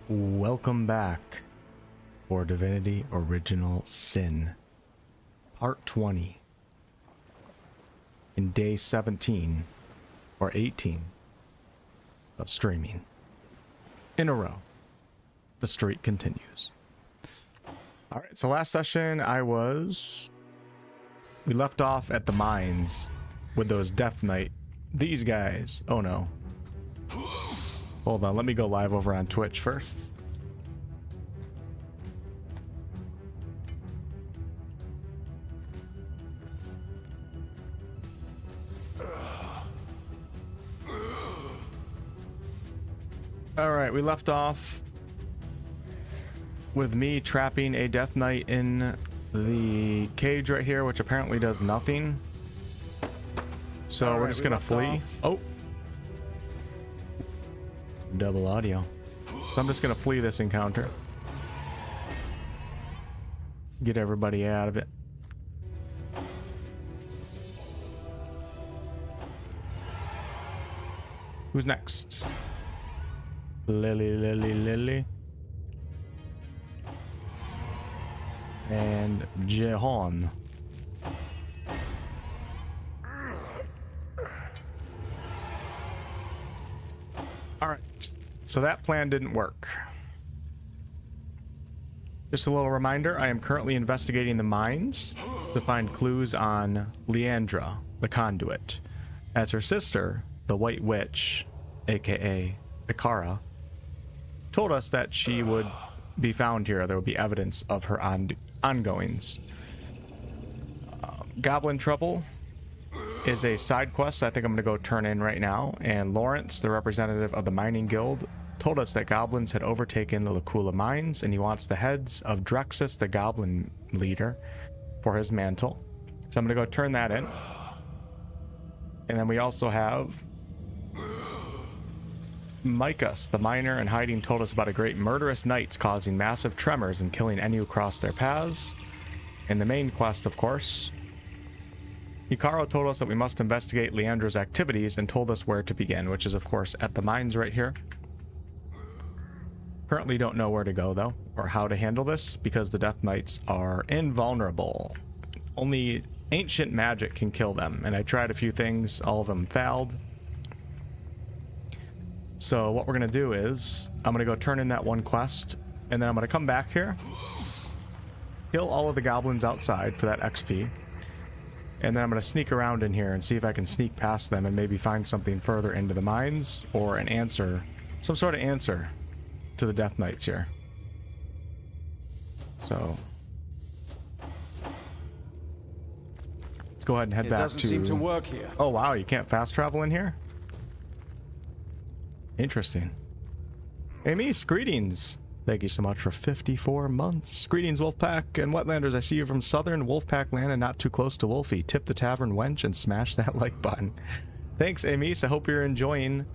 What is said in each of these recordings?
Welcome back for Divinity Original Sin, Part 20, in day 17, or 18, of streaming. In a row, the streak continues. Alright, so last session we left off at the mines with those Death Knight, these guys. Oh no. Hold on, let me go live over on Twitch first. Alright, we left off with me trapping a Death Knight in the cage right here, which apparently does nothing. So we're just gonna flee. Oh! Double audio. So I'm just gonna flee this encounter. Get everybody out of it. Who's next? Lily. And Jehan. Alright, so that plan didn't work. Just a little reminder, I am currently investigating the mines to find clues on Leandra, the conduit, as her sister, the White Witch, aka Icara, told us that she would be found here. There would be evidence of her ongoings. Goblin Trouble is a side quest I think I'm going to go turn in right now, and Lawrence, the representative of the mining guild, told us that goblins had overtaken the Lacula mines and he wants the heads of Drexus, the goblin leader, for his mantle. So I'm going to go turn that in. And then we also have Micus, the miner in hiding, told us about a great murderous knights causing massive tremors and killing any who cross their paths. In the main quest, of course, Icara told us that we must investigate Leandra's activities and told us where to begin, which is of course at the mines right here. Currently don't know where to go though, or how to handle this, because the Death Knights are invulnerable. Only ancient magic can kill them, and I tried a few things, all of them failed. So what we're going to do is, I'm going to go turn in that one quest, and then I'm going to come back here, kill all of the goblins outside for that XP, and then I'm going to sneak around in here and see if I can sneak past them and maybe find something further into the mines, or an answer, some sort of answer to the Death Knights here. So let's go ahead and head back to... It doesn't seem to work here. Oh wow, you can't fast travel in here? Interesting. Amy, greetings. Thank you so much for 54 months. Greetings, Wolfpack and Wetlanders. I see you from southern Wolfpack land and not too close to Wolfie. Tip the tavern wench and smash that like button. Thanks, Amy. I hope you're enjoying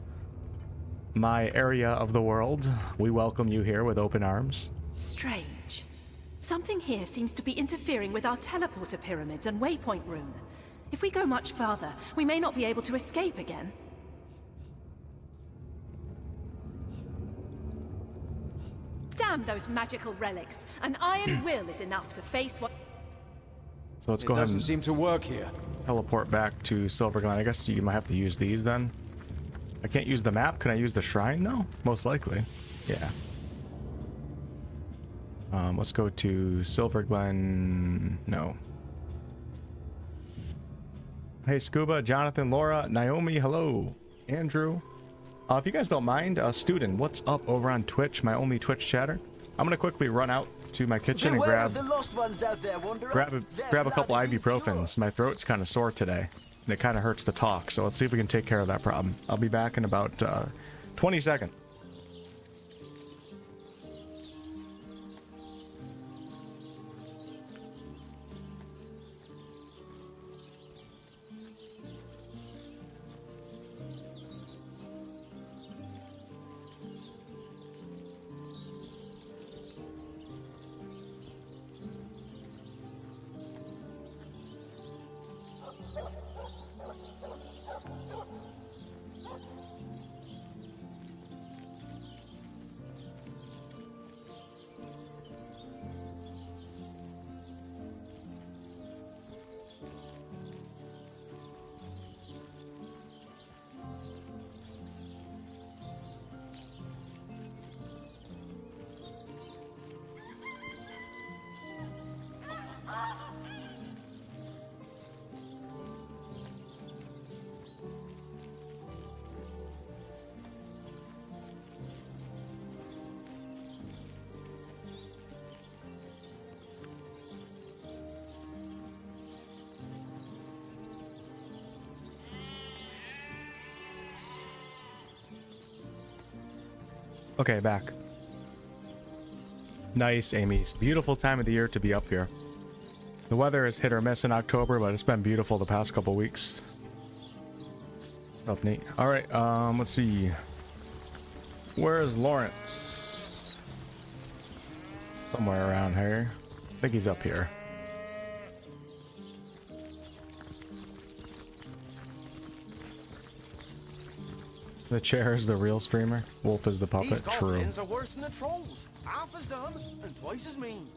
my area of the world. We welcome you here with open arms. Strange. Something here seems to be interfering with our teleporter pyramids and waypoint rune. If we go much farther, we may not be able to escape again. Damn those magical relics. An iron will is enough to face what... So let's go ahead and... It doesn't seem to work here. Teleport back to Silver Glen. I guess you might have to use these then. I can't use the map. Can I use the shrine though? Most likely. Yeah. Let's go to Silver Glen. No. Hey Scuba, Jonathan, Laura, Naomi, hello. Andrew. If you guys don't mind, student, what's up over on Twitch, my only Twitch chatter? I'm gonna quickly run out to my kitchen and grab a couple ibuprofens. My throat's kind of sore today, and it kind of hurts to talk. So let's see if we can take care of that problem. I'll be back in about 20 seconds. Okay, back. Nice, Amy. Beautiful time of the year to be up here. The weather is hit or miss in October, but it's been beautiful the past couple weeks. Up, Nate. All right, let's see. Where is Lawrence? Somewhere around here. I think he's up here. The chair is the real streamer. Wolf is the puppet. These True. goblins are worse than the trolls. Half as dumb and twice as mean.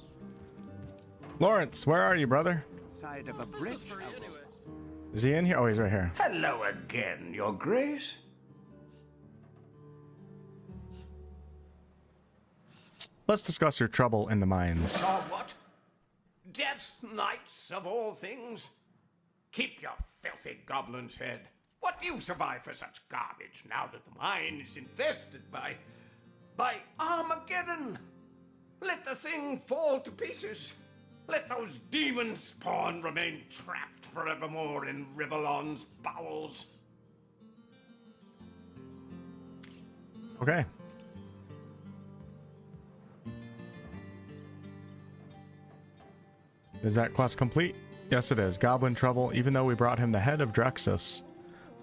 Lawrence, where are you, brother? Side of a bridge. Is he in here? Oh, he's right here. Hello again, Your Grace. Let's discuss your trouble in the mines. Oh, what? Death's knights of all things? Keep your filthy goblin's head. What do you survive for such garbage now that the mine is infested by Armageddon? Let the thing fall to pieces. Let those demon spawn remain trapped forevermore in Rivellon's bowels. Okay. Is that quest complete? Yes, it is. Goblin trouble, even though we brought him the head of Drexus.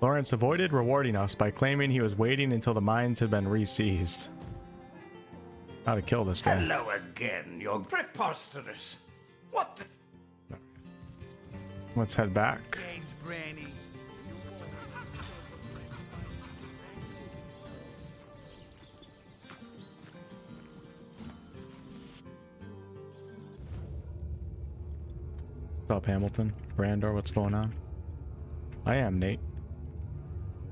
Lawrence avoided rewarding us by claiming he was waiting until the mines had been re-seized. How to kill this guy. Hello again, Your preposterous. What the... Let's head back. What's up, Hamilton? Brandor, what's going on? I am Nate.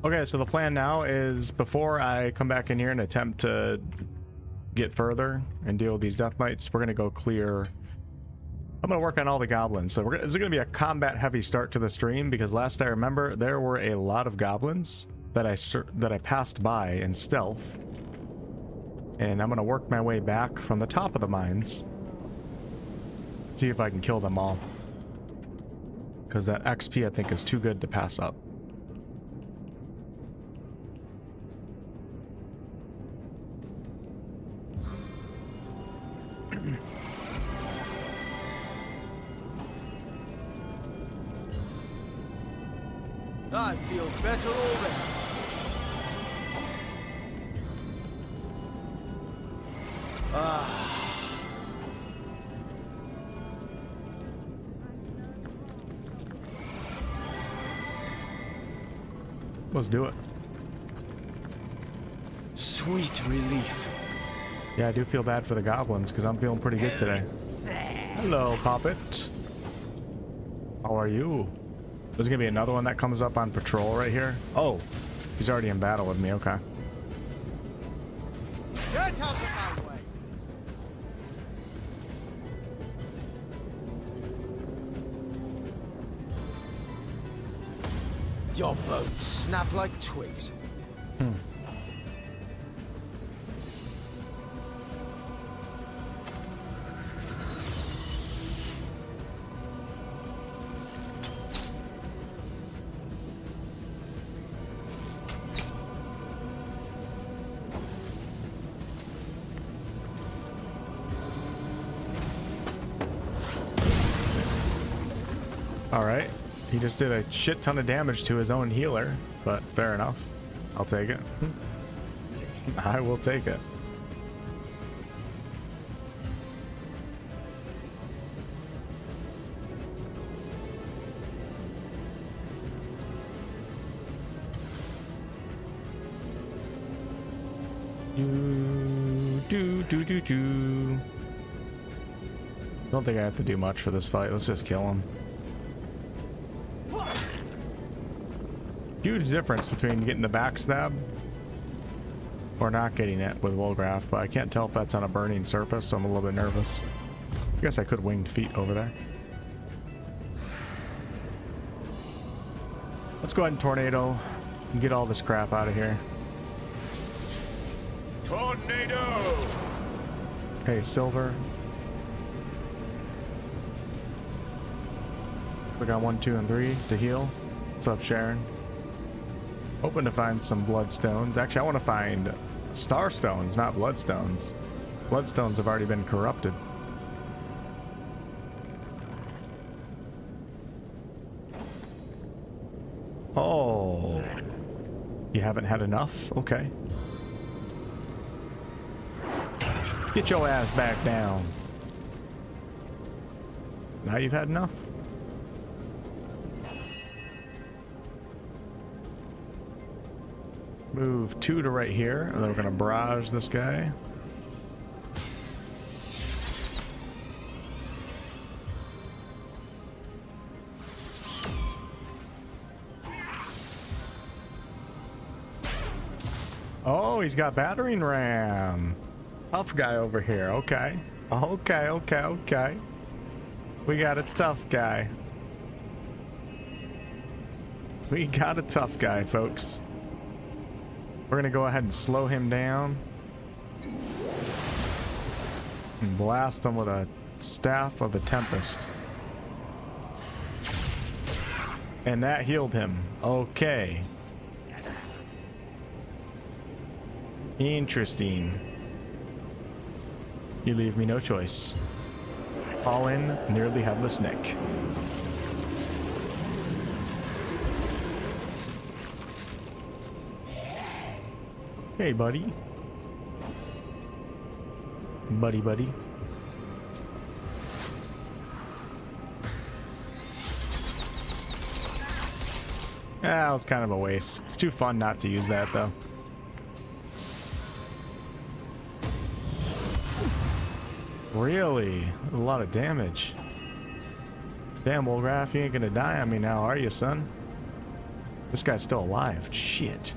Okay, so the plan now is before I come back in here and attempt to get further and deal with these death knights, we're gonna go clear. I'm gonna work on all the goblins. So it's gonna be a combat heavy start to the stream because last I remember there were a lot of goblins that I passed by in stealth, and I'm gonna work my way back from the top of the mines, see if I can kill them all, because that XP I think is too good to pass up. I feel better already. Let's do it. Sweet relief. Yeah, I do feel bad for the goblins because I'm feeling pretty good today. Hello, Poppet. How are you? There's gonna be another one that comes up on patrol right here. Oh, he's already in battle with me. Okay. Get out of my way. Your boats snap like twigs. All right. He just did a shit ton of damage to his own healer, but fair enough. I'll take it. I will take it. Do. Don't think I have to do much for this fight. Let's just kill him. Huge difference between getting the backstab or not getting it with Wolgraf, but I can't tell if that's on a burning surface, so I'm a little bit nervous. I guess I could winged feet over there. Let's go ahead and tornado and get all this crap out of here. Tornado! Hey, Silver. We got 1, 2, and 3 to heal. What's up, Sharon? Hoping to find some bloodstones. Actually, I want to find Starstones, not bloodstones. Bloodstones have already been corrupted. Oh. You haven't had enough? Okay. Get your ass back down. Now you've had enough? Move 2 to right here, and then we're gonna barrage this guy. Oh, he's got battering ram. Tough guy over here. Okay. Okay. We got a tough guy. We got a tough guy, folks. We're gonna go ahead and slow him down. And blast him with a Staff of the Tempest. And that healed him. Okay. Interesting. You leave me no choice. Fallen, nearly headless Nick. Hey, buddy. Buddy. That was kind of a waste. It's too fun not to use that, though. Really? A lot of damage. Damn, Wolfgraf, you ain't gonna die on me now, are you, son? This guy's still alive. Shit.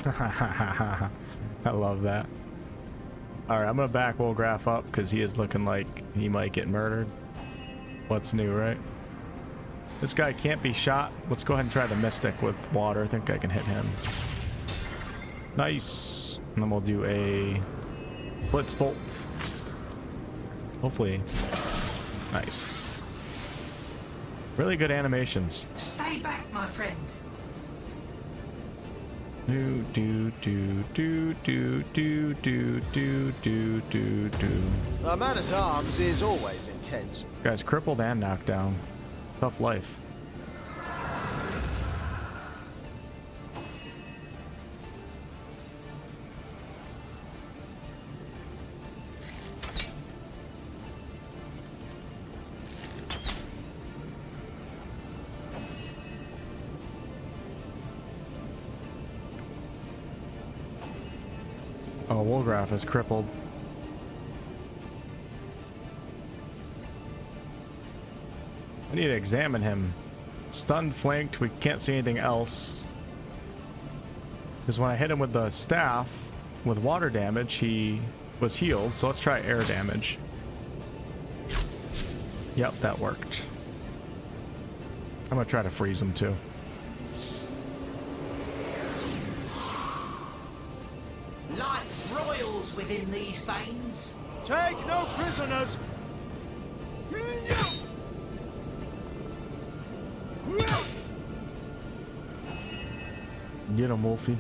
I love that. Alright, I'm gonna back Wolfgraf up because he is looking like he might get murdered. What's new, right? This guy can't be shot. Let's go ahead and try the Mystic with water. I think I can hit him. Nice. And then we'll do a Blitz Bolt. Hopefully. Nice. Really good animations. Stay back, my friend. A man at arms is always intense. Guy's crippled and knocked down. Tough life. Oh, Wolfgraf is crippled. I need to examine him. Stunned, flanked, we can't see anything else. Because when I hit him with the staff, with water damage, he was healed. So let's try air damage. Yep, that worked. I'm gonna try to freeze him too. Life royals within these veins. Take no prisoners. Get him, Wolfie.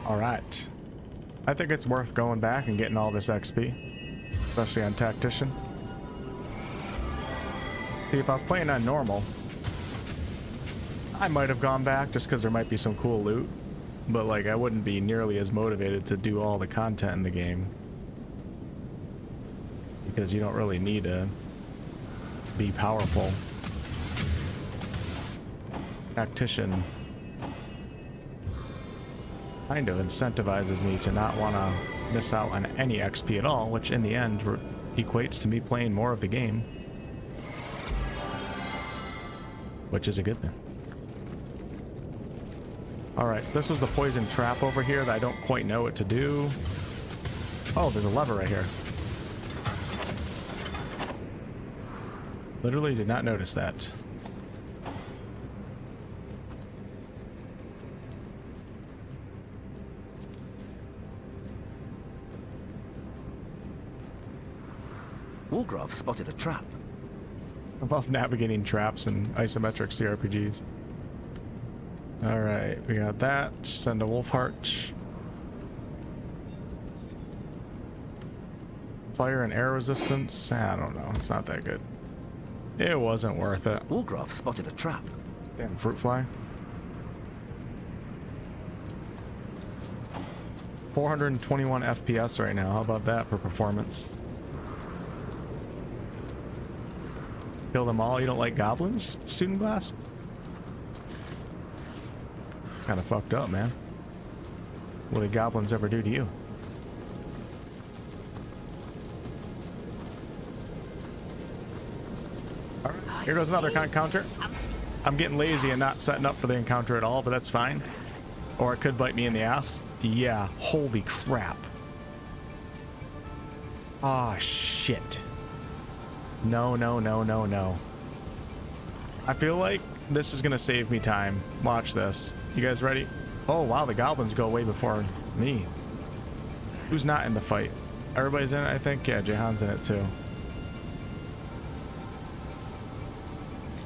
Alright. I think it's worth going back and getting all this XP. Especially on Tactician. See, if I was playing on normal, I might have gone back just because there might be some cool loot. But, like, I wouldn't be nearly as motivated to do all the content in the game. Because you don't really need to be powerful. Tactician kind of incentivizes me to not want to miss out on any XP at all, which in the end equates to me playing more of the game. Which is a good thing. Alright, so this was the poison trap over here that I don't quite know what to do. Oh, there's a lever right here. Literally did not notice that. Wolgraf spotted a trap. I love navigating traps and isometric CRPGs. Alright, we got that. Send a Wolfheart. Fire and air resistance. I don't know. It's not that good. It wasn't worth it. Wolgraf spotted a trap. Damn fruit fly. 421 FPS right now. How about that for performance? Kill them all. You don't like goblins, student glass? Kind of fucked up, man. What did goblins ever do to you? Alright, here goes another encounter. I'm getting lazy and not setting up for the encounter at all, but that's fine. Or it could bite me in the ass. Yeah, holy crap. Ah, shit. No, no, no, no, no. I feel like this is gonna save me time. Watch this. You guys ready? Oh, wow, the goblins go way before me. Who's not in the fight? Everybody's in it, I think? Yeah, Jehan's in it too.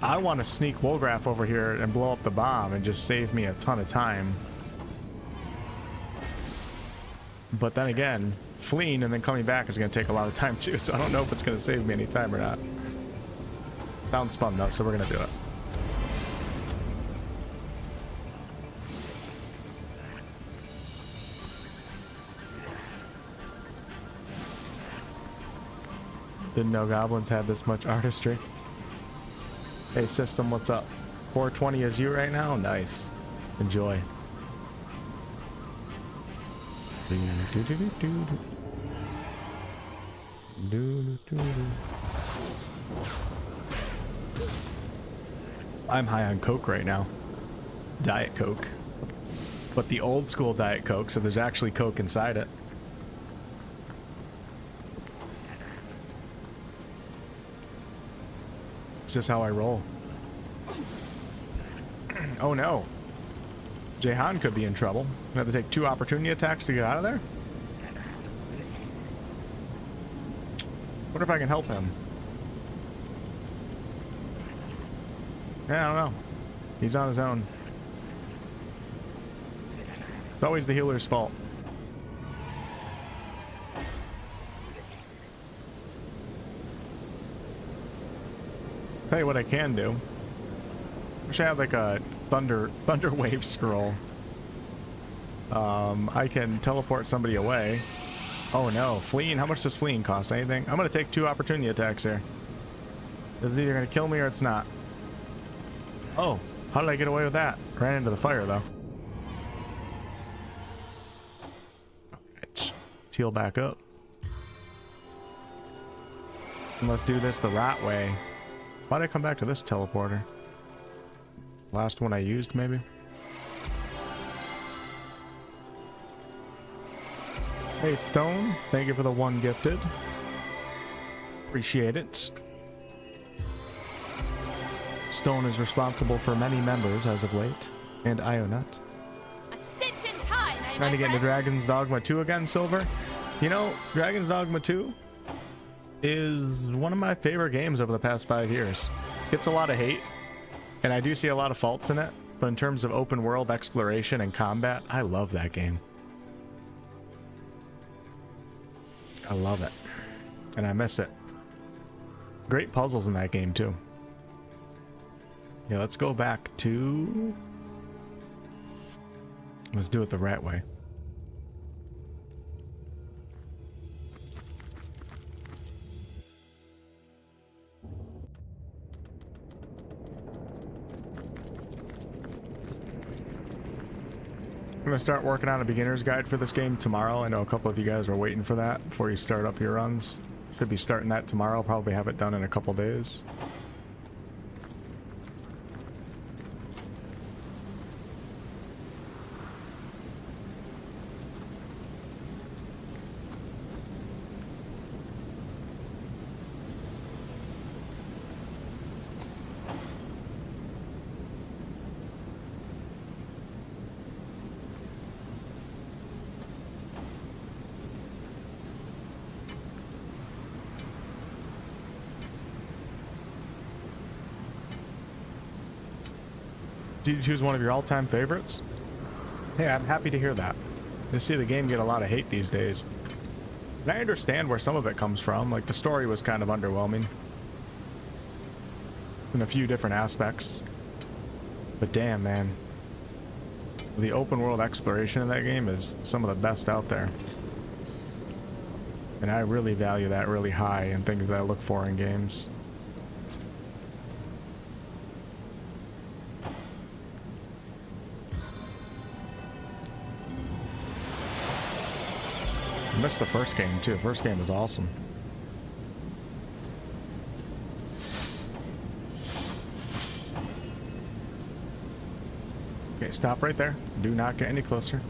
I want to sneak Wolgraf over here and blow up the bomb and just save me a ton of time. But then again, fleeing and then coming back is going to take a lot of time too, so I don't know if it's going to save me any time or not. Sounds fun though, so we're going to do it. Didn't know goblins had this much artistry. Hey system, what's up? 420 is you right now? Nice. Enjoy. I'm high on Coke right now. Diet Coke. But the old school Diet Coke, so there's actually Coke inside it. It's just how I roll. Oh no. Jehan could be in trouble. I have to take 2 opportunity attacks to get out of there? What if I can help him? Yeah, I don't know. He's on his own. It's always the healer's fault. Tell you what I can do. Wish I had like a thunder wave scroll. I can teleport somebody away. Oh no, fleeing. How much does fleeing cost? Anything? I'm gonna take 2 opportunity attacks here. It's either gonna kill me or it's not. Oh, how did I get away with that? Ran into the fire though. Let's heal back up. And let's do this the right way. Why did I come back to this teleporter? Last one I used, maybe? Hey, Stone. Thank you for the 1 gifted. Appreciate it. Stone is responsible for many members as of late. And Ionut. A stitch in time, eh, Trying to get into friends? Dragon's Dogma 2 again, Silver? You know, Dragon's Dogma 2 is one of my favorite games over the past 5 years. Gets a lot of hate, and I do see a lot of faults in it, but in terms of open world exploration and combat, I love that game. I love it. And I miss it. Great puzzles in that game too. Yeah, let's go back to... Let's do it the right way. I'm going to start working on a beginner's guide for this game tomorrow. I know a couple of you guys are waiting for that before you start up your runs. Should be starting that tomorrow. Probably have it done in a couple days. DD2 is one of your all-time favorites? Hey, I'm happy to hear that. You see the game get a lot of hate these days. And I understand where some of it comes from. Like, the story was kind of underwhelming in a few different aspects. But damn, man. The open world exploration in that game is some of the best out there. And I really value that really high in things that I look for in games. I missed the first game too. The first game was awesome. Okay, stop right there. Do not get any closer.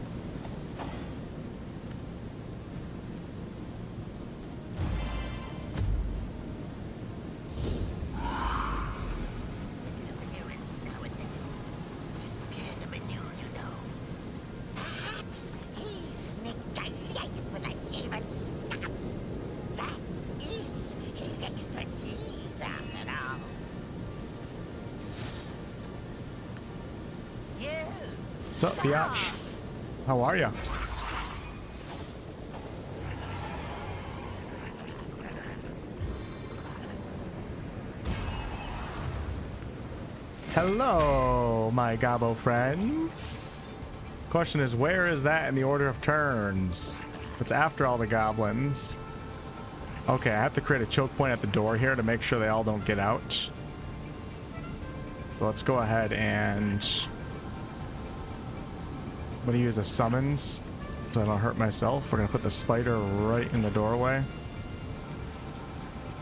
What's up, biatch? How are ya? Hello, my gobbo friends. Question is, where is that in the order of turns? It's after all the goblins. Okay, I have to create a choke point at the door here to make sure they all don't get out. So let's go ahead and I'm going to use a summons so I don't hurt myself. We're going to put the spider right in the doorway.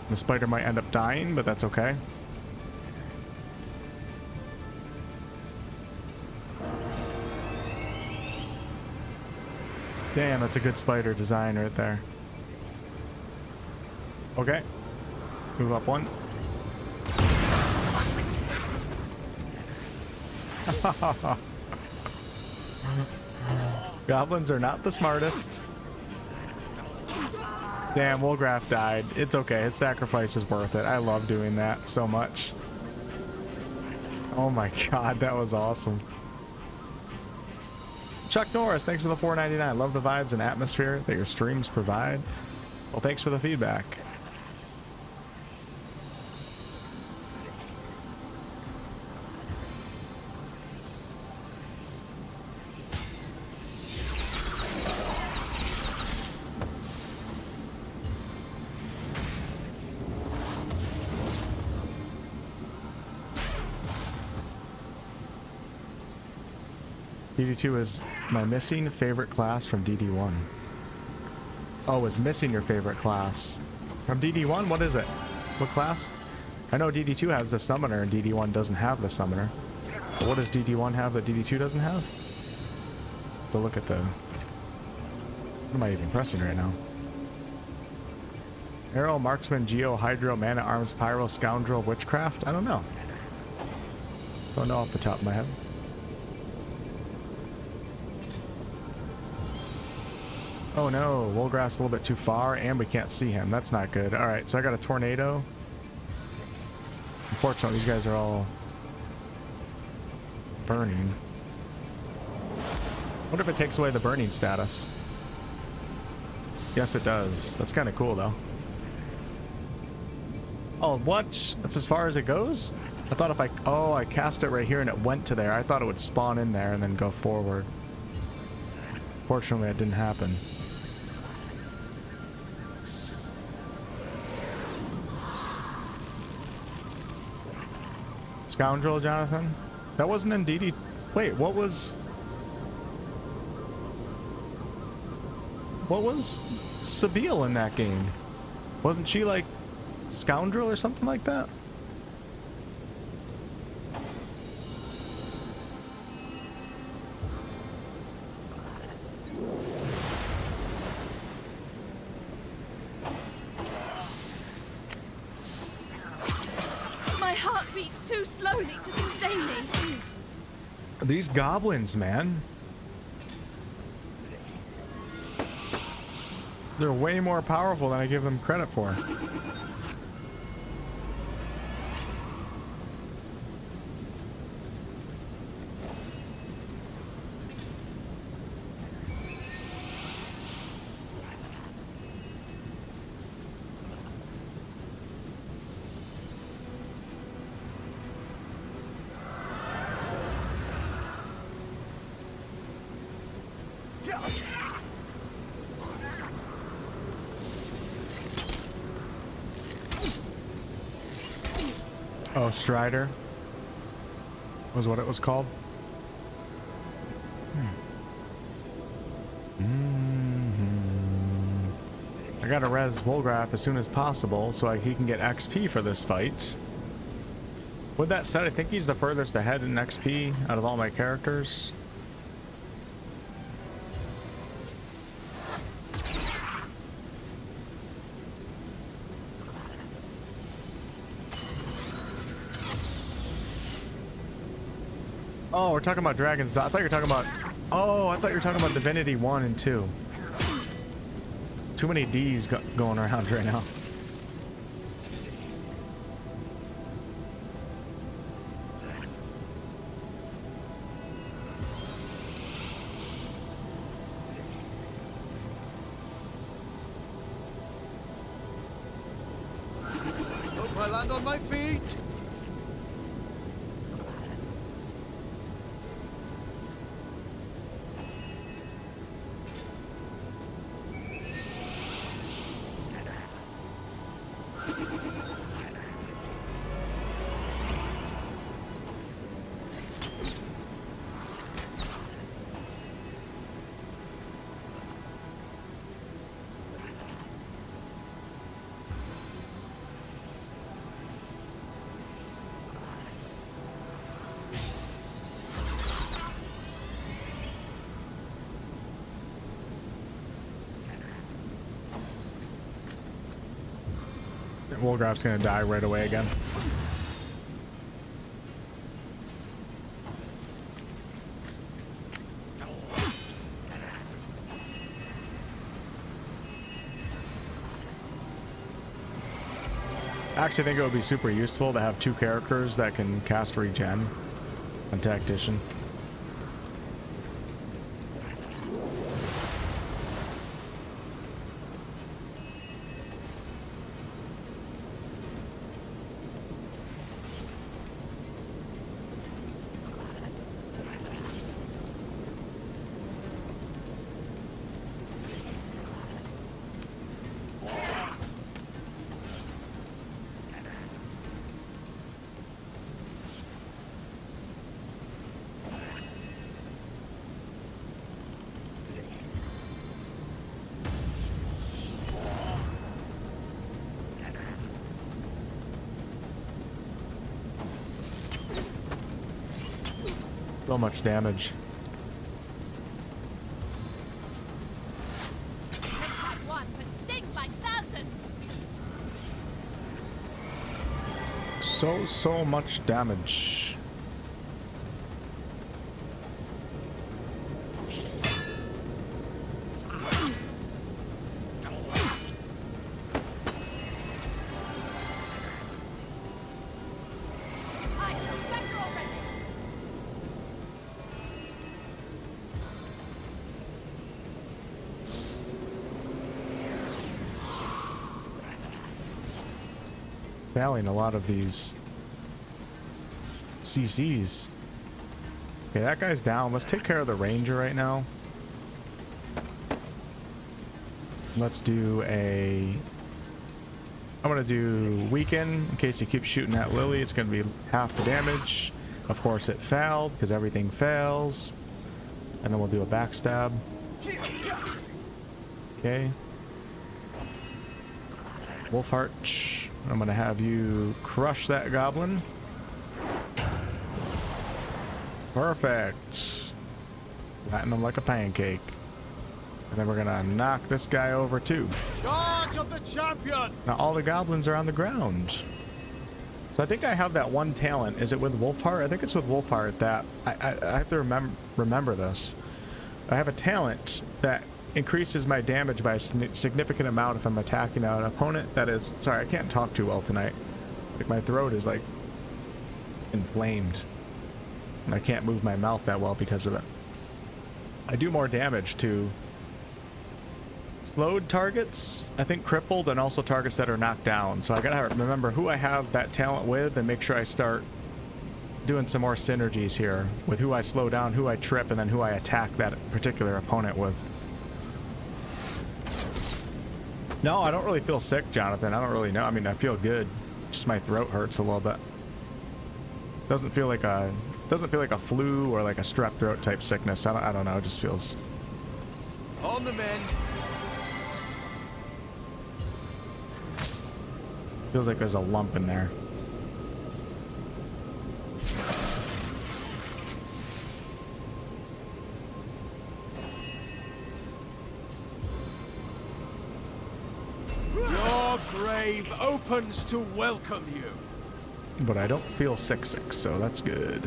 The spider might end up dying, but that's okay. Damn, that's a good spider design right there. Okay. Move up one. Goblins are not the smartest. Damn, Wolgraf died. It's okay. His sacrifice is worth it. I love doing that so much. Oh my god, that was awesome. Chuck Norris, thanks for the $4.99. Love the vibes and atmosphere that your streams provide. Well, thanks for the feedback. DD2 is my missing favorite class from DD1. Oh, is missing your favorite class from DD1? What is it? What class? I know DD2 has the summoner and DD1 doesn't have the summoner. But what does DD1 have that DD2 doesn't have? To look at the... What am I even pressing right now? Arrow, Marksman, Geo, Hydro, Mana, Arms, Pyro, Scoundrel, Witchcraft? I don't know. Don't know off the top of my head. Oh no, Wolgraf's a little bit too far and we can't see him. That's not good. Alright, so I got a tornado. Unfortunately, these guys are all burning. Wonder if it takes away the burning status. Yes, it does. That's kind of cool, though. Oh, what? That's as far as it goes? I thought if I... Oh, I cast it right here and it went to there. I thought it would spawn in there and then go forward. Fortunately, it didn't happen. Scoundrel, Jonathan? That wasn't in DD... Wait, what was... What was Sabine in that game? Wasn't she like Scoundrel or something like that? My heart beats too slowly to sustain me. These goblins, man. They're way more powerful than I give them credit for. Oh, Strider was what it was called. I gotta res Wolgraf as soon as possible so he can get XP for this fight. With that said, I think he's the furthest ahead in XP out of all my characters. Oh, we're talking about Dragon's Dogma. I thought you were talking about... Oh, I thought you were talking about Divinity 1 and 2. Too many D's going around right now. Hope I land on my feet. Wolgraf's gonna die right away again. I actually think it would be super useful to have two characters that can cast regen on Tactician. So much damage. Looks like one, but stings like thousands. So much damage. I feel better already. Failing a lot of these CCs. Okay, that guy's down. Let's take care of the ranger right now. Let's do a... I'm going to do weaken in case he keeps shooting at Lily. It's going to be half the damage. Of course it failed because everything fails. And then we'll do a backstab. Okay. Wolfheart, I'm going to have you crush that goblin. Perfect. Flatten him like a pancake. And then we're going to knock this guy over too. Charge of the champion! Now all the goblins are on the ground. So I think I have that one talent. Is it with Wolfheart? I think it's with Wolfheart that I have to remember this. I have a talent that increases my damage by a significant amount if I'm attacking an opponent that is... Sorry, I can't talk too well tonight. Like my throat is like inflamed. And I can't move my mouth that well because of it. I do more damage to slowed targets, I think crippled, and also targets that are knocked down. So I gotta remember who I have that talent with and make sure I start doing some more synergies here with who I slow down, who I trip, and then who I attack that particular opponent with. No, I don't really feel sick, Jonathan. I don't really know. I mean, I feel good. Just my throat hurts a little bit. Doesn't feel like a flu or like a strep throat type sickness. I don't know. It just feels. On the men. Feels like there's a lump in there. Your grave opens to welcome you. But I don't feel sick, so that's good.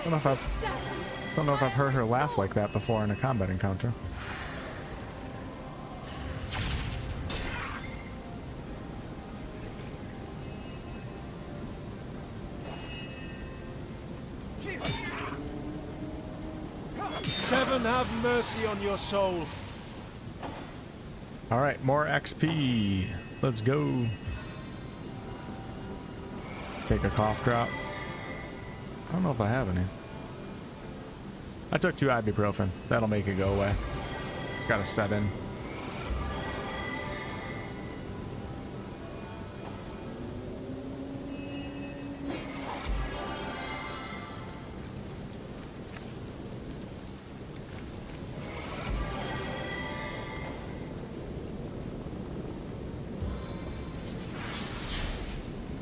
I don't know if I've heard her laugh like that before in a combat encounter. Seven, have mercy on your soul. All right, more XP. Let's go. Take a cough drop. I don't know if I have any. I took 2 ibuprofen. That'll make it go away. It's got to set in.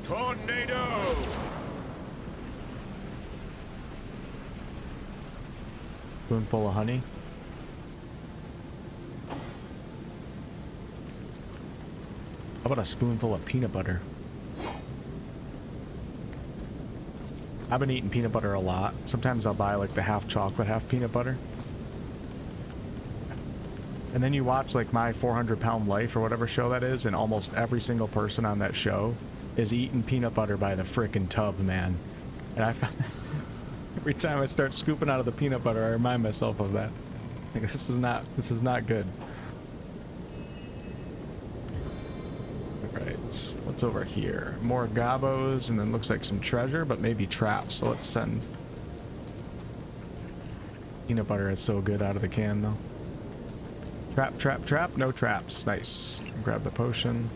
Tornado! Spoonful of honey. How about a spoonful of peanut butter? I've been eating peanut butter a lot. Sometimes I'll buy like the half chocolate, half peanut butter. And then you watch like My 400-Pound Life or whatever show that is, and almost every single person on that show is eating peanut butter by the frickin' tub, man. And I find every time I start scooping out of the peanut butter, I remind myself of that. Like, this is not good. Alright, what's over here? More gobos, and then looks like some treasure, but maybe traps, so let's send... Peanut butter is so good out of the can, though. Trap, trap, trap, no traps. Nice. Grab the potion.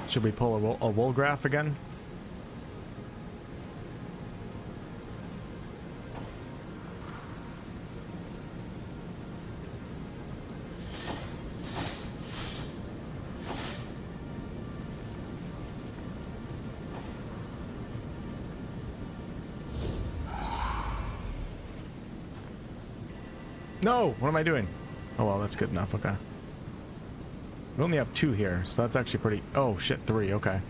Should we pull a Wolgraf again? No! What am I doing? Oh well, that's good enough. Okay. We only have 2 here, so that's actually pretty... Oh, shit, 3. Okay.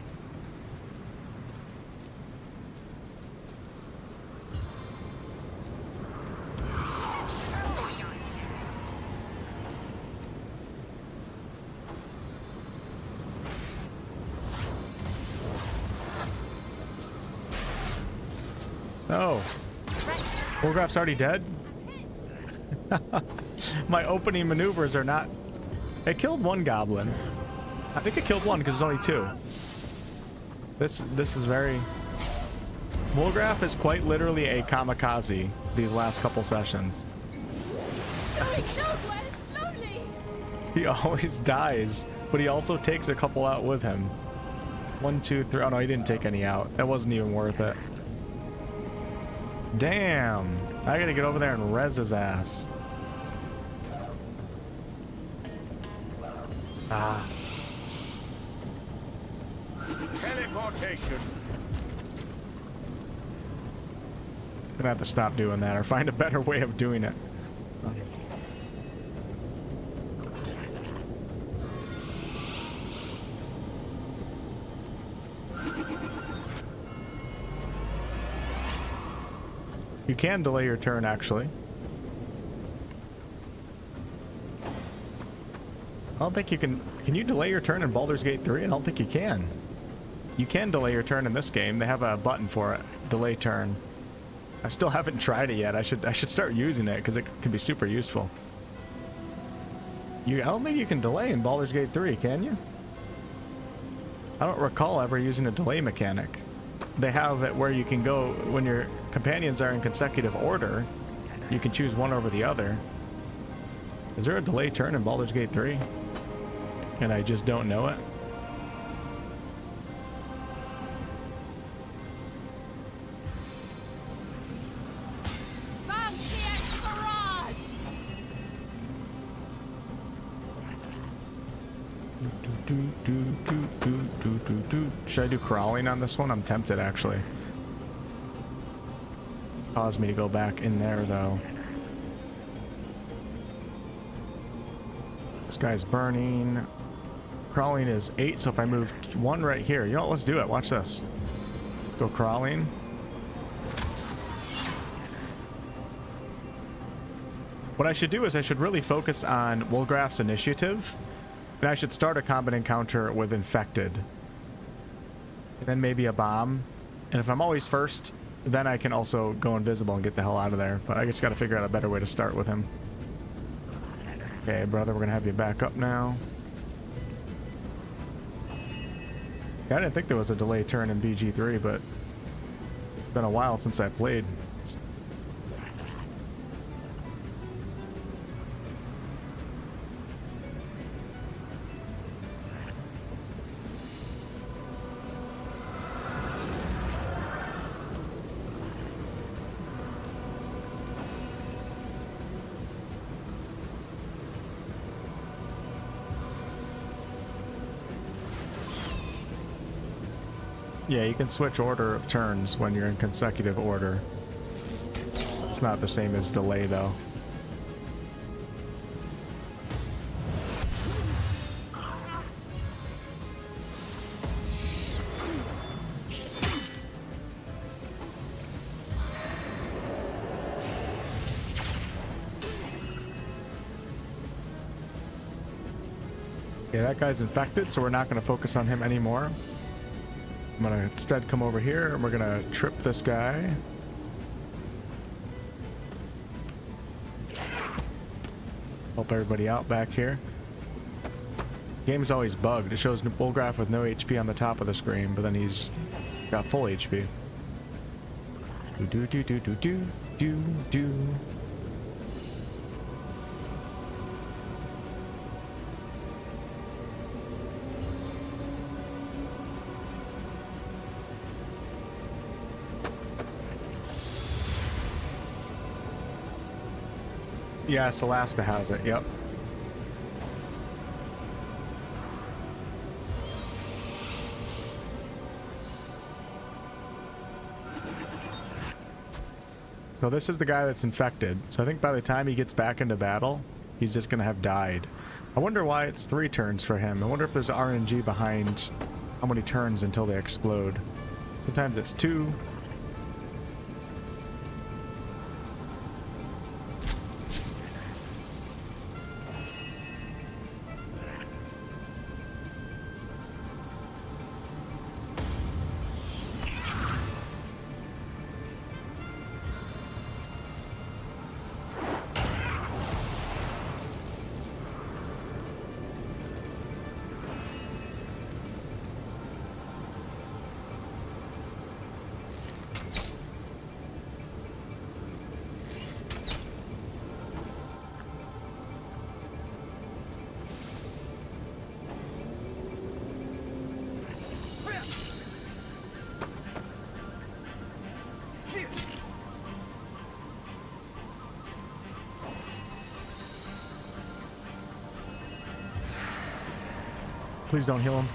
Oh. Wolgraf's already dead? My opening maneuvers are not... It killed 1 goblin. I think it killed 1 because there's only 2. This is very... Wolgraf is quite literally a kamikaze these last couple sessions. Going nowhere slowly. He always dies, but he also takes a couple out with him. 1, 2, 3... Oh no, he didn't take any out. That wasn't even worth it. Damn! I gotta get over there and res his ass. Ah. Teleportation. Gonna have to stop doing that or find a better way of doing it. You can delay your turn, actually. I don't think you can... Can you delay your turn in Baldur's Gate 3? I don't think you can. You can delay your turn in this game. They have a button for it. Delay turn. I still haven't tried it yet. I should start using it because it can be super useful. I don't think you can delay in Baldur's Gate 3, can you? I don't recall ever using a delay mechanic. They have it where you can go, when your companions are in consecutive order, you can choose one over the other. Is there a delay turn in Baldur's Gate 3? And I just don't know it? Should I do crawling on this one? I'm tempted, actually. Caused me to go back in there, though. This guy's burning. Crawling is 8, so if I move 1 right here, you know what? Let's do it. Watch this. Go crawling. What I should do is I should really focus on Wolfgraf's initiative. And I should start a combat encounter with infected. And then maybe a bomb. And if I'm always first, then I can also go invisible and get the hell out of there. But I just got to figure out a better way to start with him. Okay, brother, we're going to have you back up now. Yeah, I didn't think there was a delay turn in BG3, but it's been a while since I played. Yeah, you can switch order of turns when you're in consecutive order. It's not the same as delay, though. Yeah, that guy's infected, so we're not going to focus on him anymore. I'm gonna instead come over here and we're gonna trip this guy. Help everybody out back here. Game's always bugged. It shows Wolfgraf with no HP on the top of the screen, but then he's got full HP. Do do do do do do do. Yeah, Celasta has it, yep. So this is the guy that's infected. So I think by the time he gets back into battle, he's just gonna have died. I wonder why it's 3 turns for him. I wonder if there's RNG behind how many turns until they explode. Sometimes it's 2. Please don't heal him.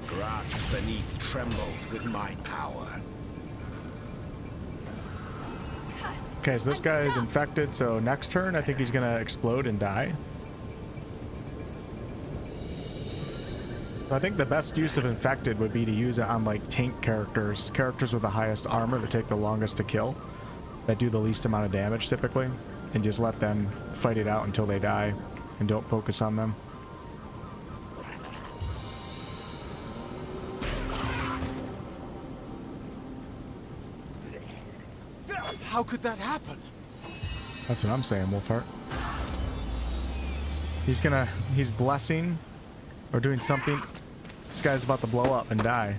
Grass beneath trembles with my power. Okay, so this guy is infected, so next turn I think he's gonna explode and die. So I think the best use of infected would be to use it on like tank characters, characters with the highest armor that take the longest to kill, that do the least amount of damage typically, and just let them fight it out until they die and don't focus on them. How could that happen? That's what I'm saying, Wolfheart. He's blessing or doing something. This guy's about to blow up and die.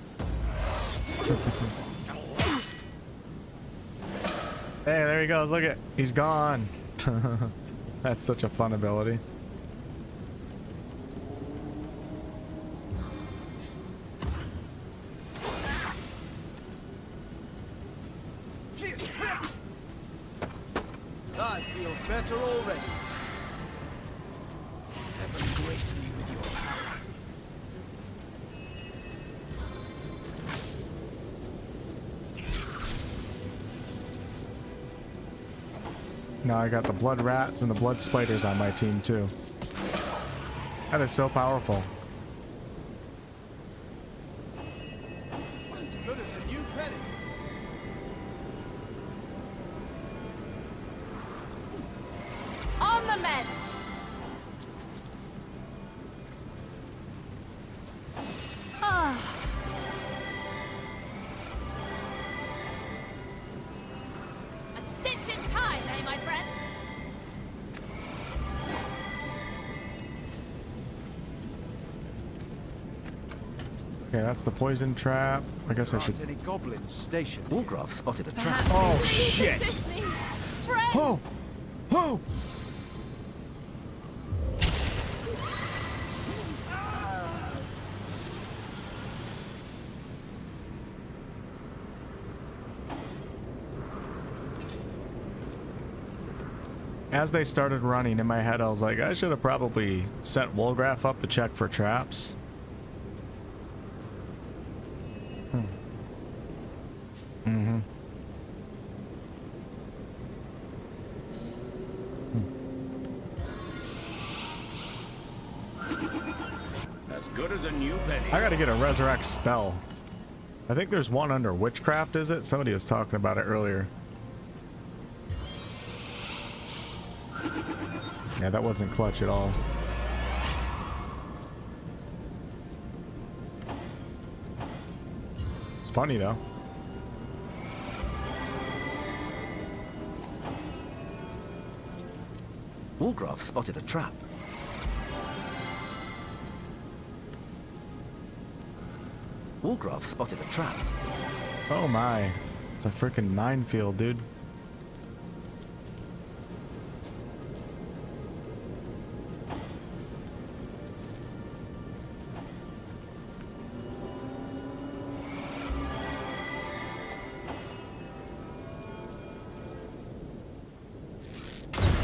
Hey, there he goes. Look at, he's gone. That's such a fun ability. I feel better already. Seven, grace me with your power. Now I got the blood rats and the blood spiders on my team too. That is so powerful. As good as a new penny. On the mend. Ah. A stitch in time, eh, my friends? Okay, that's the poison trap. I guess I should. Aren't any goblins stationed? Wolfgraf spotted a trap. Perhaps Oh, you shit. assist me, friends. Oh! Oh! As they started running in my head, I was like, I should have probably set Wolfgraf up to check for traps. Mm-hmm. As good as a new penny. I gotta get a resurrect spell. I think there's one under witchcraft, is it? Somebody was talking about it earlier. Yeah, that wasn't clutch at all. It's funny though. Wolfgraf spotted a trap. Wolfgraf spotted a trap. Oh my. It's a freaking minefield, dude.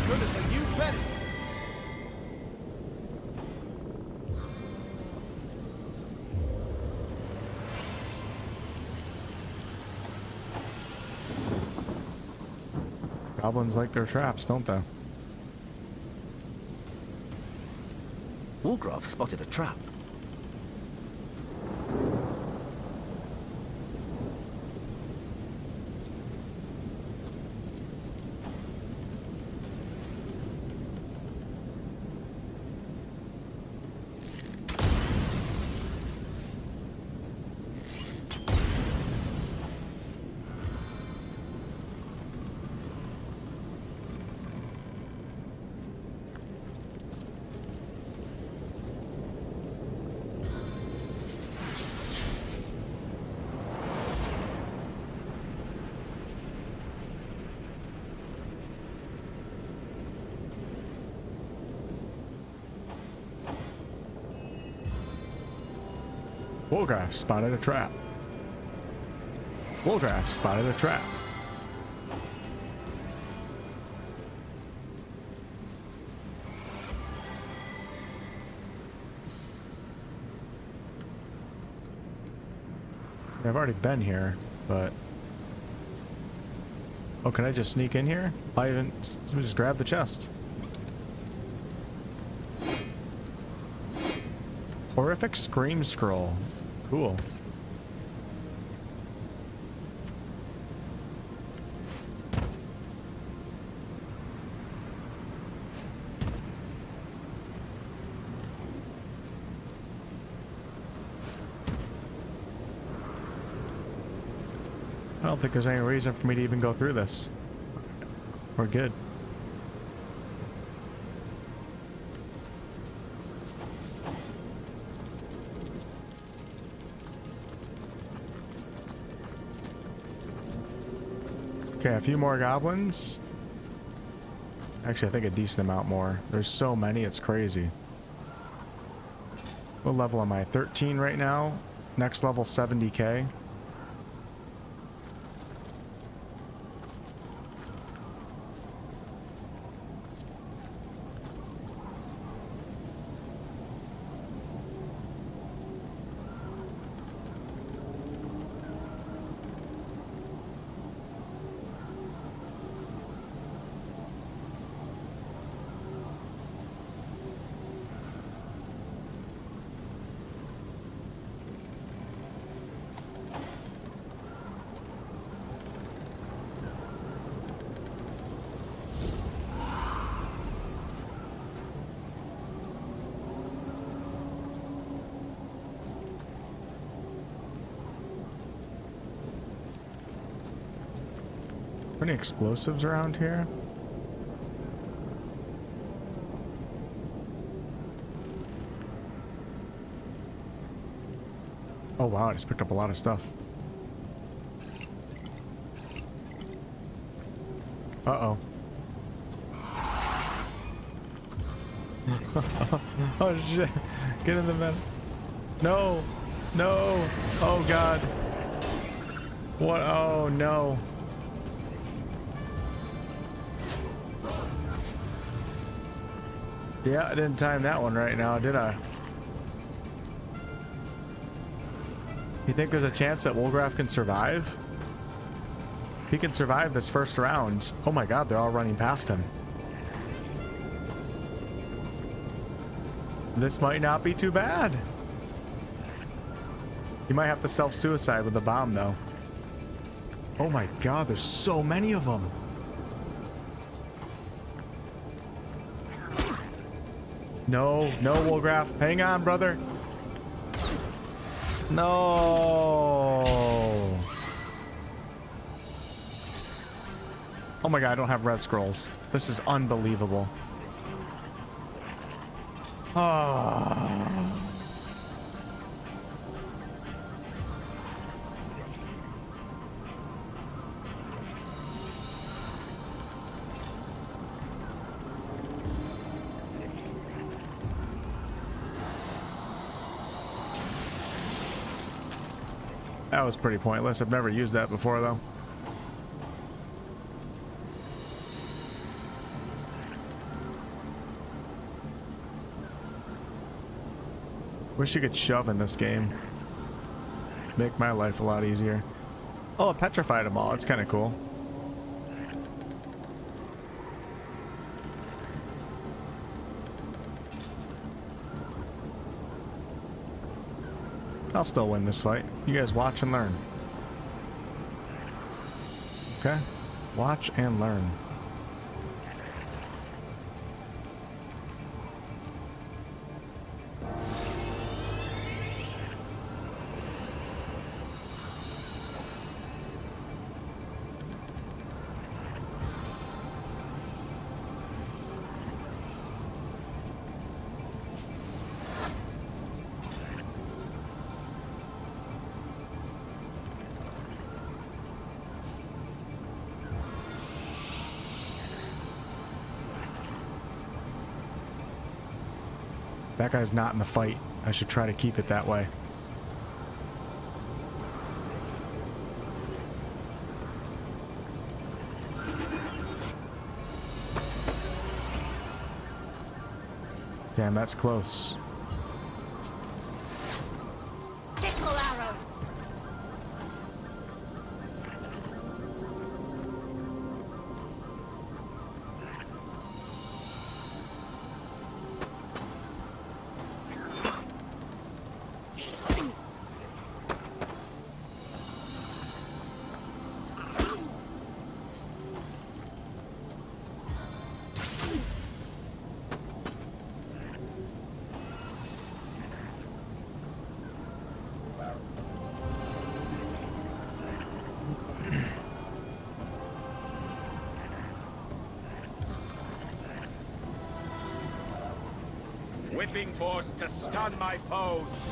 Good as a new penny. Goblins like their traps, don't they? Wolfgraf spotted a trap. Wolfgraf spotted a trap. Wolfgraf spotted a trap. I've already been here, but... Oh, can I just sneak in here? I even just grab the chest. Horrific Scream Scroll. Cool. I don't think there's any reason for me to even go through this. We're good. Okay, a few more goblins. Actually, I think a decent amount more. There's so many, it's crazy. What level am I? 13 right now. Next level, 70k. Any explosives around here? Oh wow, I just picked up a lot of stuff. Uh-oh. Oh shit. Get in the vent. No! No! Oh god. What? Oh no. Yeah, I didn't time that one right now, did I? You think there's a chance that Wolfgraf can survive? He can survive this first round. Oh my god, they're all running past him. This might not be too bad. He might have to self-suicide with the bomb, though. Oh my god, there's so many of them. No, no, Wolfgraf. Hang on, brother. No. Oh my god, I don't have red scrolls. This is unbelievable. Ah. That was pretty pointless. I've never used that before, though. Wish you could shove in this game. Make my life a lot easier. Oh, it petrified them all. That's kind of cool. I'll still win this fight. You guys watch and learn. Okay? Watch and learn. That guy's not in the fight. I should try to keep it that way. Damn, that's close. Tickle arrow. Whipping force to stun my foes.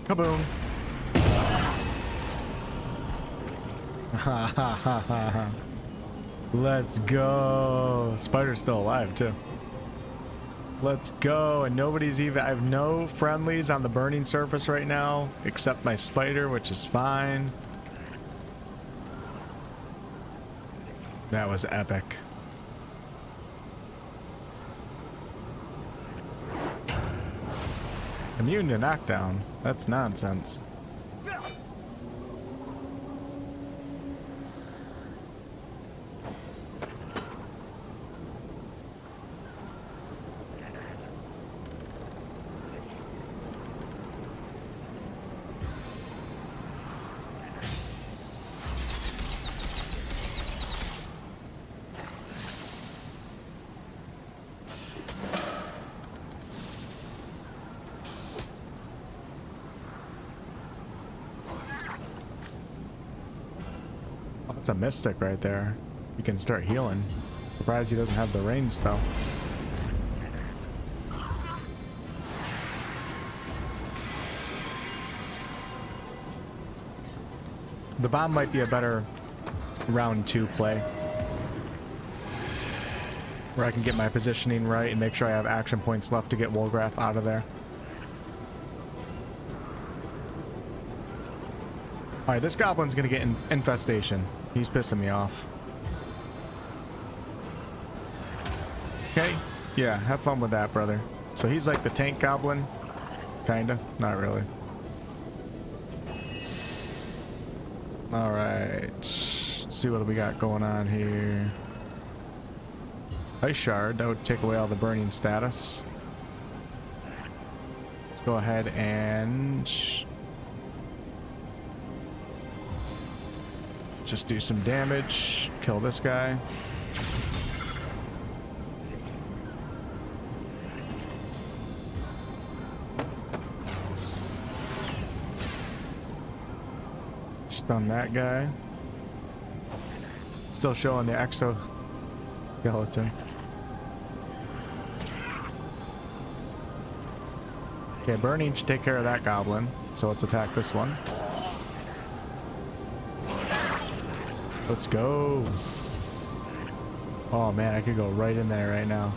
Kaboom. Ha ha ha ha. Let's go. Spider's still alive too. Let's go. And nobody's even, I have no friendlies on the burning surface right now except my spider, which is fine. That was epic. Immune to knockdown. That's nonsense. That's a mystic right there. You can start healing. Surprised he doesn't have the rain spell. The bomb might be a better round 2 play, where I can get my positioning right and make sure I have action points left to get Wolfgraf out of there. Alright, this goblin's gonna get infestation. He's pissing me off. Okay, yeah, have fun with that, brother. So he's like the tank goblin? Kinda, not really. Alright, let's see what we got going on here. Ice shard, that would take away all the burning status. Let's go ahead and just do some damage, kill this guy. Stun that guy. Still showing the exoskeleton. Okay, burning should take care of that goblin. So let's attack this one. Let's go. Oh man, I could go right in there right now.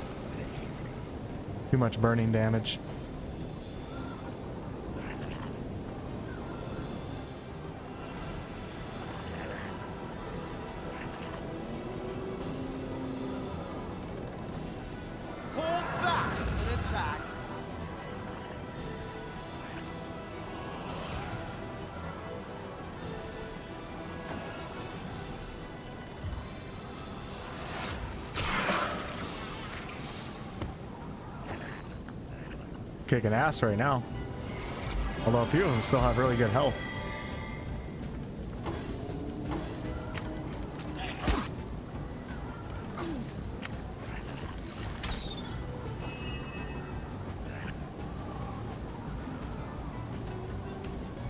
Too much burning damage. Call that an attack. Kicking ass right now. Although a few of them still have really good health.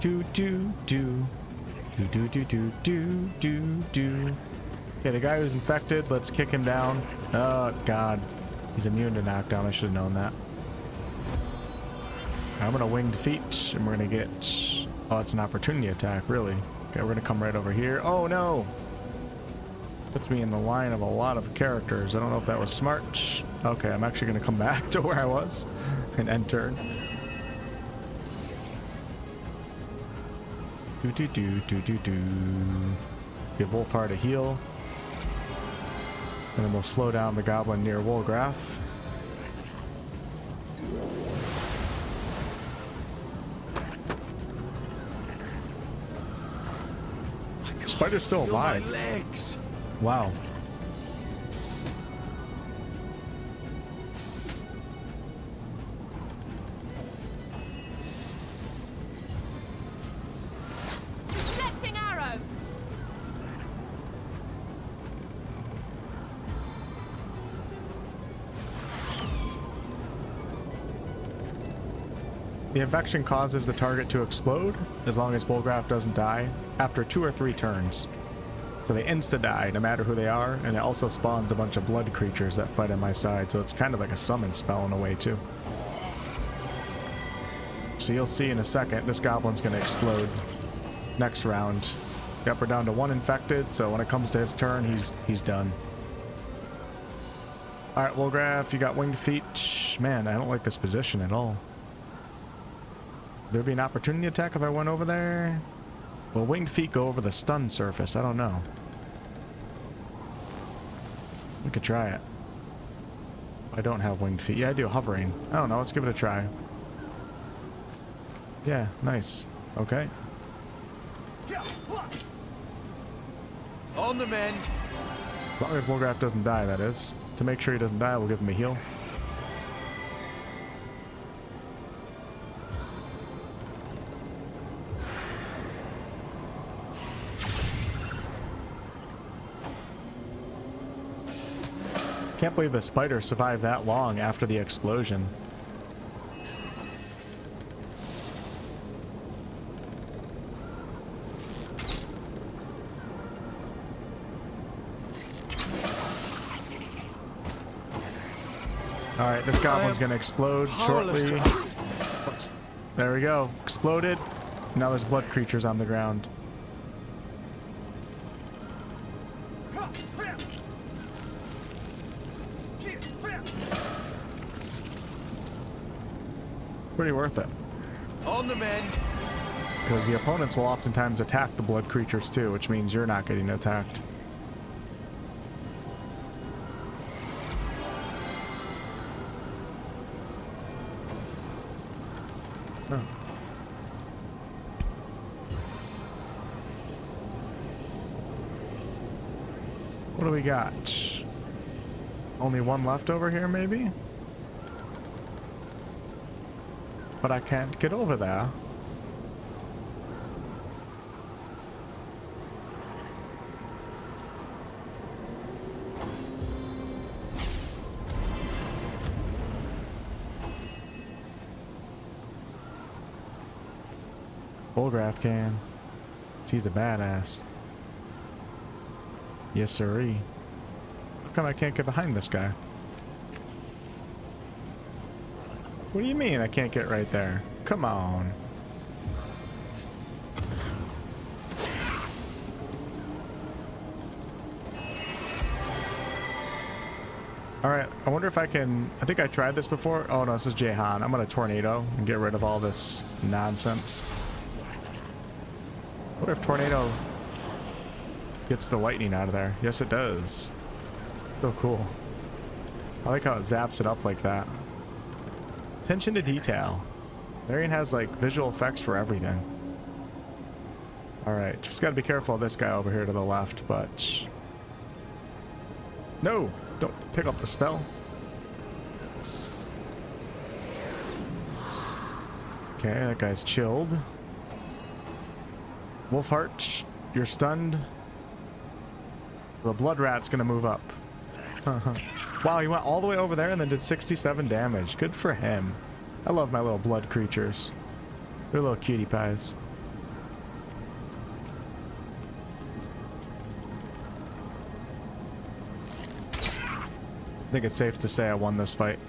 Do do do do do do do do do do. Okay, the guy who's infected, let's kick him down. Oh god, he's immune to knockdown. I should have known that. I'm gonna winged feet, and we're gonna get. Oh, it's an opportunity attack, really. Okay, we're gonna come right over here. Oh no! Puts me in the line of a lot of characters. I don't know if that was smart. Okay, I'm actually gonna come back to where I was and end turn. Do do do do do do. Give Wolfheart a heal, and then we'll slow down the goblin near Wolgraf. Spider's still alive. My legs. Wow. Deflecting arrow. The infection causes the target to explode as long as Wolgraf doesn't die after 2 or 3 turns. So they insta-die no matter who they are, and it also spawns a bunch of blood creatures that fight on my side, so it's kind of like a summon spell in a way too. So you'll see in a second, this goblin's going to explode next round. Yep, we're down to 1 infected, so when it comes to his turn, he's done. Alright, Wolgraf, you got winged feet. Man, I don't like this position at all. There'd be an opportunity attack if I went over there? Will winged feet go over the stun surface? I don't know. We could try it. I don't have winged feet. Yeah, I do. Hovering. I don't know. Let's give it a try. Yeah, nice. Okay. On the men. As long as Wolgraf doesn't die, that is. To make sure he doesn't die, we'll give him a heal. Can't believe the spider survived that long after the explosion. Alright, this goblin's gonna explode shortly. There we go. Exploded. Now there's blood creatures on the ground. Pretty worth it. On the men. Because the opponents will oftentimes attack the blood creatures too, which means you're not getting attacked. Oh. What do we got? Only 1 left over here, maybe? But I can't get over there. Wolfgraf can. He's a badass. Yes, sirree. How come I can't get behind this guy? What do you mean I can't get right there? Come on. Alright, I wonder if I can... I think I tried this before. Oh no, this is Jehan. I'm gonna tornado and get rid of all this nonsense. What if tornado gets the lightning out of there? Yes, it does. So cool. I like how it zaps it up like that. Attention to detail. Larian has like visual effects for everything. Alright, just gotta be careful of this guy over here to the left, but... No! Don't pick up the spell. Okay, that guy's chilled. Wolfheart, you're stunned. So the blood rat's gonna move up. Wow, he went all the way over there and then did 67 damage. Good for him. I love my little blood creatures. They're little cutie pies. I think it's safe to say I won this fight.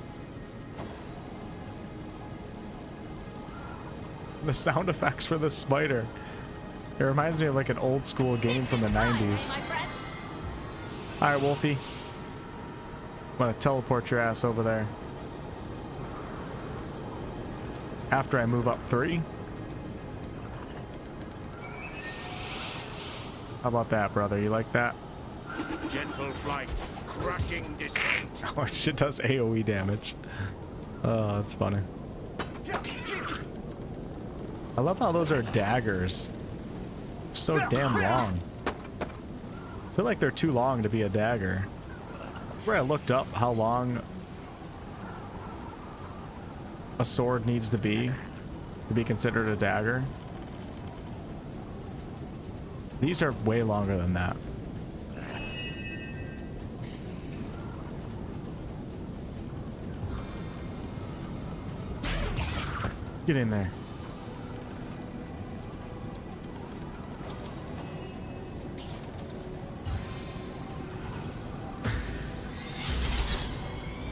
The sound effects for the spider. It reminds me of like an old school game from the 90s. Alright, Wolfie. I'm gonna teleport your ass over there. After I move up 3. How about that, brother? You like that? Gentle flight, crushing descent. Oh, shit does AoE damage. Oh, that's funny. I love how those are daggers. So damn long. I feel like they're too long to be a dagger. Where I looked up how long a sword needs to be considered a dagger. These are way longer than that. Get in there.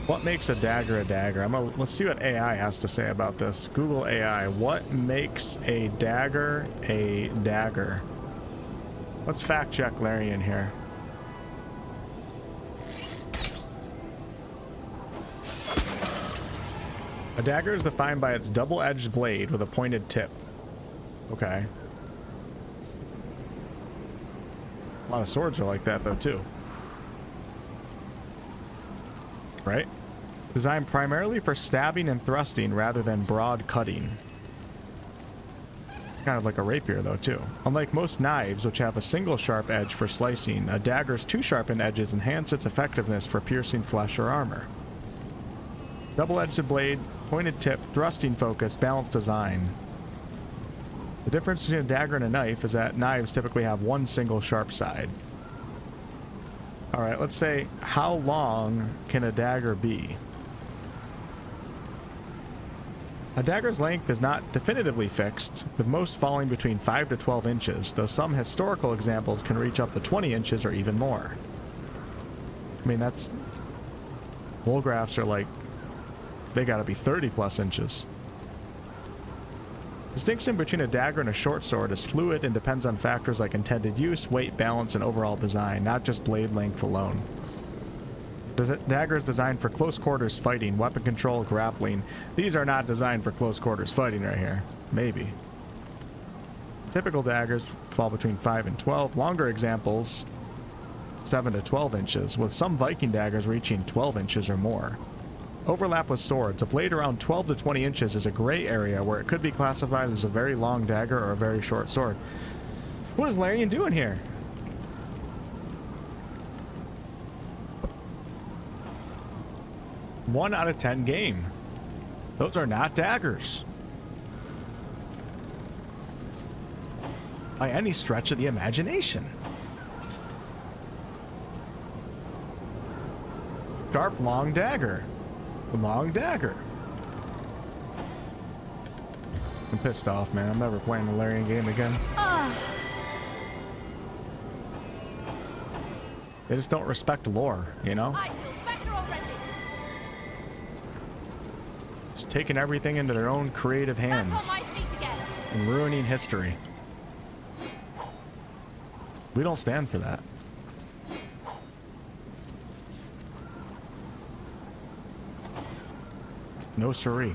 What makes a dagger a dagger? Let's see what AI has to say about this. Google AI. What makes a dagger a dagger? Let's fact check Larian here. A dagger is defined by its double-edged blade with a pointed tip. Okay. A lot of swords are like that though too. Right? Designed primarily for stabbing and thrusting rather than broad cutting. It's kind of like a rapier though too. Unlike most knives, which have a single sharp edge for slicing, a dagger's two sharpened edges enhance its effectiveness for piercing flesh or armor. Double-edged blade, pointed tip, thrusting focus, balanced design. The difference between a dagger and a knife is that knives typically have one single sharp side. Alright, let's say, how long can a dagger be? A dagger's length is not definitively fixed, with most falling between 5 to 12 inches, though some historical examples can reach up to 20 inches or even more. I mean, that's... Woolgraphs are like... They gotta be 30 plus inches. Distinction between a dagger and a short sword is fluid and depends on factors like intended use, weight, balance, and overall design, not just blade length alone. Dagger is designed for close quarters fighting, weapon control, grappling. These are not designed for close quarters fighting right here. Maybe. Typical daggers fall between 5 and 12. Longer examples, 7 to 12 inches, with some Viking daggers reaching 12 inches or more. Overlap with swords. A blade around 12 to 20 inches is a gray area where it could be classified as a very long dagger or a very short sword. What is Larian doing here? One out of 10 game. Those are not daggers. By any stretch of the imagination. Sharp, long dagger. Long dagger. I'm pissed off, man. I'm never playing a Larian game again. They just don't respect lore, you know? I feel better already. Just taking everything into their own creative Back on hands my feet again. and ruining history. We don't stand for that. No siree.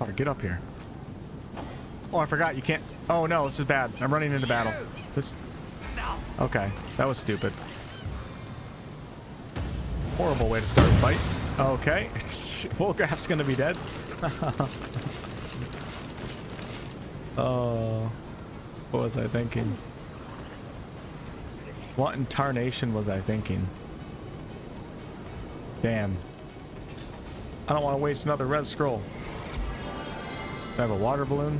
Oh, get up here. Oh, I forgot you can't. Oh no, this is bad. I'm running into battle. This. Okay, that was stupid. Horrible way to start a fight. Okay, Wolfgraf's gonna be dead. Oh, what was I thinking? What in tarnation was I thinking? Damn. I don't want to waste another res scroll. Do I have a water balloon?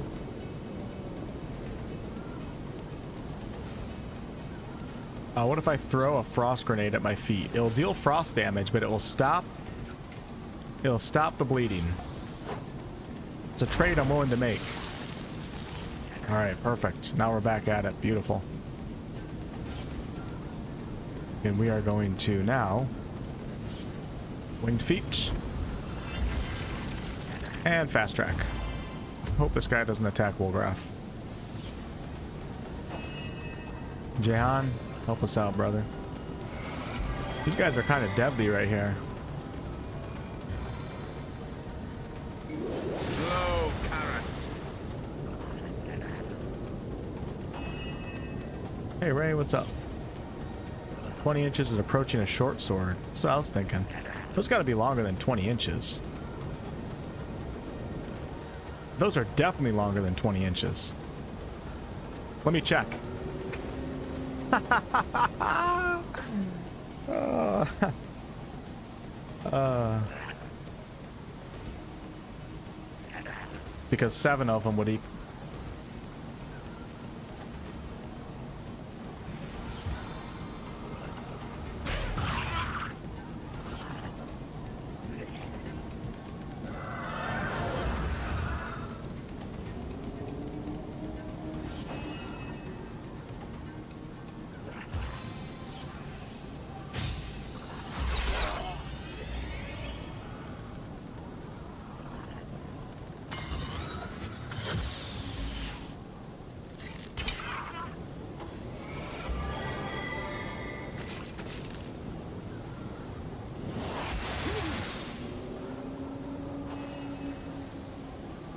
What if I throw a frost grenade at my feet? It'll deal frost damage, but it will stop. It'll stop the bleeding. It's a trade I'm willing to make. All right, perfect. Now we're back at it. Beautiful. And we are going to now winged feet and fast track. Hope this guy doesn't attack Wolfgraf. Jehan, help us out, brother. These guys are kind of deadly right here. Slow carrot. Hey Ray, what's up? 20 inches is approaching a short sword. That's what I was thinking. Those got to be longer than 20 inches. Those are definitely longer than 20 inches. Let me check. Because 7 of them would equal.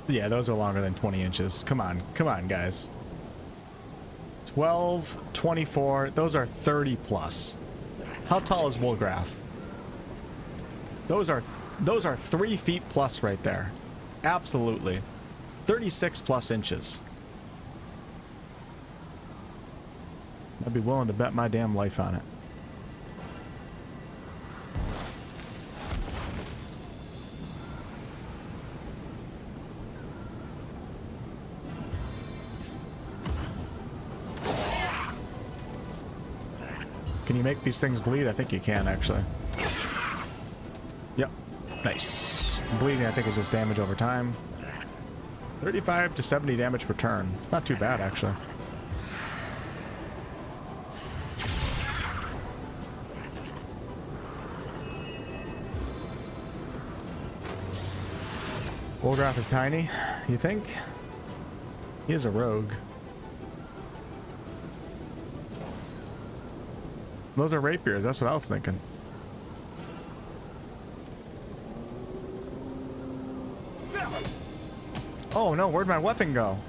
Yeah, those are longer than 20 inches. Come on, guys. 12, 24, those are 30 plus. How tall is Wolfgraf? Those are 3 feet plus right there. Absolutely. 36 plus inches. I'd be willing to bet my damn life on it. Can you make these things bleed? I think you can, actually. Yep. Nice. Bleeding, I think, is just damage over time. 35 to 70 damage per turn. It's not too bad, actually. Wolfgraf is tiny, you think? He is a rogue. Those are rapiers, that's what I was thinking. Oh no, where'd my weapon go?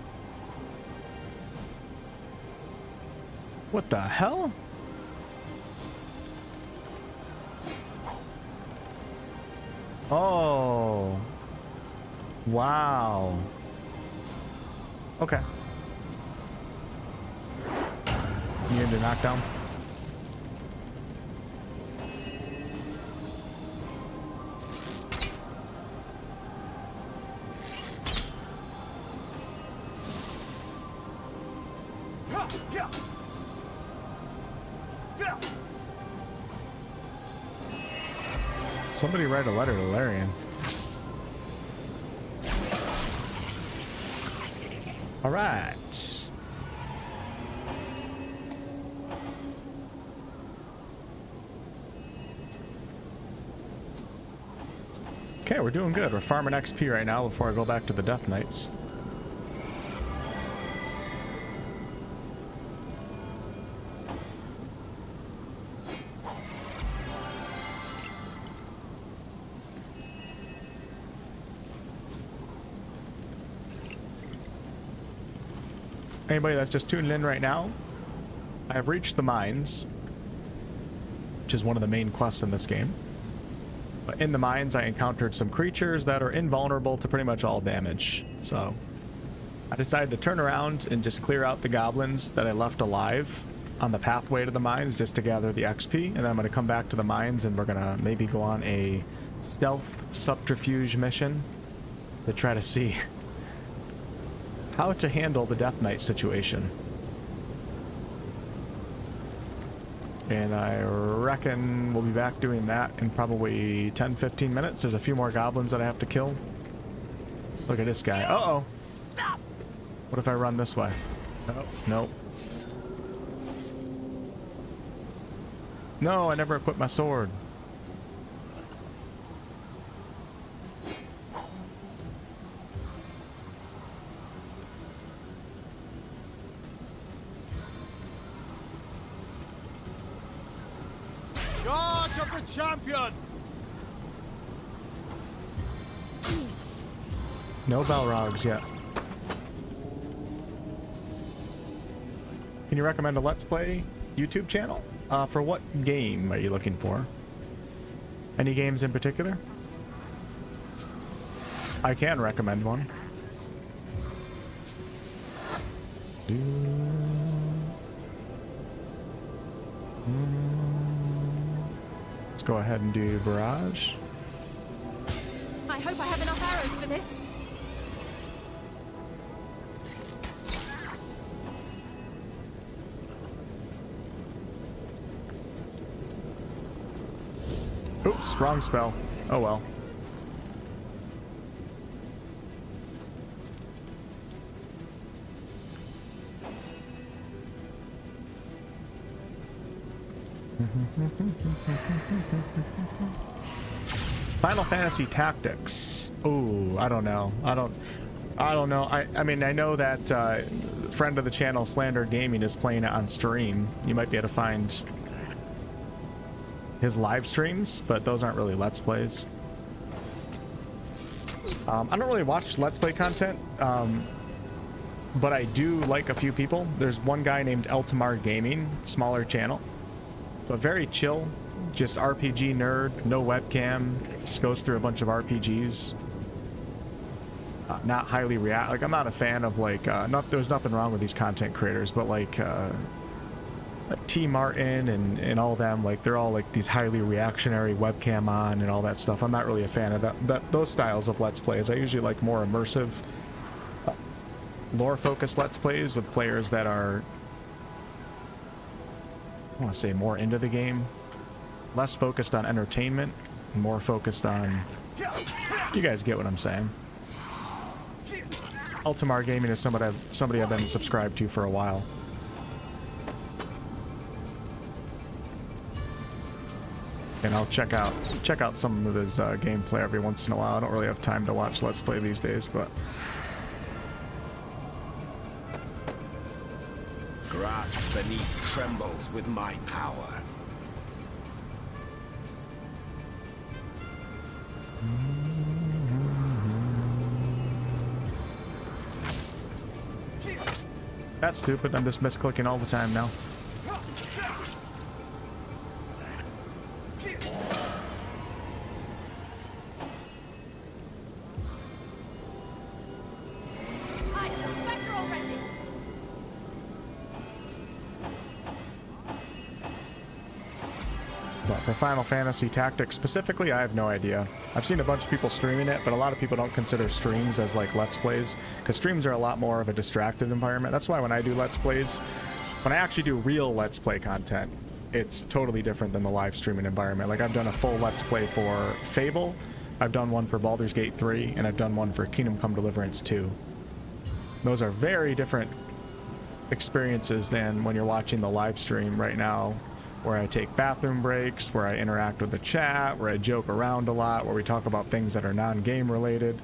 What the hell? Oh. Wow. Okay. You need to knock down? Somebody write a letter to Larian. All right. Okay, we're doing good. We're farming XP right now before I go back to the Death Knights. Anybody that's just tuning in right now, I have reached the mines, which is one of the main quests in this game. But in the mines, I encountered some creatures that are invulnerable to pretty much all damage. So I decided to turn around and just clear out the goblins that I left alive on the pathway to the mines just to gather the XP. And then I'm going to come back to the mines and we're going to maybe go on a stealth subterfuge mission to try to see how to handle the Death Knight situation. And I reckon we'll be back doing that in probably 10-15 minutes. There's a few more goblins that I have to kill. Look at this guy. Uh-oh. What if I run this way? Oh, nope. No, I never equipped my sword. Charge of the champion! No Balrogs yet. Can you recommend a Let's Play YouTube channel? For what game are you looking for? Any games in particular? I can recommend one. Let's go ahead and do barrage. I hope I have enough arrows for this. Oops, wrong spell. Oh well. Final Fantasy Tactics. Ooh, I don't know. I don't know. I mean, I know that friend of the channel, Slander Gaming, is playing it on stream. You might be able to find his live streams, but those aren't really Let's Plays. I don't really watch Let's Play content, but I do like a few people. There's one guy named Eltamar Gaming, smaller channel, but very chill, just RPG nerd, no webcam, just goes through a bunch of RPGs. Not highly like I'm not a fan of like there's nothing wrong with these content creators, but like T Martin and all them, like they're all like these highly reactionary webcam on and all that stuff. I'm not really a fan of those styles of Let's Plays. I usually like more immersive, lore focused Let's Plays with players that are, I want to say, more into the game, less focused on entertainment, and more focused on, you guys get what I'm saying. Ultimar Gaming is somebody I've been subscribed to for a while. And I'll check out some of his gameplay every once in a while. I don't really have time to watch Let's Play these days, but Grass beneath trembles with my power. that's stupid. I'm just misclicking all the time now. I feel better already. But for Final Fantasy Tactics specifically, I have no idea. I've seen a bunch of people streaming it, but a lot of people don't consider streams as like Let's Plays, because streams are a lot more of a distracted environment. That's why when I do Let's Plays, when I actually do real Let's Play content, it's totally different than the live streaming environment. Like I've done a full Let's Play for Fable, I've done one for Baldur's Gate 3, and I've done one for Kingdom Come Deliverance 2. Those are very different experiences than when you're watching the live stream right now, where I take bathroom breaks, where I interact with the chat, where I joke around a lot, where we talk about things that are non-game related.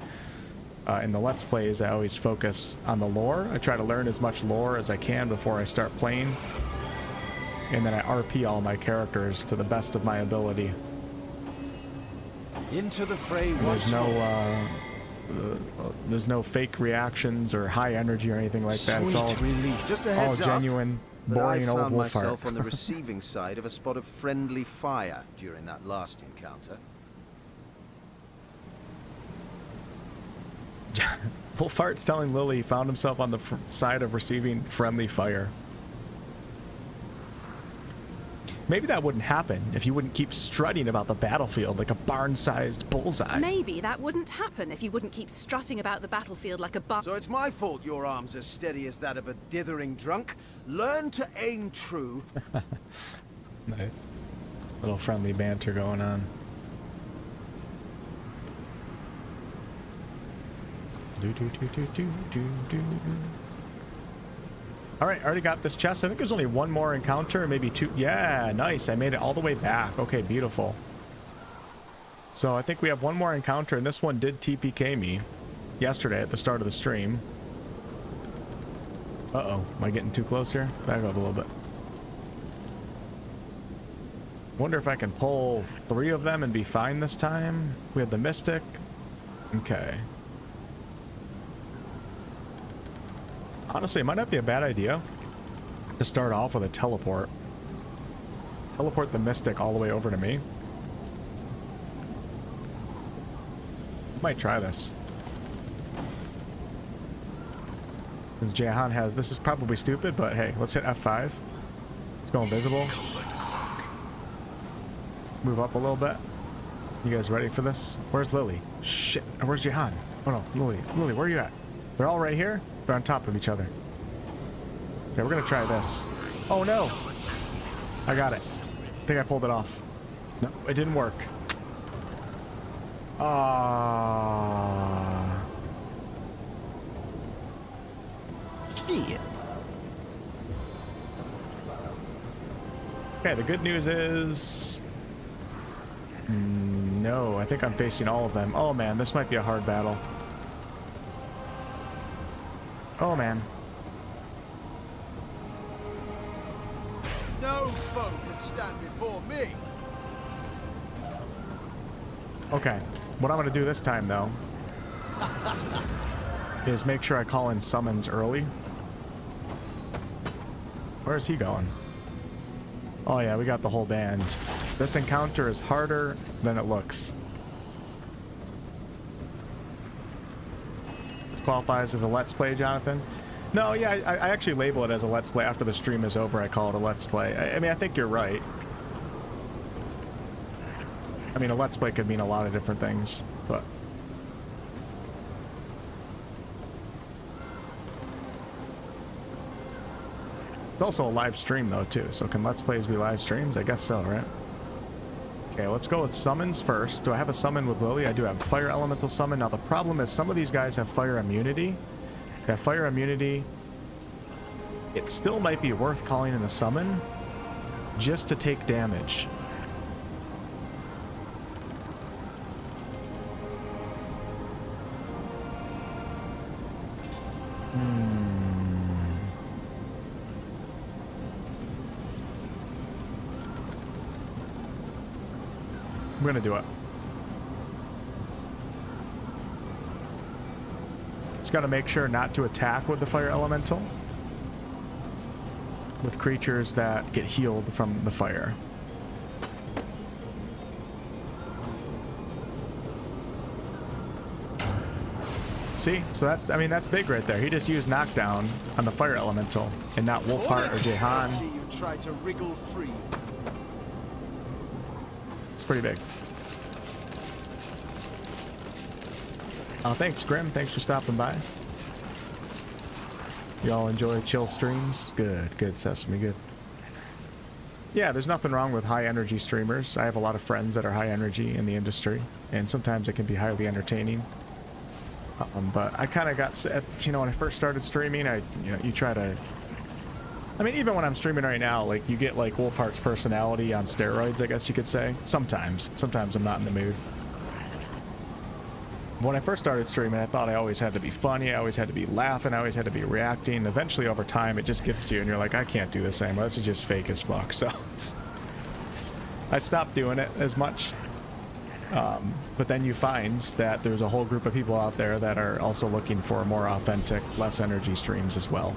In the Let's Plays, I always focus on the lore. I try to learn as much lore as I can before I start playing. And then I RP all my characters to the best of my ability. Into the fray. There's no fake reactions or high energy or anything like that. It's all relief. Just a all heads genuine, but I boring old found Wolfheart. myself on the receiving side of a spot of friendly fire during that last encounter. Wolfheart's telling Lily he found himself on the side of receiving friendly fire. Maybe that wouldn't happen if you wouldn't keep strutting about the battlefield like a barn-sized bullseye. Maybe that wouldn't happen if you wouldn't keep strutting about the battlefield like a barn. So it's my fault your arm's as steady as that of a dithering drunk. Learn to aim true. Nice. Little friendly banter going on. Alright, already got this chest. I think there's only one more encounter, maybe two. Yeah, nice. I made it all the way back. Okay, beautiful. So I think we have one more encounter, and this one did TPK me yesterday at the start of the stream. Uh-oh. Am I getting too close here? Back up a little bit. Wonder if I can pull 3 of them and be fine this time. We have the Mystic. Okay. Honestly, it might not be a bad idea to start off with a teleport. Teleport the Mystic all the way over to me. Might try this. Since Jahan has... This is probably stupid, but hey, let's hit F5. Let's go invisible. Move up a little bit. You guys ready for this? Where's Lily? Shit. Where's Jahan? Oh no, Lily. Lily, where are you at? They're all right here? They're on top of each other. Okay, we're gonna try this. Oh no! I got it. I think I pulled it off. No, it didn't work. Ah. Shit. Okay, the good news is... No, I think I'm facing all of them. Oh man, this might be a hard battle. Oh man. No foe can stand before me. Okay, what I'm gonna do this time though is make sure I call in summons early. Where's he going? Oh yeah, we got the whole band. This encounter is harder than it looks. This qualifies as a Let's Play, Jonathan? No, yeah, I actually label it as a Let's Play. After the stream is over, I call it a Let's Play. I mean, I think you're right. I mean, a Let's Play could mean a lot of different things, but... It's also a live stream, though, too. So can Let's Plays be live streams? I guess so, right? Okay, let's go with summons first. Do I have a summon with Lily? I do have Fire Elemental Summon. Now, the problem is some of these guys have Fire Immunity. If Fire Immunity, it still might be worth calling in a summon just to take damage. I'm gonna do it. Just gotta make sure not to attack with the Fire Elemental with creatures that get healed from the fire. See? So that's, I mean, that's big right there. He just used knockdown on the Fire Elemental and not Wolfheart or Jahan. See you try to wriggle free. It's pretty big. Oh, thanks, Grim. Thanks for stopping by. Y'all enjoy chill streams? Good, good, Sesame, good. Yeah, there's nothing wrong with high energy streamers. I have a lot of friends that are high energy in the industry, and sometimes it can be highly entertaining. But I kind of got set, you know, when I first started streaming, you try to, I mean, even when I'm streaming right now, like, you get, like, Wolfheart's personality on steroids, I guess you could say. Sometimes I'm not in the mood. When I first started streaming, I thought I always had to be funny, I always had to be laughing, I always had to be reacting. Eventually, over time, it just gets to you, and you're like, I can't do this anymore. This is just fake as fuck. So I stopped doing it as much. But then you find that there's a whole group of people out there that are also looking for more authentic, less energy streams as well.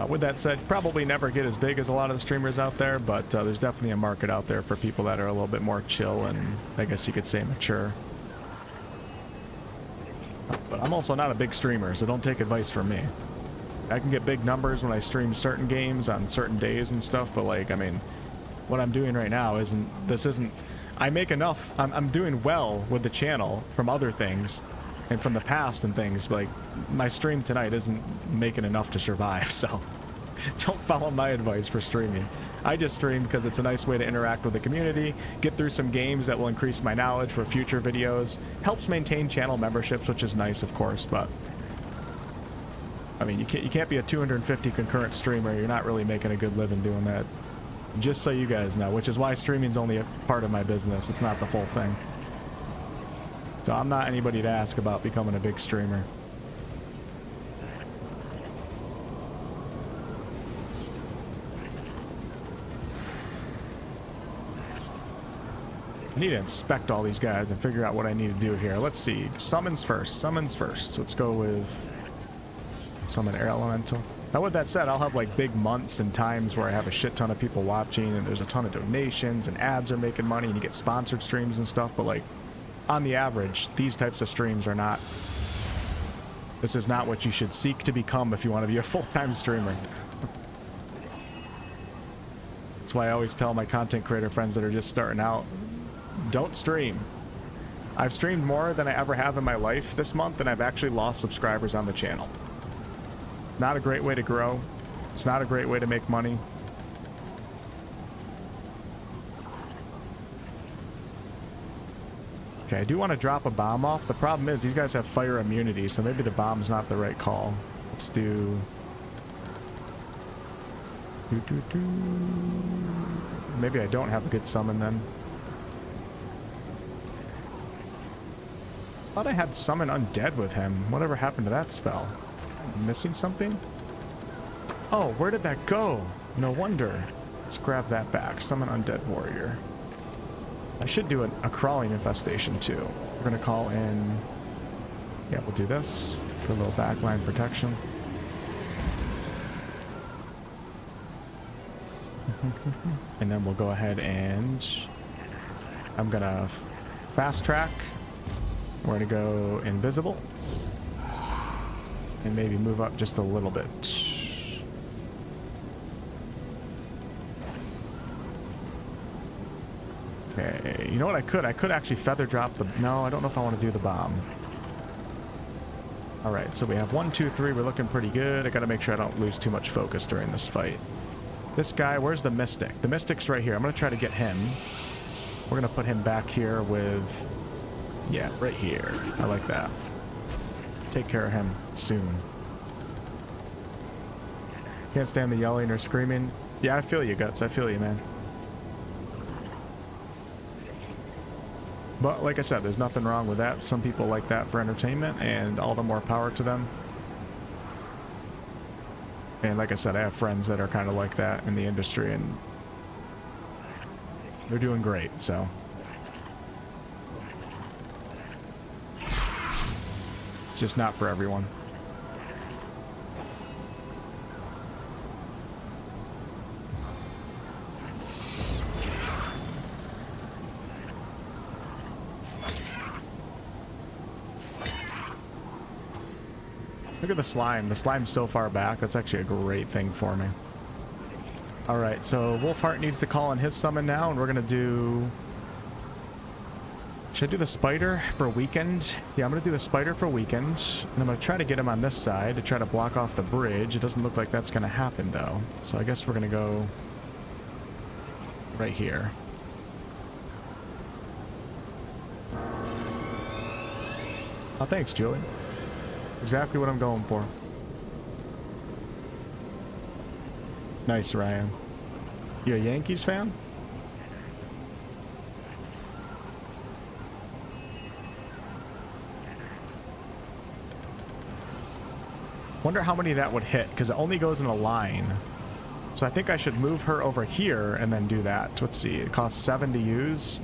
With that said, probably never get as big as a lot of the streamers out there, but there's definitely a market out there for people that are a little bit more chill and, I guess you could say, mature. But I'm also not a big streamer, so don't take advice from me. I can get big numbers when I stream certain games on certain days and stuff, but, like, I mean, what I'm doing right now isn't, I make enough, I'm doing well with the channel from other things and from the past and things, but, like, my stream tonight isn't making enough to survive, so don't follow my advice for streaming. I just stream because it's a nice way to interact with the community, get through some games that will increase my knowledge for future videos, helps maintain channel memberships, which is nice, of course, but I mean, you can't be a 250 concurrent streamer. You're not really making a good living doing that. Just so you guys know, which is why streaming's only a part of my business. It's not the full thing. So I'm not anybody to ask about becoming a big streamer. I need to inspect all these guys and figure out what I need to do here. Let's see. Summons first. Summons first. Let's go with summon air elemental. Now, with that said, I'll have, like, big months and times where I have a shit ton of people watching and there's a ton of donations and ads are making money and you get sponsored streams and stuff, but, like, on the average, these types of streams are not, this is not what you should seek to become if you want to be a full-time streamer. That's why I always tell my content creator friends that are just starting out, don't stream. I've streamed more than I ever have in my life this month, and I've actually lost subscribers on the channel. Not a great way to grow. It's not a great way to make money. Okay, I do want to drop a bomb off. The problem is these guys have fire immunity, so maybe the bomb's not the right call. Let's do... Maybe I don't have a good summon then. I thought I had summon undead with him. Whatever happened to that spell? I'm missing something? Oh, where did that go? No wonder. Let's grab that back. Summon undead warrior. I should do a crawling infestation too. We're gonna call in... Yeah, we'll do this for a little backline protection. And then we'll go ahead and... I'm gonna fast track. We're gonna go invisible. And maybe move up just a little bit. Okay, you know what I could? I could actually feather drop the... No, I don't know if I want to do the bomb. Alright, so we have 1, 2, 3. We're looking pretty good. I gotta make sure I don't lose too much focus during this fight. This guy, where's the Mystic? The Mystic's right here. I'm gonna try to get him. We're gonna put him back here with... Yeah, right here. I like that. Take care of him soon. Can't stand the yelling or screaming. Yeah, I feel you, Guts. I feel you, man. But like I said, there's nothing wrong with that. Some people like that for entertainment, and all the more power to them. And like I said, I have friends that are kind of like that in the industry, and they're doing great, so... Just not for everyone. Look at the slime. The slime's so far back. That's actually a great thing for me. Alright, so Wolfheart needs to call in his summon now, and we're gonna do... Should I do the spider for weekend? Yeah, I'm going to do the spider for weekend. And I'm going to try to get him on this side to try to block off the bridge. It doesn't look like that's going to happen, though. So I guess we're going to go right here. Oh, thanks, Julie. Exactly what I'm going for. Nice, Ryan. You a Yankees fan? Wonder how many that would hit, because it only goes in a line. So I think I should move her over here and then do that. Let's see, it costs 7 to use.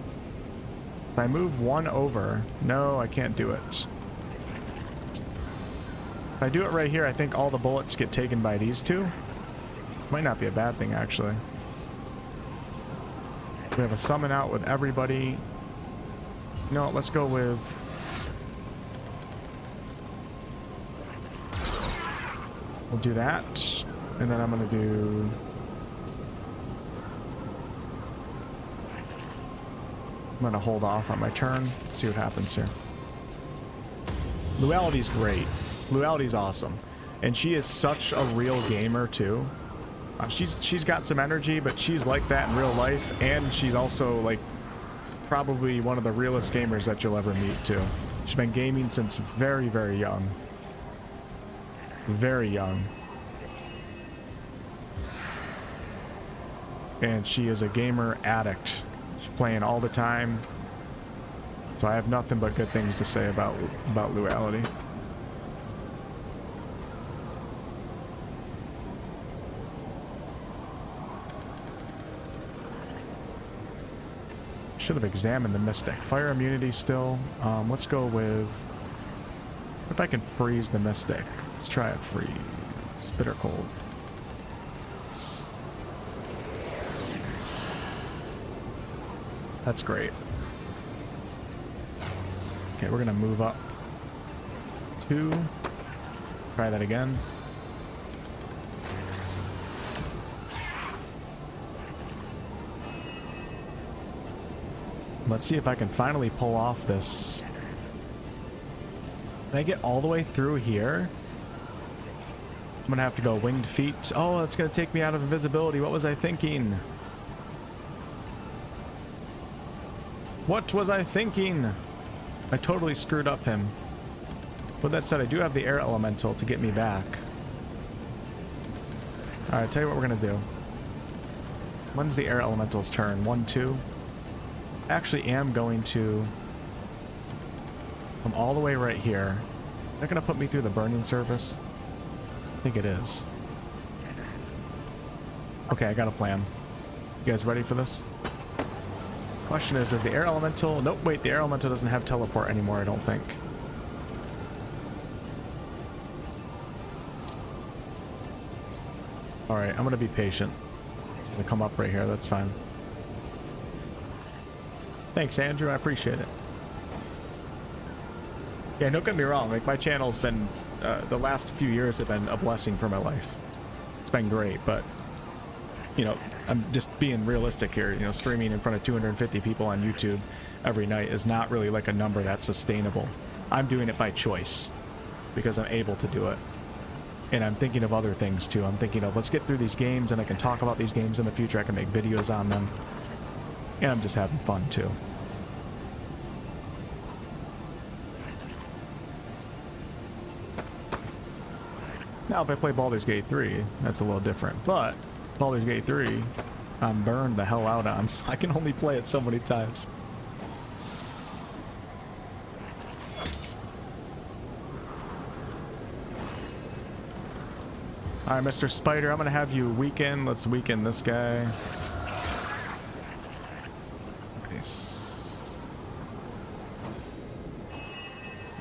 If I move one over, no, I can't do it. If I do it right here, I think all the bullets get taken by these two. Might not be a bad thing, actually. We have a summon out with everybody. No, let's go with... We'll do that. And then I'm going to do... I'm going to hold off on my turn. See what happens here. Luality's great. Luality's awesome. And she is such a real gamer, too. She's got some energy, but she's like that in real life, and she's also like probably one of the realest gamers that you'll ever meet too. She's been gaming since very, very young. Very young. And she is a gamer addict. She's playing all the time. So I have nothing but good things to say about Luality. Should have examined the Mystic. Fire immunity still. Let's go with... If I can freeze the Mystic. Let's try it freeze. Bitter cold. That's great. Okay, we're gonna move up 2. Try that again. Let's see if I can finally pull off this. Can I get all the way through here? I'm gonna have to go winged feet. Oh, that's gonna take me out of invisibility. What was I thinking? What was I thinking? I totally screwed up him. With that said, I do have the air elemental to get me back. Alright, tell you what we're gonna do. When's the air elemental's turn? 1, 2. I actually am going to come all the way right here. Is that going to put me through the burning surface? I think it is. Okay, I got a plan. You guys ready for this? Question is, does the air elemental... Nope, wait, the air elemental doesn't have teleport anymore, I don't think. Alright, I'm going to be patient. It's going to come up right here, that's fine. Thanks, Andrew. I appreciate it. Yeah, don't get me wrong. Like, my channel's been... the last few years have been a blessing for my life. It's been great, but... You know, I'm just being realistic here. You know, streaming in front of 250 people on YouTube every night is not really like a number that's sustainable. I'm doing it by choice. Because I'm able to do it. And I'm thinking of other things, too. I'm thinking of, let's get through these games, and I can talk about these games in the future. I can make videos on them. And I'm just having fun, too. Now, if I play Baldur's Gate 3, that's a little different. But Baldur's Gate 3, I'm burned the hell out on, so I can only play it so many times. Alright, Mr. Spider, I'm going to have you weaken. Let's weaken this guy. Nice.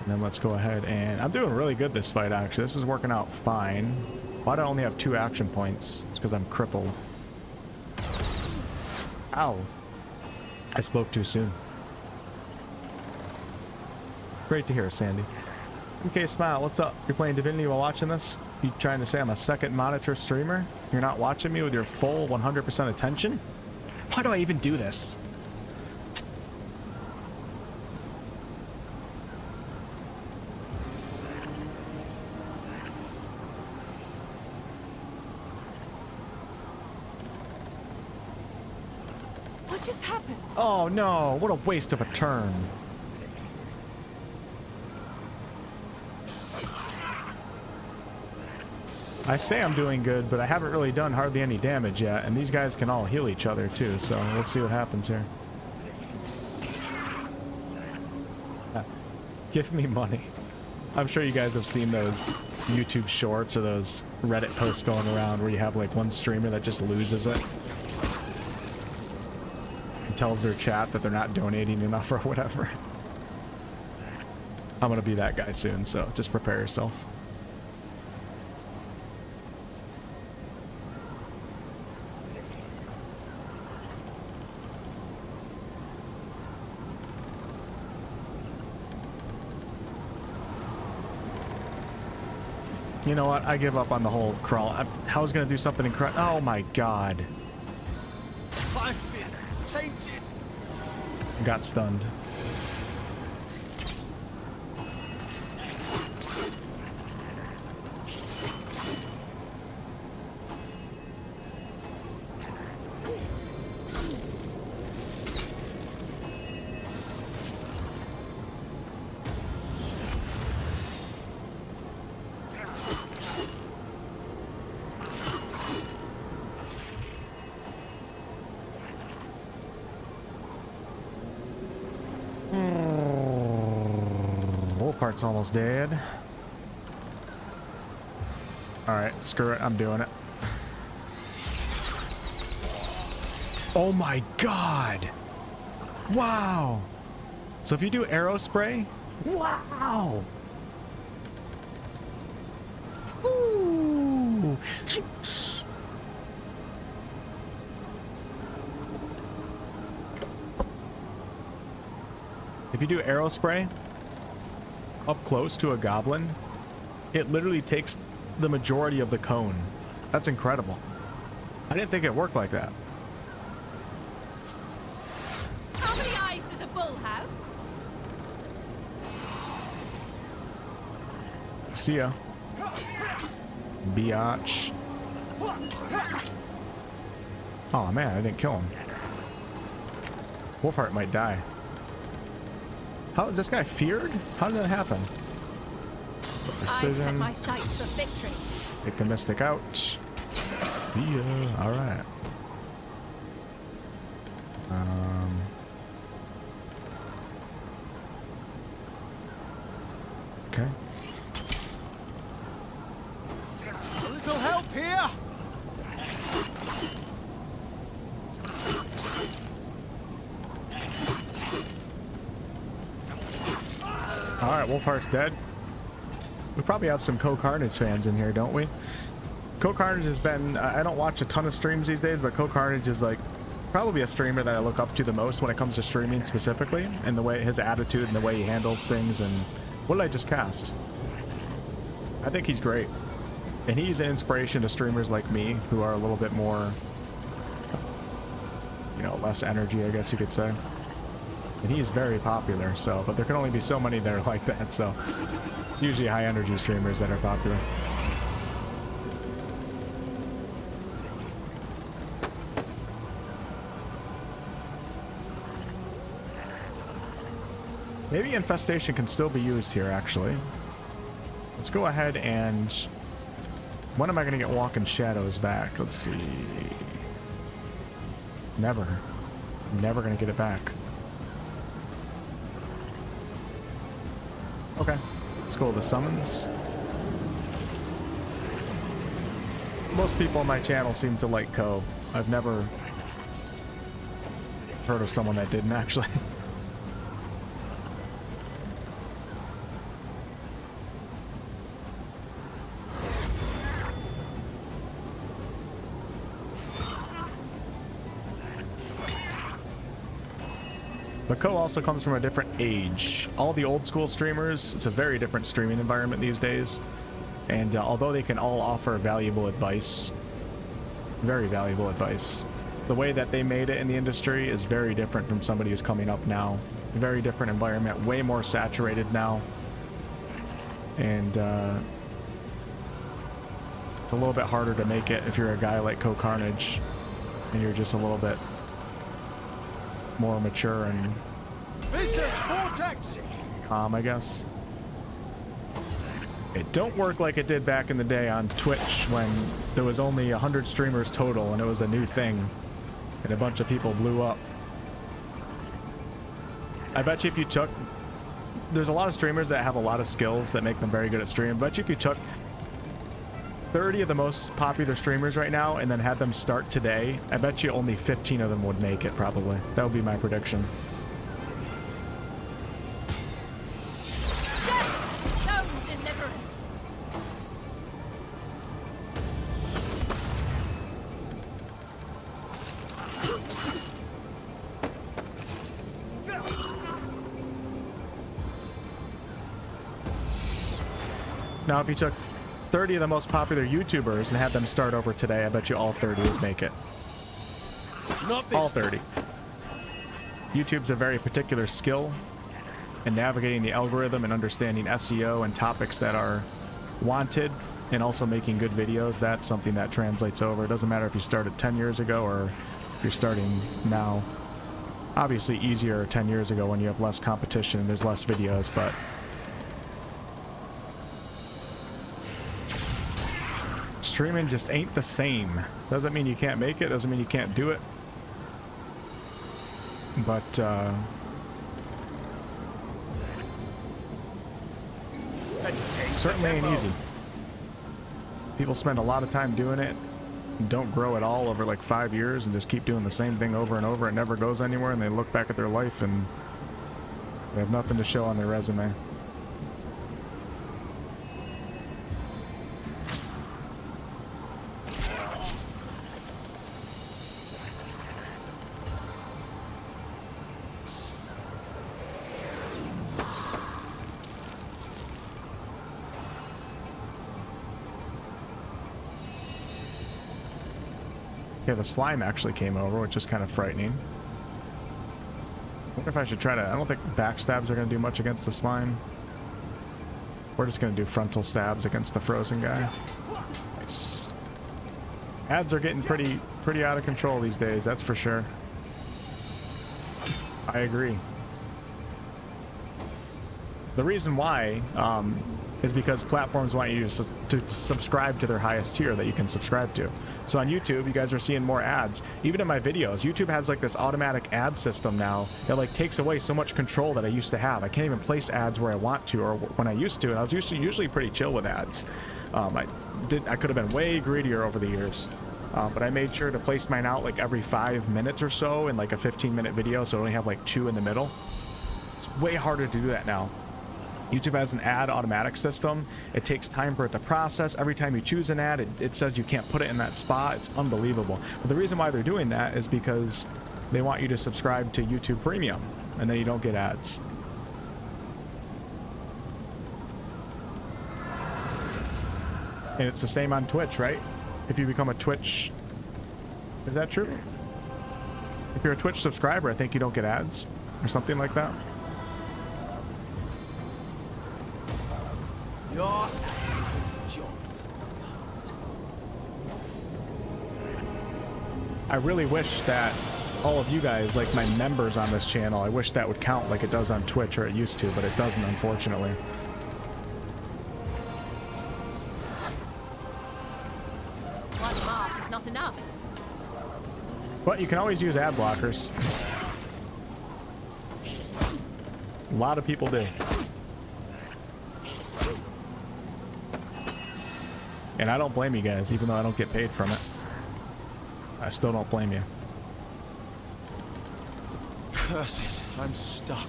And then let's go ahead and... I'm doing really good this fight, actually. This is working out fine. Why do I only have 2 action points? It's because I'm crippled. Ow. I spoke too soon. Great to hear, Sandy. Okay, Smile, what's up? You're playing Divinity while watching this? You trying to say I'm a second monitor streamer? You're not watching me with your full 100% attention? Why do I even do this? What just happened? Oh no, what a waste of a turn. I say I'm doing good, but I haven't really done hardly any damage yet, and these guys can all heal each other too, so let's see what happens here. Give me money. I'm sure you guys have seen those YouTube shorts or those Reddit posts going around where you have like one streamer that just loses it and tells their chat that they're not donating enough or whatever. I'm gonna be that guy soon, so just prepare yourself. You know what? I give up on the whole crawl. I was gonna do something incredible. Oh my god. I've been tainted. Got stunned. Wolfheart's almost dead. Alright, screw it, I'm doing it. Oh my god! Wow! So if you do arrow spray, wow! Ooh! If you do arrow spray up close to a goblin, it literally takes the majority of the cone. That's incredible. I didn't think it worked like that. How many eyes does a bull have? See ya. Biatch. Oh man, I didn't kill him. Wolfheart might die. How is this guy feared? How did that happen? I set Precision. my sights for victory. Take the mystic out. Yeah, alright. Okay. A little help here. Alright, Wolfheart's dead. We probably have some Co-Carnage fans in here, don't we? Co-Carnage has been... I don't watch a ton of streams these days, but Co-Carnage is like probably a streamer that I look up to the most when it comes to streaming specifically, and the way his attitude and the way he handles things. And what did I just cast? I think he's great. And he's an inspiration to streamers like me who are a little bit more, you know, less energy, I guess you could say. And he's very popular, so, but there can only be so many that are like that, so usually high energy streamers that are popular. Maybe infestation can still be used here, actually. Let's go ahead and... When am I going to get walking shadows back? Let's see. Never. I'm never going to get it back. Okay, let's go with the summons. Most people on my channel seem to like Ko. I've never heard of someone that didn't, actually. But Ko also comes from a different age. All the old school streamers, it's a very different streaming environment these days. And although they can all offer valuable advice, very valuable advice, the way that they made it in the industry is very different from somebody who's coming up now. Very different environment, way more saturated now. And it's a little bit harder to make it if you're a guy like Co-Carnage and you're just a little bit more mature and Vicious vortex. calm, I guess. It don't work like it did back in the day on Twitch when there was only 100 streamers total and it was a new thing and a bunch of people blew up. I bet you if you took... There's a lot of streamers that have a lot of skills that make them very good at streaming. I bet you if you took 30 of the most popular streamers right now and then had them start today, I bet you only 15 of them would make it, probably. That would be my prediction. Now, if you took 30 of the most popular YouTubers and had them start over today, I bet you all 30 would make it. All 30. YouTube's a very particular skill in navigating the algorithm and understanding SEO and topics that are wanted and also making good videos. That's something that translates over. It doesn't matter if you started 10 years ago or if you're starting now. Obviously easier 10 years ago when you have less competition and there's less videos, but streaming just ain't the same. Doesn't mean you can't make it, doesn't mean you can't do it. But certainly ain't easy. People spend a lot of time doing it and don't grow at all over like 5 years and just keep doing the same thing over and over. It never goes anywhere and they look back at their life and they have nothing to show on their resume. Yeah, the slime actually came over, which is kind of frightening. I wonder if I should try to... I don't think backstabs are going to do much against the slime. We're just going to do frontal stabs against the frozen guy. Nice. Ads are getting pretty out of control these days, that's for sure. I agree. The reason why is because platforms want you to subscribe to their highest tier that you can subscribe to. So on YouTube, you guys are seeing more ads. Even in my videos, YouTube has like this automatic ad system now that like takes away so much control that I used to have. I can't even place ads where I want to or when I used to, and I was usually pretty chill with ads. I could have been way greedier over the years. But I made sure to place mine out like every 5 minutes or so in like a 15-minute video, so I only have like 2 in the middle. It's way harder to do that now. YouTube has an ad automatic system. It takes time for it to process. Every time you choose an ad, it says you can't put it in that spot. It's unbelievable. But the reason why they're doing that is because they want you to subscribe to YouTube Premium, and then you don't get ads. And it's the same on Twitch, right? If you become a Twitch... Is that true? If you're a Twitch subscriber, I think you don't get ads or something like that. I really wish that all of you guys, like my members on this channel, I wish that would count like it does on Twitch, or it used to, but it doesn't, unfortunately. One mark is not enough. But you can always use ad blockers. A lot of people do. And I don't blame you guys, even though I don't get paid from it. I still don't blame you. Curses, I'm stuck.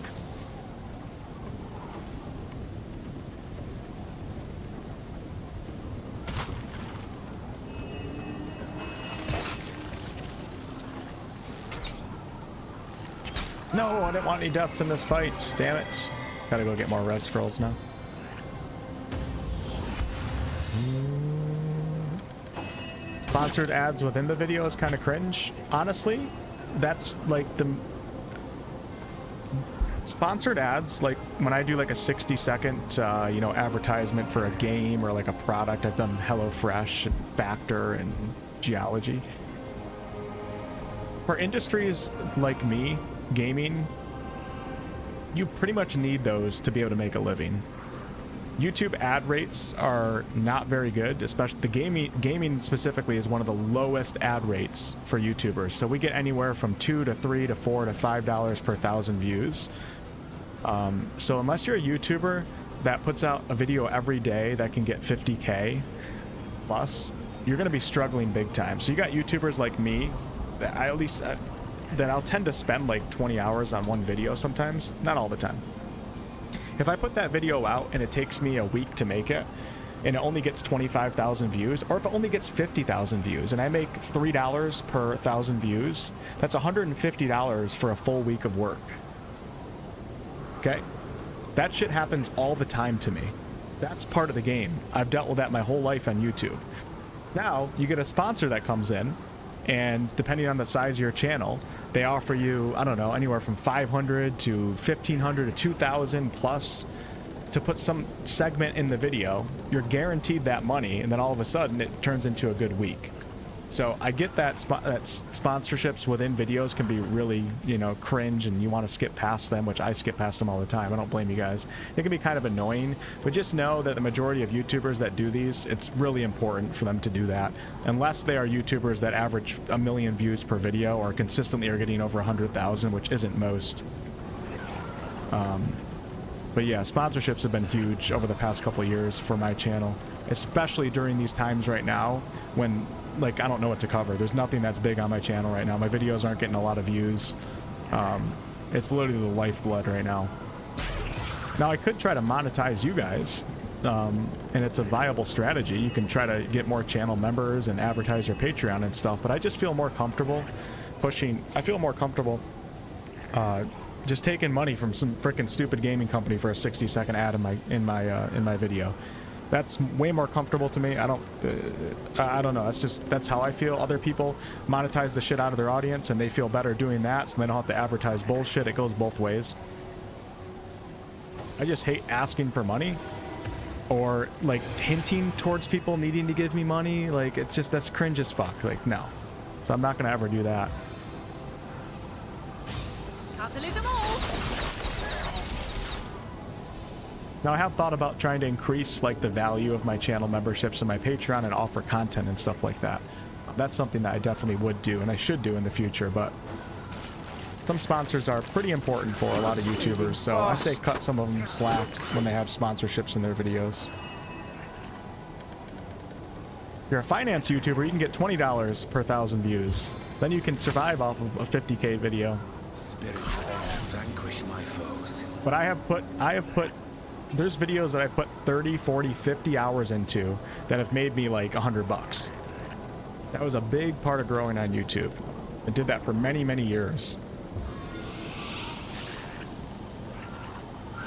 No, I didn't want any deaths in this fight. Damn it. Gotta go get more red scrolls now. Sponsored ads within the video is kind of cringe. Honestly, that's like the... Sponsored ads, like when I do like a 60-second, you know, advertisement for a game or like a product. I've done HelloFresh and Factor and Geology. For industries like me, gaming, you pretty much need those to be able to make a living. YouTube ad rates are not very good, especially the gaming specifically is one of the lowest ad rates for YouTubers. So we get anywhere from $2 to $3 to $4 to $5 per 1,000 views. So unless you're a YouTuber that puts out a video every day that can get 50K plus, you're going to be struggling big time. So you got YouTubers like me that that I'll tend to spend like 20 hours on one video sometimes, not all the time. If I put that video out and it takes me a week to make it, and it only gets 25,000 views, or if it only gets 50,000 views, and I make $3 per 1,000 views, that's $150 for a full week of work. Okay? That shit happens all the time to me. That's part of the game. I've dealt with that my whole life on YouTube. Now, you get a sponsor that comes in, and depending on the size of your channel, they offer you, I don't know, anywhere from 500 to 1,500 to 2,000 plus to put some segment in the video. You're guaranteed that money, and then all of a sudden it turns into a good week. So I get that sponsorships within videos can be really, you know, cringe, and you want to skip past them, which I skip past them all the time. I don't blame you guys. It can be kind of annoying, but just know that the majority of YouTubers that do these, it's really important for them to do that. Unless they are YouTubers that average 1 million views per video or consistently are getting over 100,000, which isn't most. But yeah, sponsorships have been huge over the past couple of years for my channel, especially during these times right now when, like, I don't know what to cover. There's nothing that's big on my channel right now. My videos aren't getting a lot of views. It's literally the lifeblood right now. Now, I could try to monetize you guys, and it's a viable strategy. You can try to get more channel members and advertise your Patreon and stuff, but I just feel more comfortable just taking money from some freaking stupid gaming company for a 60-second ad in my video. That's way more comfortable to me. I don't know. That's how I feel. Other people monetize the shit out of their audience, and they feel better doing that, so they don't have to advertise bullshit. It goes both ways. I just hate asking for money, or like hinting towards people needing to give me money. Like, it's just, that's cringe as fuck. Like, no. So I'm not gonna ever do that. Now, I have thought about trying to increase like the value of my channel memberships and my Patreon and offer content and stuff like that. That's something that I definitely would do, and I should do in the future, but some sponsors are pretty important for a lot of YouTubers, so I say cut some of them slack when they have sponsorships in their videos. If you're a finance YouTuber, you can get $20 per 1,000 views. Then you can survive off of a 50K video. Spirits vanquish my foes. But I have put there's videos that I put 30, 40, 50 hours into that have made me like $100. That was a big part of growing on YouTube. I did that for many, many years.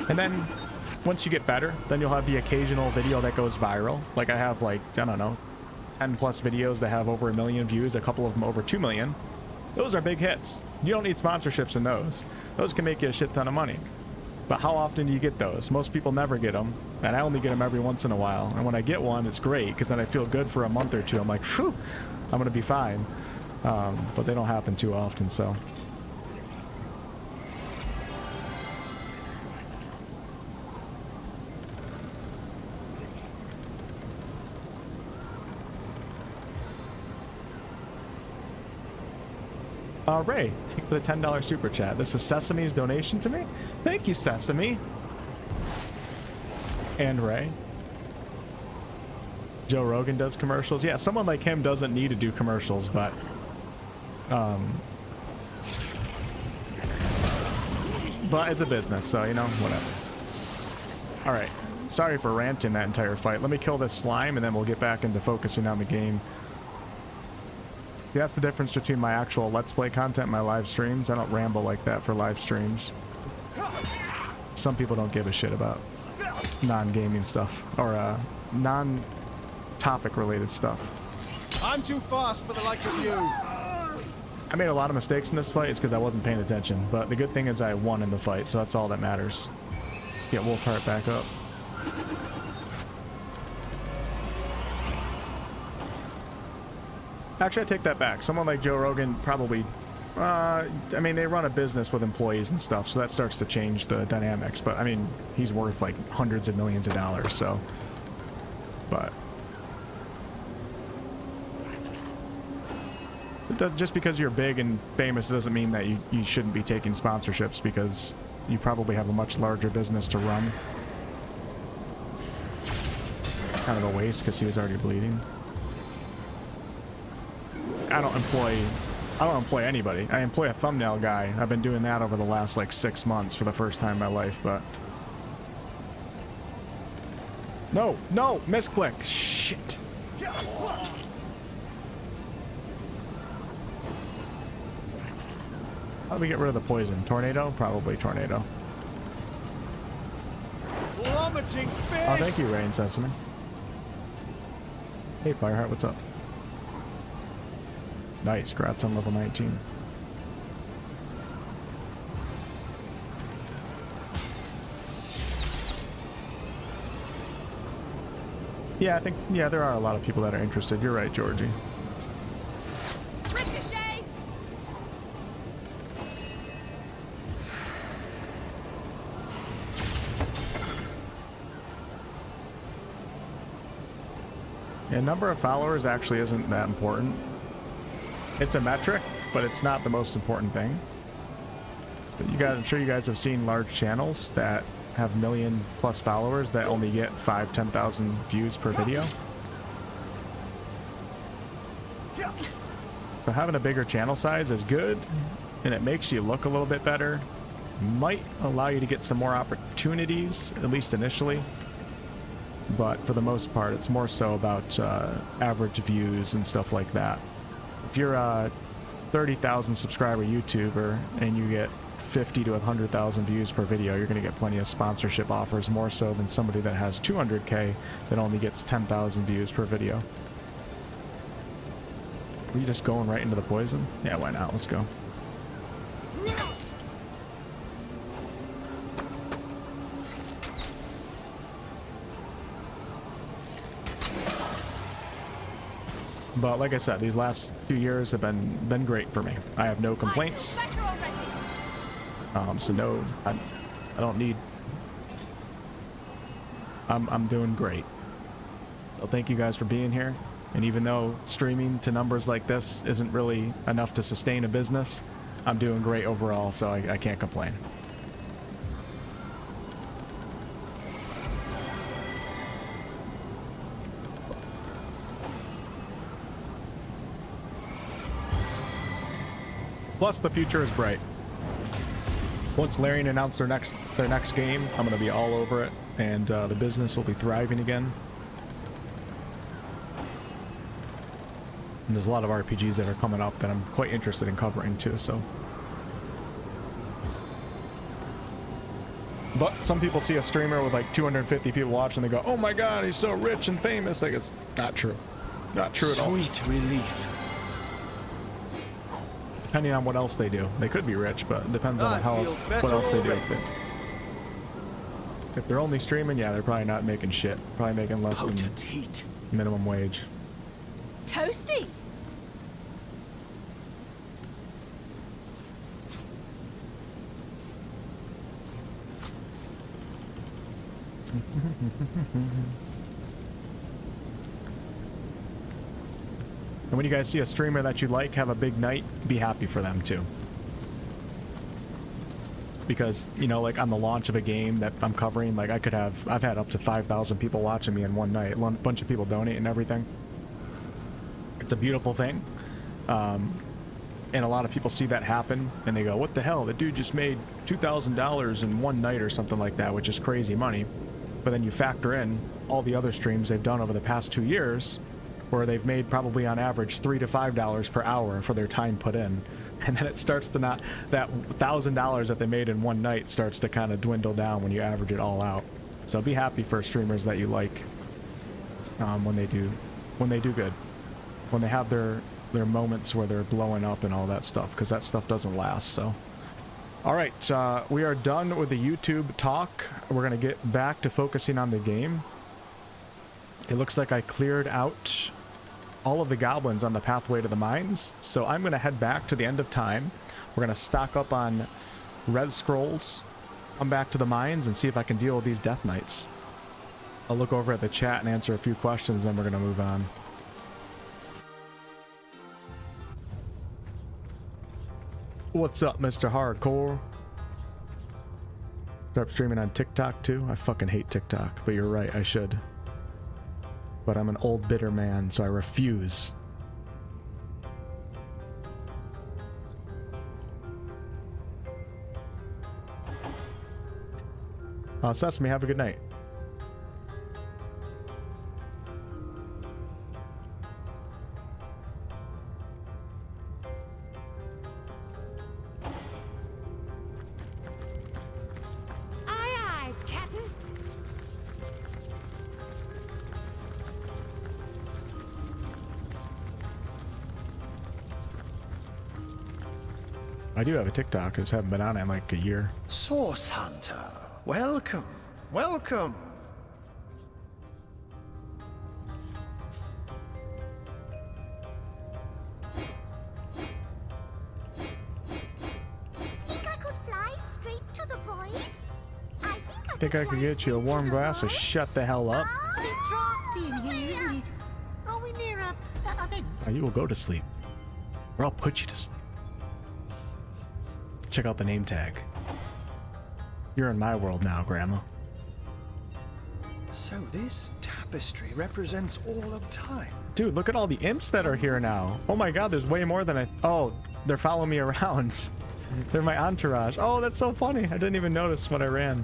And then once you get better, then you'll have the occasional video that goes viral. Like I have like, I don't know, 10 plus videos that have over 1 million views, a couple of them over 2 million. Those are big hits. You don't need sponsorships in those. Those can make you a shit ton of money. But how often do you get those? Most people never get them, and I only get them every once in a while. And when I get one, it's great, because then I feel good for a month or two. I'm like, phew, I'm gonna be fine. But they don't happen too often, so. Ray, thank you for the $10 super chat. This is Sesame's donation to me. Thank you, Sesame. And Ray. Joe Rogan does commercials. Yeah, someone like him doesn't need to do commercials, but it's a business, so, you know, whatever. All right. Sorry for ranting that entire fight. Let me kill this slime, and then we'll get back into focusing on the game. See, that's the difference between my actual Let's Play content and my live streams. I don't ramble like that for live streams. Some people don't give a shit about non-gaming stuff, or non-topic related stuff. I'm too fast for the likes of you. I made a lot of mistakes in this fight. It's because I wasn't paying attention, but the good thing is I won in the fight, so that's all that matters. Let's get Wolfheart back up. Actually, I take that back. Someone like Joe Rogan probably I mean, they run a business with employees and stuff, so that starts to change the dynamics. But I mean, he's worth like hundreds of millions of dollars, so. But just because you're big and famous doesn't mean that you shouldn't be taking sponsorships, because you probably have a much larger business to run. Kind of a waste because he was already bleeding. I don't employ anybody. I employ a thumbnail guy. I've been doing that over the last like 6 months for the first time in my life, but no, misclick. Shit. How do we get rid of the poison? Tornado? Probably tornado. Plummeting fish! Oh, thank you, Rain Sesame. Hey, Fireheart, what's up? Nice, congrats on level 19. Yeah, I think, yeah, there are a lot of people that are interested. You're right, Georgie. Ricochet! Yeah, number of followers actually isn't that important. It's a metric, but it's not the most important thing. But you guys, I'm sure you guys have seen large channels that have million plus followers that only get 5,000-10,000 views per video. So having a bigger channel size is good, and it makes you look a little bit better. Might allow you to get some more opportunities, at least initially. But for the most part, it's more so about average views and stuff like that. If you're a 30,000 subscriber YouTuber and you get 50 to 100,000 views per video, you're going to get plenty of sponsorship offers, more so than somebody that has 200K that only gets 10,000 views per video. Are you just going right into the poison? Yeah, why not? Let's go. But like I said, these last few years have been great for me. I have no complaints. So no, I don't need. I'm doing great. So thank you guys for being here. And even though streaming to numbers like this isn't really enough to sustain a business, I'm doing great overall. So I can't complain. Plus, the future is bright. Once Larian announced their next game, I'm going to be all over it, and the business will be thriving again. And there's a lot of RPGs that are coming up that I'm quite interested in covering too. So, but some people see a streamer with like 250 people watching, and they go, "Oh my God, he's so rich and famous." Like, it's not true. Not true at all. Sweet relief. Depending on what else they do. They could be rich, but it depends on what else they do. If they're only streaming, yeah, they're probably not making shit. Probably making less than Heat. minimum wage. Toasty! And when you guys see a streamer that you like have a big night, be happy for them too. Because, you know, like on the launch of a game that I'm covering, like I've had up to 5,000 people watching me in one night. A bunch of people donate and everything. It's a beautiful thing. And a lot of people see that happen and they go, what the hell? The dude just made $2,000 in one night or something like that, which is crazy money. But then you factor in all the other streams they've done over the past 2 years, where they've made probably on average $3 to $5 per hour for their time put in. And then it starts to not, that $1,000 that they made in one night starts to kind of dwindle down when you average it all out. So be happy for streamers that you like when they do good. When they have their moments where they're blowing up and all that stuff, because that stuff doesn't last. So, all right, we are done with the YouTube talk. We're going to get back to focusing on the game. It looks like I cleared out all of the goblins on the pathway to the mines. So I'm going to head back to the end of time. We're going to stock up on res scrolls, come back to the mines, and see if I can deal with these death knights. I'll look over at the chat and answer a few questions, then we're going to move on. What's up, Mr. Hardcore? Start streaming on TikTok too? I fucking hate TikTok, but you're right, I should. But I'm an old bitter man, so I refuse. Sesame, have a good night. I do have a TikTok, I just haven't been on it in like a year. Source Hunter, welcome, welcome. Think I could fly straight to the void? I Think I could get you a warm glass of shut the hell up? A bit drafty in here, isn't it? Are we near a event? Now you will go to sleep. Or I'll put you to sleep. Check out the name tag. You're in my world now, Grandma. So this tapestry represents all of time. Dude, look at all the imps that are here now. Oh my god, there's way more than I... Oh, they're following me around. They're my entourage. Oh, that's so funny. I didn't even notice when I ran.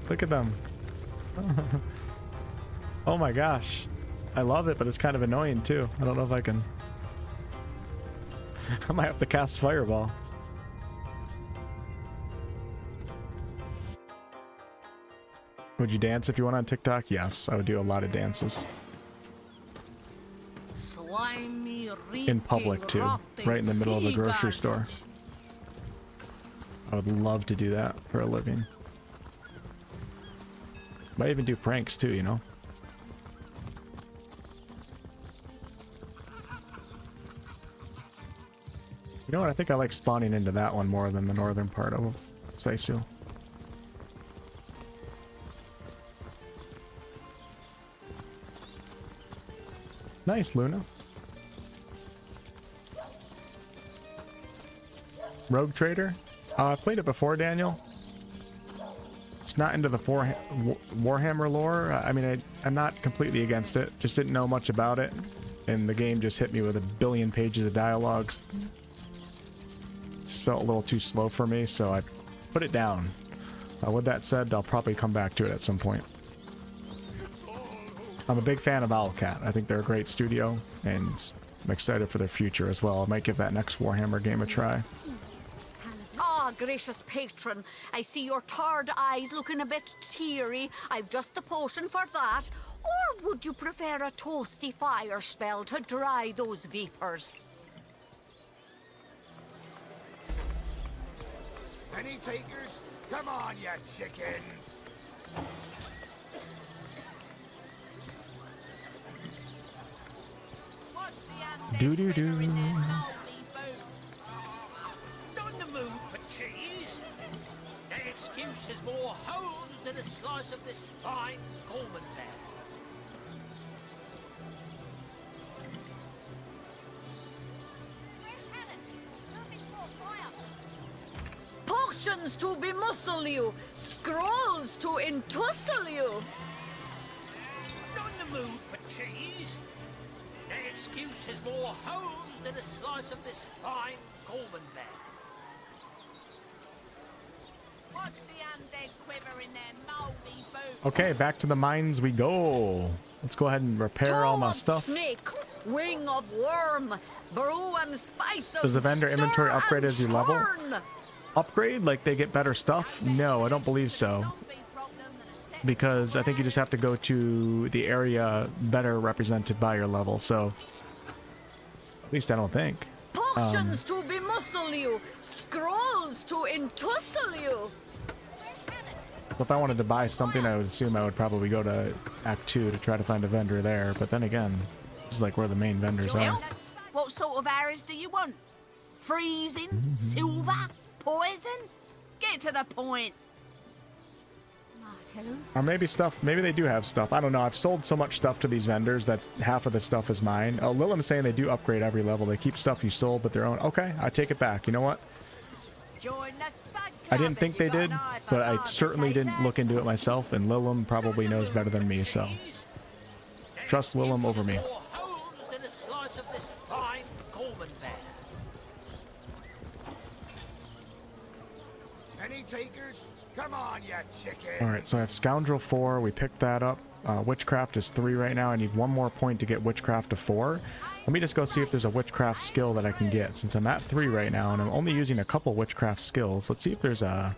Look at them. Oh my gosh. I love it, but it's kind of annoying too. I don't know if I can... I might have to cast Fireball. Would you dance if you went on TikTok? Yes, I would do a lot of dances. Slimy, In public too, right in the middle of a grocery store. I would love to do that for a living. Might even do pranks too, you know? You know what? I think I like spawning into that one more than the northern part of Saisu. Nice, Luna. Rogue Trader? I've played it before, Daniel. It's not into the Warhammer lore. I mean, I'm not completely against it. Just didn't know much about it. And the game just hit me with a billion pages of dialogues. Just felt a little too slow for me, so I put it down. With that said, I'll probably come back to it at some point. I'm a big fan of Owlcat. I think they're a great studio, and I'm excited for their future as well. I might give that next Warhammer game a try. Ah, gracious patron, I see your tired eyes looking a bit teary. I've just the potion for that. Or would you prefer a toasty fire spell to dry those vapors? Penny takers? Come on, you chickens! Do-do-do. Not in the mood for cheese. The excuse is more holes than a slice of this fine Goblin there. Potions to bemuscle you, scrolls to entussle you. Not in the mood for cheese. The excuse is more holes than a slice of this fine Goblin there. Watch the undead quiver in their mouldy boots. Okay, back to the mines we go. Let's go ahead and repair all my Toe of stuff. snake, wing of worm, brew and spice of Does the vendor inventory stir upgrade and as you level? churn. Upgrade? Like they get better stuff? No, I don't believe so. Because I think you just have to go to the area better represented by your level, so... At least I don't think. Potions to bemuscle you, scrolls to entussle you. So if I wanted to buy something, I would assume I would probably go to Act 2 to try to find a vendor there, but then again... This is like where the main vendors are. What sort of arrows do you want? Freezing? Silver? Poison? Get to the point. Or maybe stuff, maybe they do have stuff. I don't know. I've sold so much stuff to these vendors that half of the stuff is mine. Oh, Lilim's saying they do upgrade every level. They keep stuff you sold, but their own. Okay, I take it back. You know what? I didn't think they did, but I certainly didn't look into it myself, and Lilim probably knows better than me, so trust Lilim over me. Any takers? Come on, you chicken. Alright, so I have Scoundrel 4. We picked that up. Witchcraft is 3 right now. I need 1 more point to get Witchcraft to 4. Let me just go see if there's a Witchcraft skill that I can get. Since I'm at 3 right now, and I'm only using a couple Witchcraft skills. Let's see if there's a...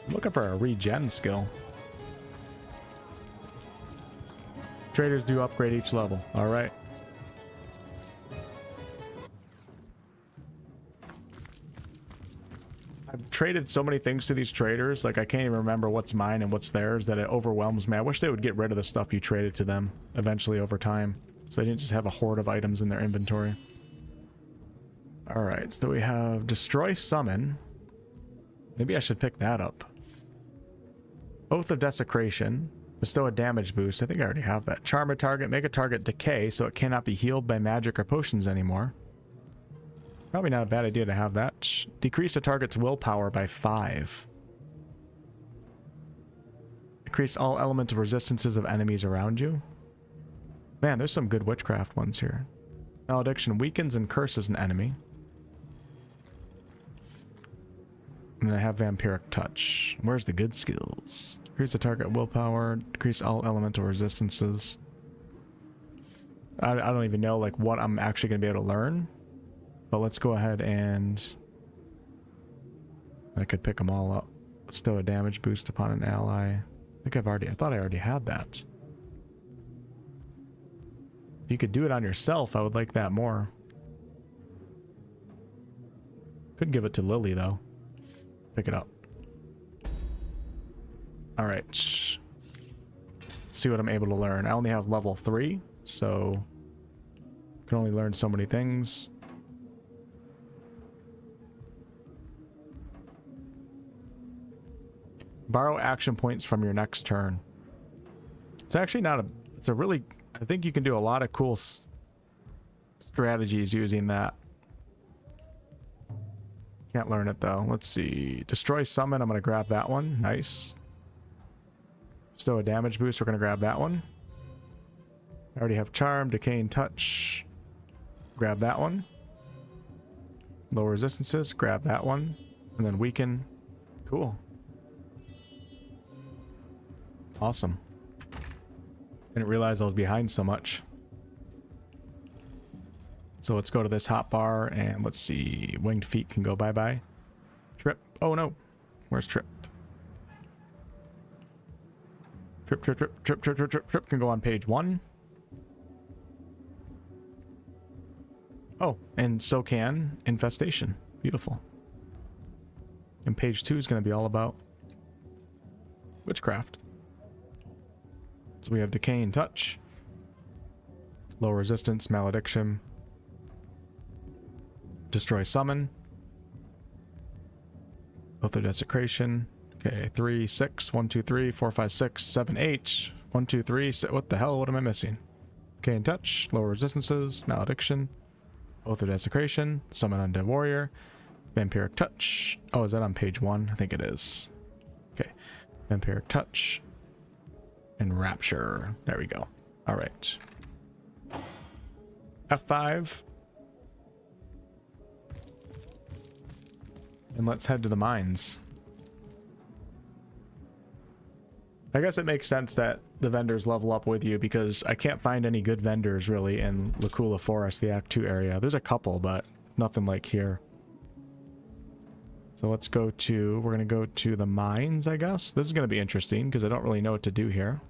I'm looking for a regen skill. Traders do upgrade each level. Alright. I've traded so many things to these traders, like I can't even remember what's mine and what's theirs, that it overwhelms me. I wish they would get rid of the stuff you traded to them eventually over time, so they didn't just have a horde of items in their inventory. Alright, so we have Destroy Summon. Maybe I should pick that up. Oath of Desecration. Bestow a damage boost. I think I already have that. Charm a target. Make a target decay so it cannot be healed by magic or potions anymore. Probably not a bad idea to have that. Decrease a target's willpower by 5. Decrease all elemental resistances of enemies around you. Man, there's some good witchcraft ones here. Malediction weakens and curses an enemy. And then I have Vampiric Touch. Where's the good skills? Decrease the target willpower. Decrease all elemental resistances. I don't even know like what I'm actually going to be able to learn. But let's go ahead and... I could pick them all up. Bestow a damage boost upon an ally. I thought I already had that. If you could do it on yourself, I would like that more. Could give it to Lily, though. Pick it up. Alright. Let's see what I'm able to learn. I only have level 3, so... can only learn so many things. Borrow action points from your next turn. It's actually not a... It's a really... I think you can do a lot of cool strategies using that. Can't learn it though. Let's see. Destroy Summon. I'm going to grab that one. Nice. Bestow a damage boost. We're going to grab that one. I already have Charm, Decaying Touch. Grab that one. Low resistances. Grab that one. And then Weaken. Cool. Awesome. Didn't realize I was behind so much. So let's go to this hot bar and let's see. Winged Feet can go bye-bye. Trip. Oh no. Where's Trip? Trip can go on page 1. Oh, and so can Infestation. Beautiful. And page 2 is going to be all about Witchcraft. So we have Decaying Touch, Low Resistance, Malediction, Destroy Summon, Oath of Desecration. Okay, 3, 6, 1, 2, 3, 4, 5, 6, 7, 8. 1, 2, 3. What the hell? What am I missing? Decaying Touch, Low Resistances, Malediction, Oath of Desecration, Summon Undead Warrior, Vampiric Touch. Oh, is that on page 1? I think it is. Okay, Vampiric Touch. And Rapture. There we go. All right. F5. And let's head to the mines. I guess it makes sense that the vendors level up with you because I can't find any good vendors really in Lacula Forest, the Act 2 area. There's a couple, but nothing like here. So let's go to, we're going to go to the mines, I guess. This is going to be interesting because I don't really know what to do here.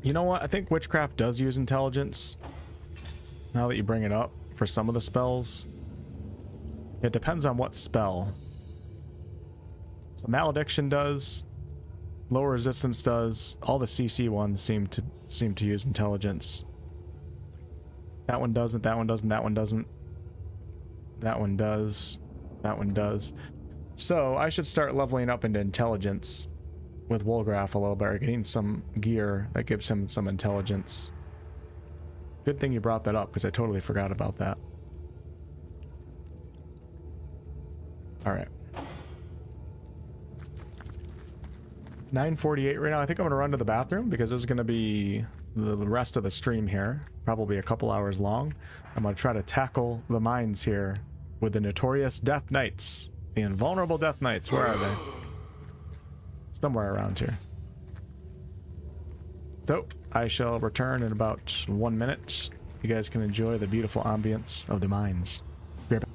You know what? I think Witchcraft does use intelligence. Now that you bring it up for some of the spells. It depends on what spell. So Malediction does. Lower resistance does. All the CC ones seem to use intelligence. That one doesn't, that one doesn't, that one doesn't. That one does. That one does. So I should start leveling up into intelligence with Wolgraf a little bit, or getting some gear that gives him some intelligence. Good thing you brought that up, because I totally forgot about that. Alright. 9:48 right now. I think I'm going to run to the bathroom, because this is going to be the rest of the stream here. Probably a couple hours long. I'm going to try to tackle the mines here with the notorious Death Knights. The invulnerable Death Knights. Where are they? Somewhere around here. So, I shall return in about 1 minute. You guys can enjoy the beautiful ambience of the mines. Be right back.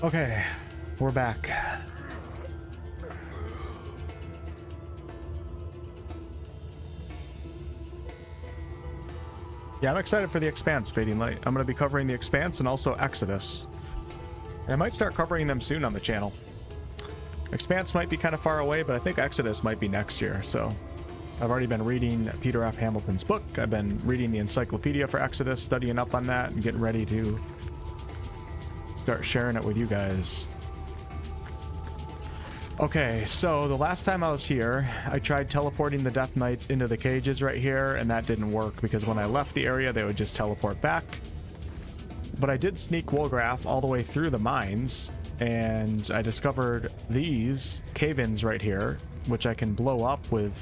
Okay, we're back. Yeah, I'm excited for the Expanse, Fading Light. I'm going to be covering the Expanse and also Exodus. And I might start covering them soon on the channel. Expanse might be kind of far away, but I think Exodus might be next year, so... I've already been reading Peter F. Hamilton's book. I've been reading the encyclopedia for Exodus, studying up on that, and getting ready to start sharing it with you guys. Okay, so the last time I was here, I tried teleporting the Death Knights into the cages right here, and that didn't work because when I left the area, they would just teleport back. But I did sneak Wolgraf all the way through the mines, and I discovered these cave-ins right here, which I can blow up with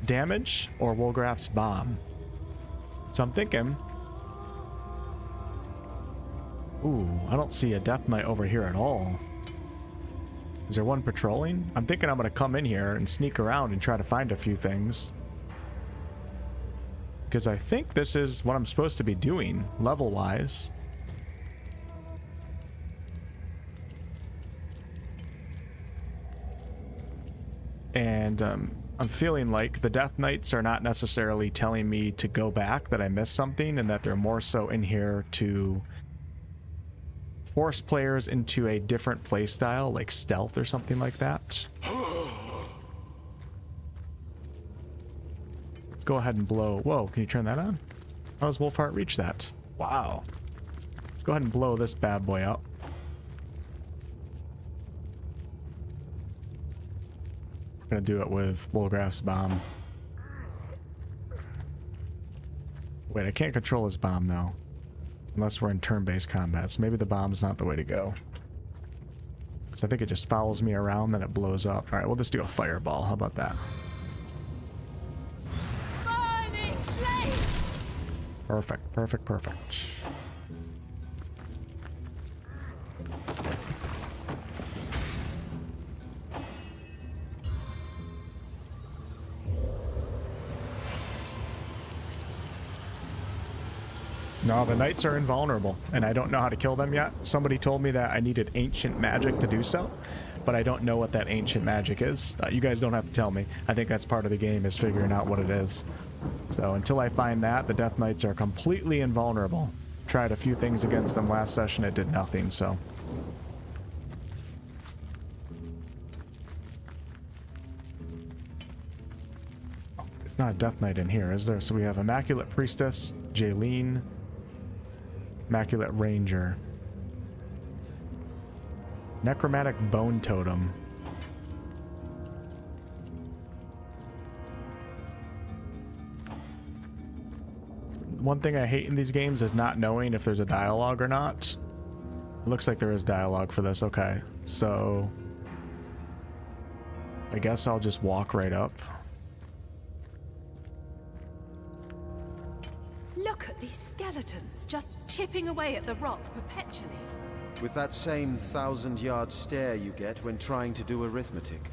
damage or Wolgraf's bomb. So I'm thinking... Ooh, I don't see a Death Knight over here at all. Is there one patrolling? I'm thinking I'm going to come in here and sneak around and try to find a few things. Because I think this is what I'm supposed to be doing, level-wise. And I'm feeling like the Death Knights are not necessarily telling me to go back, that I missed something, and that they're more so in here to force players into a different playstyle, like stealth or something like that. Let's go ahead and blow. Whoa, can you turn that on? How does Wolfheart reach that? Wow. Let's go ahead and blow this bad boy up. I'm gonna do it with Wolgraf's bomb. Wait, I can't control his bomb though. Unless we're in turn-based combat, so maybe the bomb's not the way to go. Because I think it just follows me around, then it blows up. Alright, we'll just do a fireball. How about that? Perfect, perfect, perfect. No, the knights are invulnerable, and I don't know how to kill them yet. Somebody told me that I needed ancient magic to do so. but I don't know what that ancient magic is. You guys don't have to tell me. I think that's part of the game, is figuring out what it is. So until I find that, the Death Knights are completely invulnerable. Tried a few things against them last session, it did nothing, so. It's not a Death Knight in here, is there? So we have Immaculate Priestess, Jaylene, Immaculate Ranger, Necromantic Bone Totem. One thing I hate in these games is not knowing if there's a dialogue or not. It looks like there is dialogue for this. Okay, so I guess I'll just walk right up. Look at these skeletons, just chipping away at the rock perpetually. With that same 1,000-yard stare you get when trying to do arithmetic.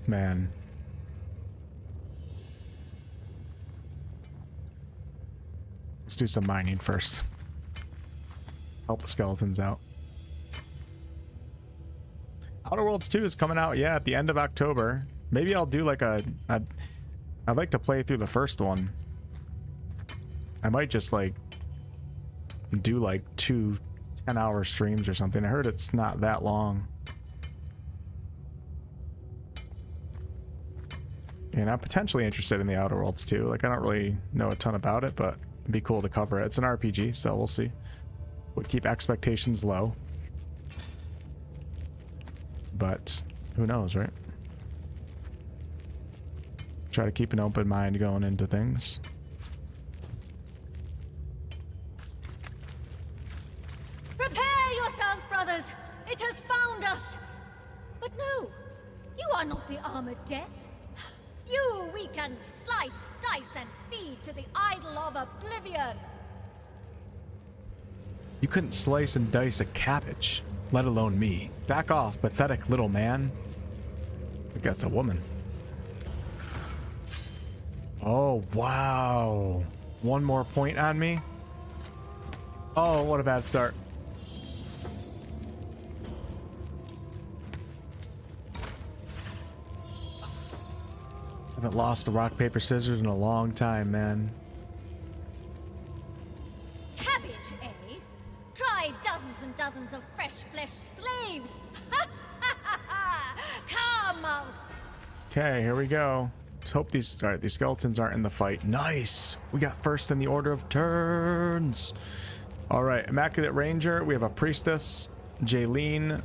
Man. Let's do some mining first. Help the skeletons out. Outer Worlds 2 is coming out, yeah, at the end of October. Maybe I'll do like I'd like to play through the first one. I might just like do like 2 10-hour streams or something. I heard it's not that long. And I'm potentially interested in the Outer Worlds too. Like, I don't really know a ton about it, but it'd be cool to cover it. It's an RPG, so we'll see. Would keep expectations low. But who knows, right? Try to keep an open mind going into things. Prepare yourselves, brothers! It has found us! But no, you are not the armored death. You we can slice, dice, and feed to the idol of oblivion. You couldn't slice and dice a cabbage, let alone me. Back off, pathetic little man. I think that's a woman. Oh, wow. One more point on me? Oh, what a bad start. Haven't lost the rock, paper, scissors in a long time, man. Cabbage, eh? Try dozens and dozens of fresh-fleshed slaves. Come out. Okay, here we go. Let's hope these skeletons aren't in the fight. Nice. We got first in the order of turns. All right, Immaculate Ranger. We have a priestess, Jaylene,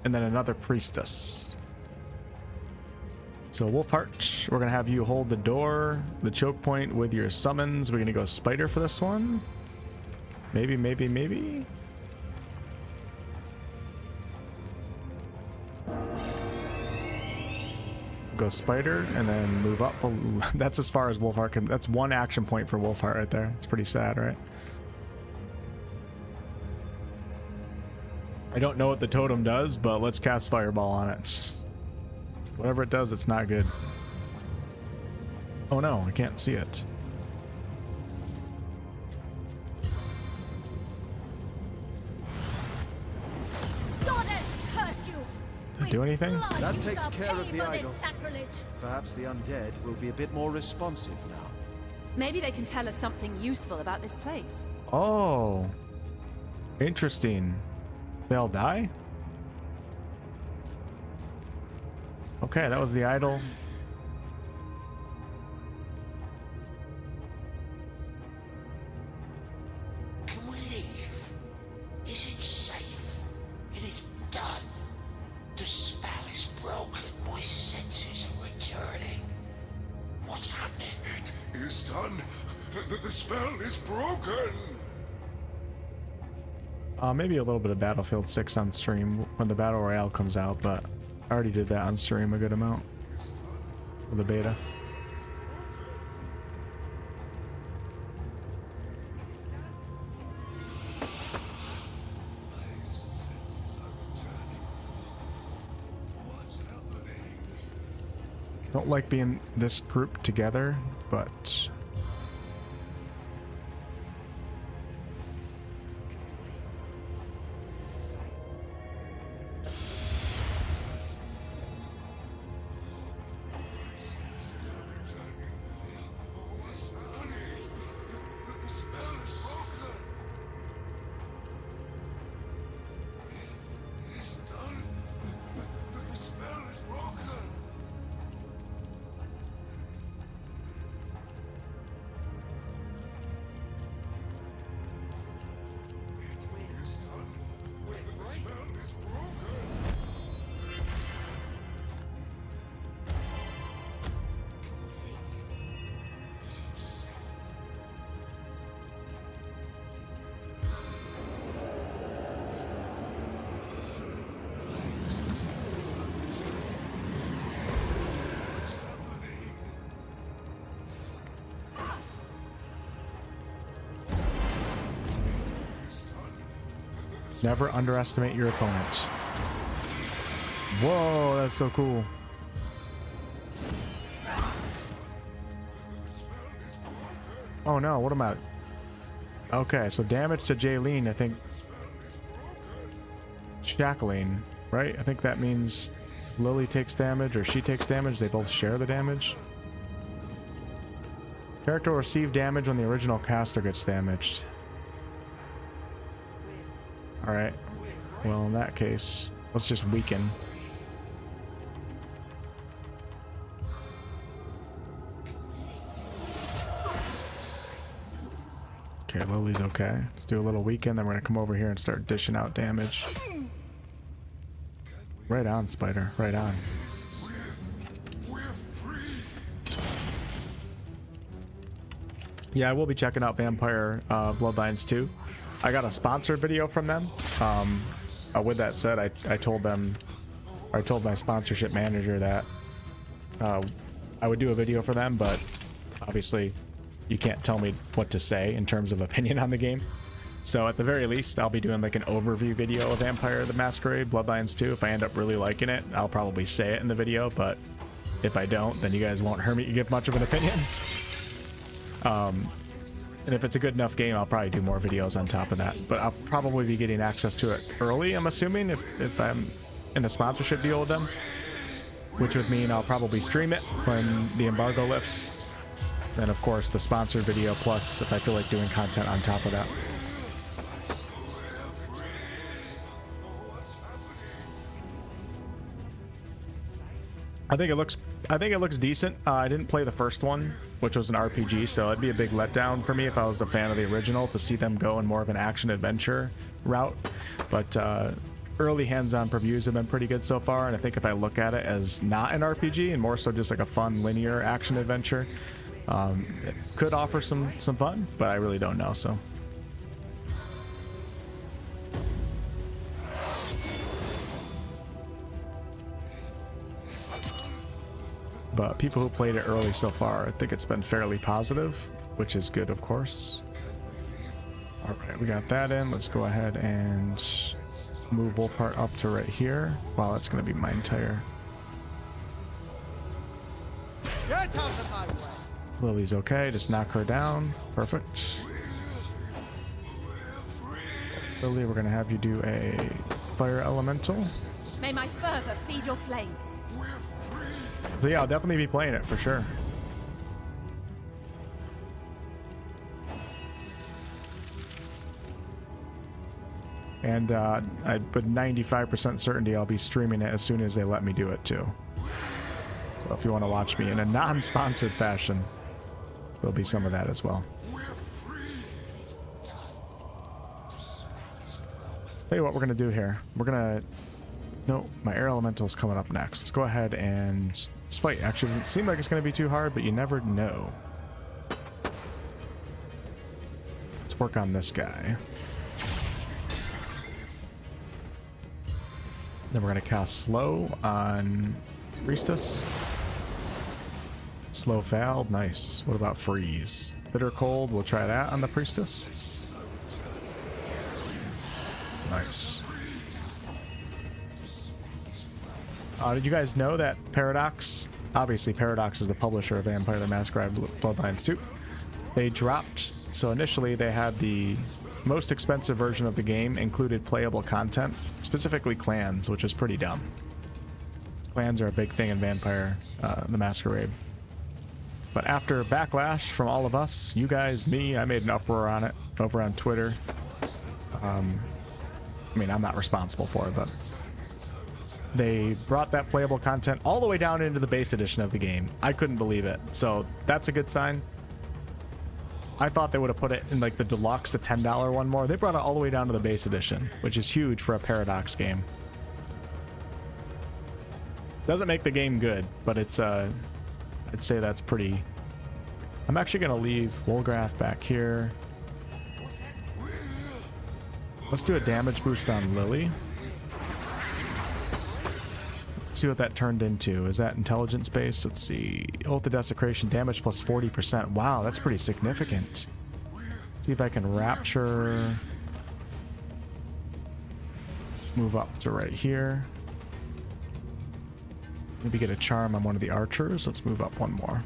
and then another priestess. So Wolfheart, we're gonna have you hold the door, the choke point with your summons. We're gonna go spider for this one. Maybe, maybe, maybe. Go spider and then move up. That's as far as Wolfheart can. That's one action point for Wolfheart right there. It's pretty sad, right? I don't know what the totem does, but let's cast Fireball on it. Whatever it does, it's not good. Oh no, I can't see it. Goddess curse you! Did it do anything? That takes care of the idol. Perhaps the undead will be a bit more responsive now. Maybe they can tell us something useful about this place. Oh. Interesting. They'll die? Okay, that was the idol. Can we leave? Is it safe? It is done. The spell is broken. My senses are returning. What's happening? It is done. The spell is broken. Maybe a little bit of Battlefield 6 on stream when the Battle Royale comes out, but I already did that on stream a good amount for the beta. Don't like being this group together, but . Never underestimate your opponent. Whoa, that's so cool. Oh no, what am I? Okay, so damage to Jaylene, I think. Shackling, right? I think that means Lily takes damage or she takes damage. They both share the damage. Character will receive damage when the original caster gets damaged. Alright. Well, in that case, let's just weaken. Okay, Lily's okay. Let's do a little weaken, then we're gonna come over here and start dishing out damage. Right on, Spider. Right on. Yeah, I will be checking out Vampire Bloodlines 2. I got a sponsored video from them. With that said, I told them, or I told my sponsorship manager that I would do a video for them, but obviously you can't tell me what to say in terms of opinion on the game. So at the very least, I'll be doing like an overview video of Vampire the Masquerade Bloodlines 2. If I end up really liking it, I'll probably say it in the video, but if I don't, then you guys won't hear me give much of an opinion. And if it's a good enough game, I'll probably do more videos on top of that. But I'll probably be getting access to it early, I'm assuming, if I'm in a sponsorship deal with them. Which would mean I'll probably stream it when the embargo lifts. Then, of course, the sponsored video, plus if I feel like doing content on top of that. I think it looks decent. I didn't play the first one, which was an RPG, so it'd be a big letdown for me if I was a fan of the original to see them go in more of an action adventure route. But early hands-on previews have been pretty good so far, and I think if I look at it as not an RPG and more so just like a fun linear action adventure, it could offer some fun, but I really don't know. So. But people who played it early so far, I think it's been fairly positive, which is good, of course. All right, we got that in. Let's go ahead and move Wolfheart up to right here. Wow, that's going to be my entire... Lily's okay. Just knock her down. Perfect. Lily, we're going to have you do a fire elemental. May my fervor feed your flames. So yeah, I'll definitely be playing it for sure. And with 95% certainty, I'll be streaming it as soon as they let me do it too. So if you want to watch me in a non-sponsored fashion, there'll be some of that as well. Tell you what we're gonna do here. We're gonna... No, my air elemental's coming up next. Let's go ahead and let's fight. Actually, doesn't seem like it's going to be too hard, but you never know. Let's work on this guy. Then we're going to cast Slow on Priestess. Slow failed. Nice. What about Freeze? Bitter Cold. We'll try that on the Priestess. Nice. Did you guys know that Paradox, obviously Paradox is the publisher of Vampire the Masquerade Bloodlines 2, they dropped, so initially they had the most expensive version of the game included playable content, specifically clans, which is pretty dumb. Clans are a big thing in Vampire the Masquerade. But after backlash from all of us, you guys, me, I made an uproar on it over on Twitter. I mean, I'm not responsible for it, but they brought that playable content all the way down into the base edition of the game. I couldn't believe it. So that's a good sign. I thought they would have put it in like the deluxe, the $10 one more. They brought it all the way down to the base edition, which is huge for a Paradox game. Doesn't make the game good, but it's I'd say that's pretty... I'm actually going to leave Wolgraf back here. Let's do a damage boost on Lily. See what that turned into. Is that intelligence based? Let's see. Oath of Desecration damage plus 40%. Wow, that's pretty significant. Let's see if I can rapture. move up to right here. Maybe get a charm on one of the archers. Let's move up one more.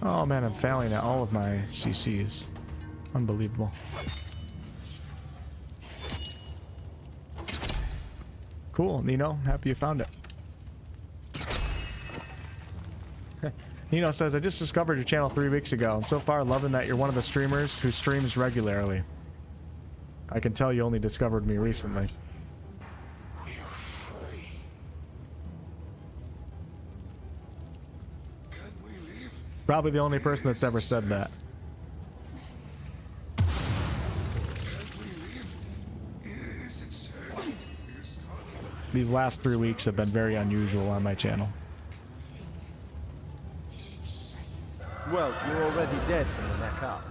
Oh man, I'm failing at all of my CCs. Unbelievable. Cool, Nino. Happy you found it. Nino says, I just discovered your channel 3 weeks ago, and so far loving that you're one of the streamers who streams regularly. I can tell you only discovered me recently. We're free. Can we leave? Probably the only person that's ever said that. Can we leave? Is it safe? These last 3 weeks have been very unusual on my channel. Well, you're already dead from the neck up.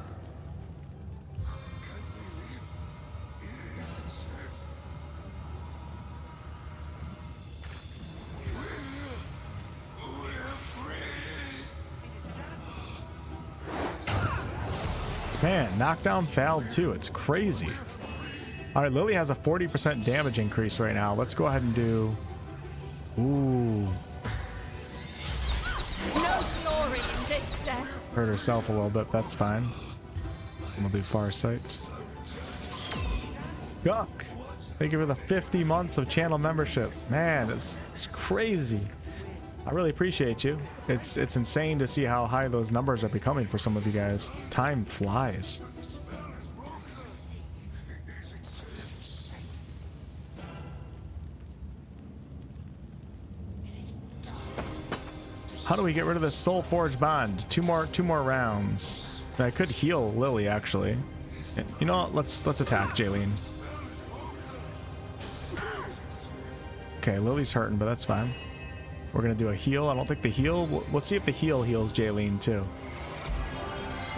Man, knockdown failed too. It's crazy. Alright, Lily has a 40% damage increase right now. Let's go ahead and do... Ooh. No glory in this death. Hurt herself a little bit, that's fine. And we'll do Farsight. Guck! Thank you for the 50 months of channel membership. Man, it's crazy. I really appreciate you. It's insane to see how high those numbers are becoming for some of you guys. Time flies. How do we get rid of this Soul Forge bond? Two more rounds. I could heal Lily actually. You know what? Let's attack Jaylene. Okay, Lily's hurting, but that's fine. We're gonna do a heal. I don't think the heal. Let's see if the heal heals Jaylene too.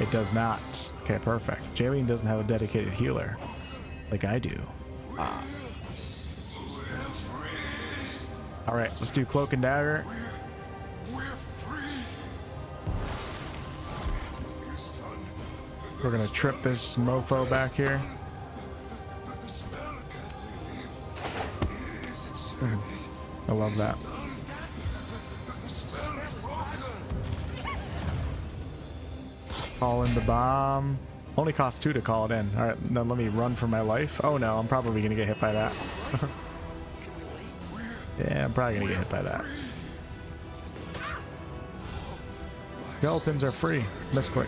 It does not. Okay, perfect. Jaylene doesn't have a dedicated healer, like I do. Ah. All right, let's do Cloak and Dagger. We're gonna trip this mofo back here. I love that. Call in the bomb. Only costs 2 to call it in. Alright, then let me run for my life. Oh no, I'm probably gonna get hit by that. Yeah, I'm probably gonna get hit by that. Skeletons are free. Misclick.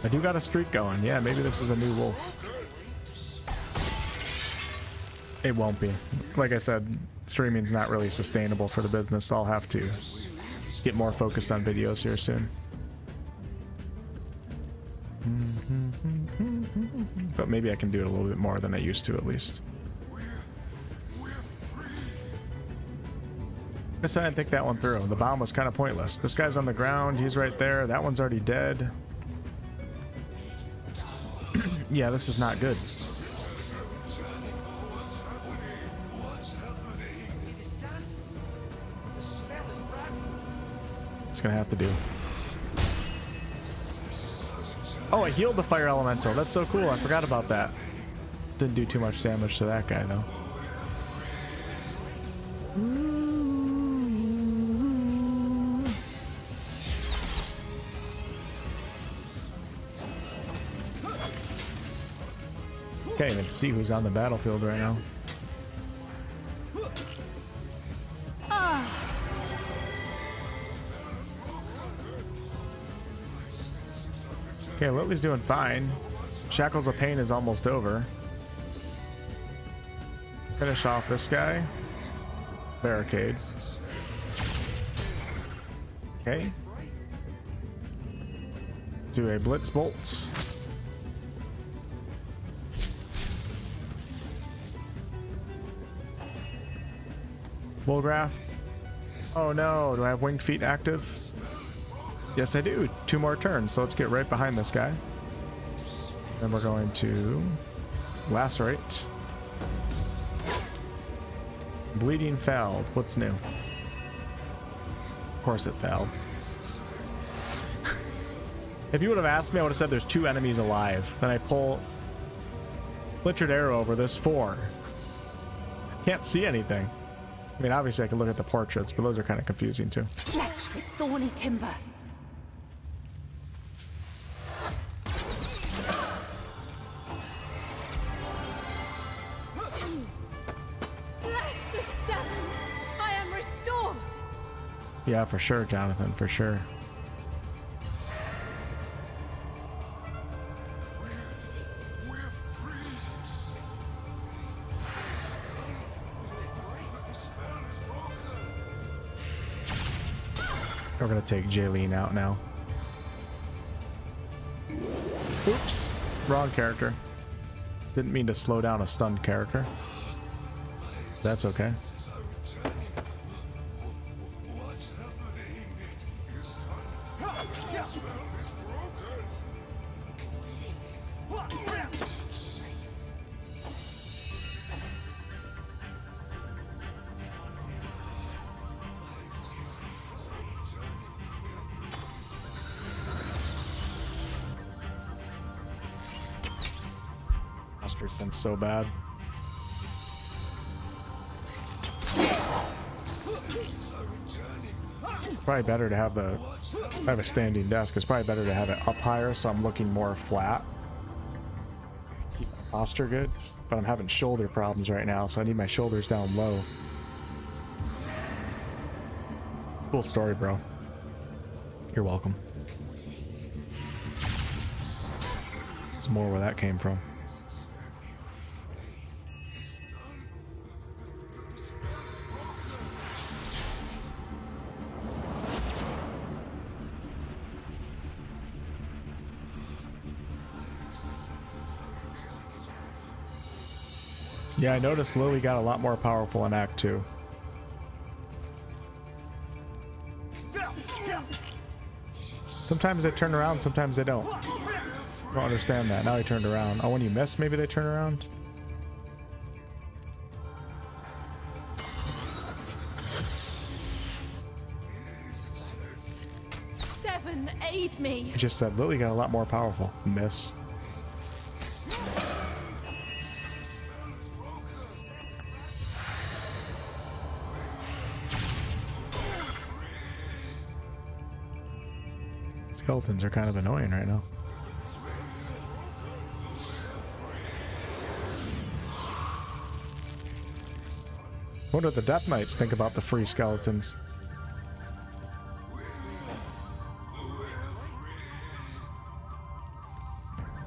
I do got a streak going. Yeah, maybe this is a new wolf. It won't be. Like I said, streaming's not really sustainable for the business. So I'll have to get more focused on videos here soon. But maybe I can do it a little bit more than I used to, at least. Guess I didn't think that one through. The bomb was kind of pointless. This guy's on the ground. He's right there. That one's already dead. Yeah, this is not good. It's gonna have to do. Oh, I healed the fire elemental. That's so cool. I forgot about that. Didn't do too much damage to that guy though. Can't even see who's on the battlefield right now. Okay, Lily's doing fine. Shackles of Pain is almost over. Finish off this guy. Barricade. Okay. Do a Blitz Bolt. Bullgraph. Oh no, do I have Winged Feet active? Yes, I do. 2 more turns, so let's get right behind this guy. Then we're going to Lacerate. Bleeding failed. What's new? Of course it failed. If you would have asked me, I would have said there's 2 enemies alive. Then I pull Splintered Arrow over, there's 4. Can't see anything. I mean, obviously I can look at the portraits, but those are kind of confusing too. Flecked with thorny timber. Bless the 7. I am restored. Yeah, for sure, Jonathan, for sure. We're gonna take Jaylene out now. Oops, wrong character. Didn't mean to slow down a stunned character. That's okay. Monster's been so bad. Probably better to have the... I have a standing desk. It's probably better to have it up higher so I'm looking more flat. Keep my posture good. But I'm having shoulder problems right now, so I need my shoulders down low. Cool story, bro. You're welcome. There's more where that came from. Yeah, I noticed Lily got a lot more powerful in Act 2. Sometimes they turn around, sometimes they don't. I don't understand that. Now he turned around. Oh, when you miss, maybe they turn around? Seven, aid me. It just said Lily got a lot more powerful. Miss. Skeletons are kind of annoying right now. What do the Death Knights think about the free skeletons?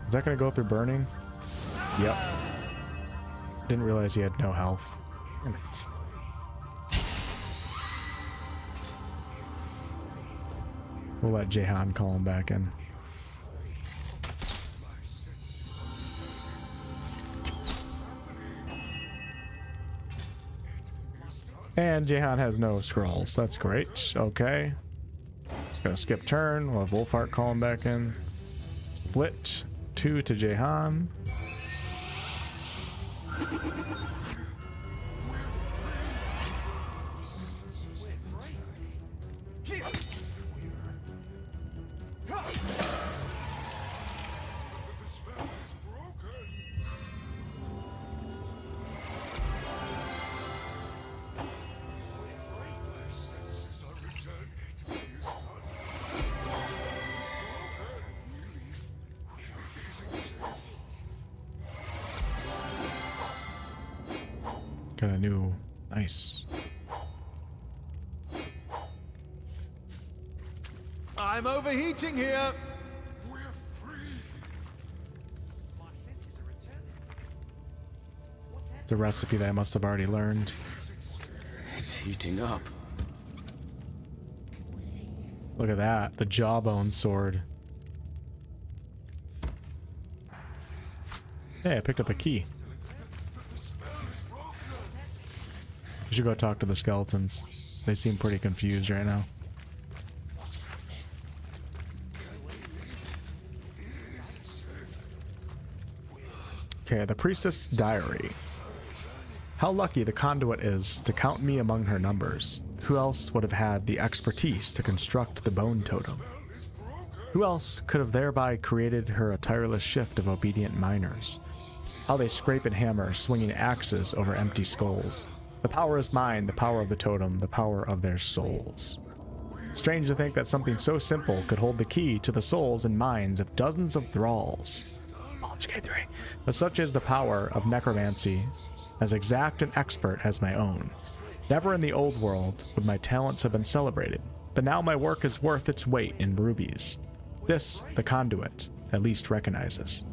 Is that going to go through burning? Yep. Didn't realize he had no health. Damn it. We'll let Jehan call him back in. And Jehan has no scrolls. That's great. Okay. Just gonna skip turn. We'll have Wolfheart call him back in. Split 2 to Jehan. Got a new... Nice. I'm overheating here. The recipe that I must have already learned. It's heating up. Look at that. The jawbone sword. Hey, I picked up a key. We should go talk to the skeletons. They seem pretty confused right now. Okay, the priestess diary. How lucky the conduit is to count me among her numbers. Who else would have had the expertise to construct the bone totem? Who else could have thereby created her a tireless shift of obedient miners? How they scrape and hammer, swinging axes over empty skulls. The power is mine, the power of the totem, the power of their souls. Strange to think that something so simple could hold the key to the souls and minds of dozens of thralls. But such is the power of necromancy, as exact and expert as my own. Never in the old world would my talents have been celebrated, but now my work is worth its weight in rubies. This, the conduit, at least recognizes.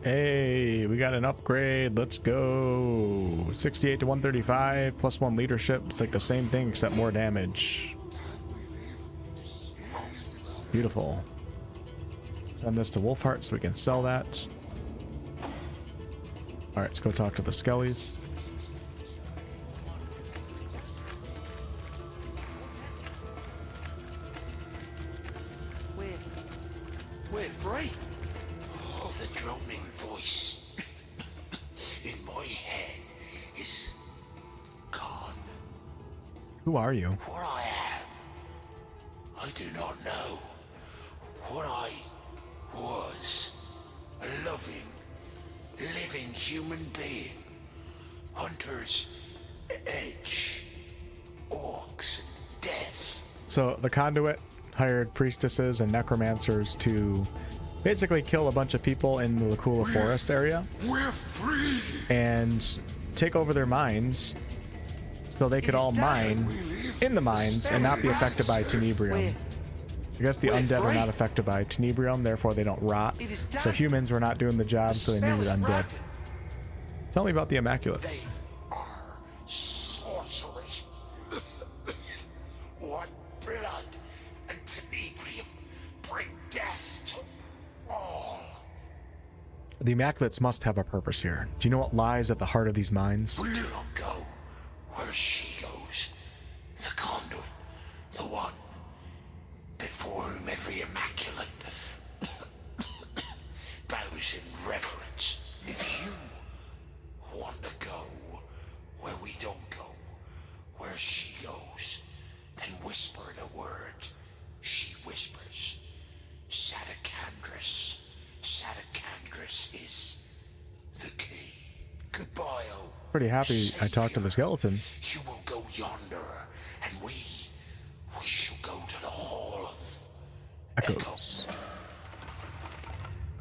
Hey, we got an upgrade. Let's go. 68 to 135 plus 1 leadership. It's like the same thing except more damage. Beautiful. Send this to Wolfheart so we can sell that. All right, let's go talk to the Skellies. We're free. Oh, the droning voice in my head is gone. Who are you? What I am, I do not know. What I was, a loving, living human being. Hunters, edge, orcs, death. So the conduit hired priestesses and necromancers to basically kill a bunch of people in the Lacula Forest area. We're free. And take over their mines so they could all mine in the mines and not be affected by tenebrium. I guess the undead are not affected by tenebrium, therefore they don't rot. So humans were not doing the job, so they needed undead. Tell me about the Immaculates. They are sorcerers. What blood and tenebrium bring death to all. The Immaculates must have a purpose here. Do you know what lies at the heart of these mines? We do not go where she goes. The conduit, the one before whom every immaculate bows in reverence. If you want to go where we don't go, where she goes, then whisper the word. She whispers. Sadakandris. Sadakandris is the key. Goodbye, oh. Pretty happy I talked to the skeletons. You will go yonder, and we shall go to the Hall of Echoes.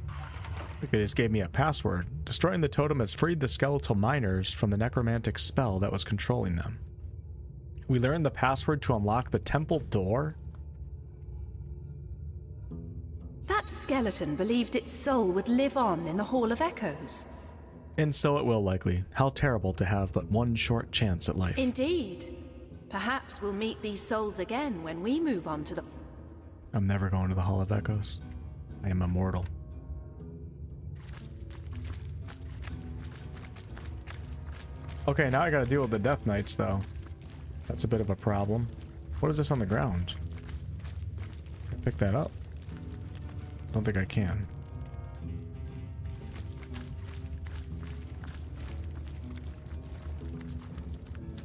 I think they just gave me a password. Destroying the totem has freed the skeletal miners from the necromantic spell that was controlling them. We learned the password to unlock the temple door. That skeleton believed its soul would live on in the Hall of Echoes. And so it will likely. How terrible to have but one short chance at life. Indeed. Perhaps we'll meet these souls again when we move on to the... I'm never going to the Hall of Echoes. I am immortal. Okay, now I gotta deal with the Death Knights, though. That's a bit of a problem. What is this on the ground? Can I pick that up? Don't think I can.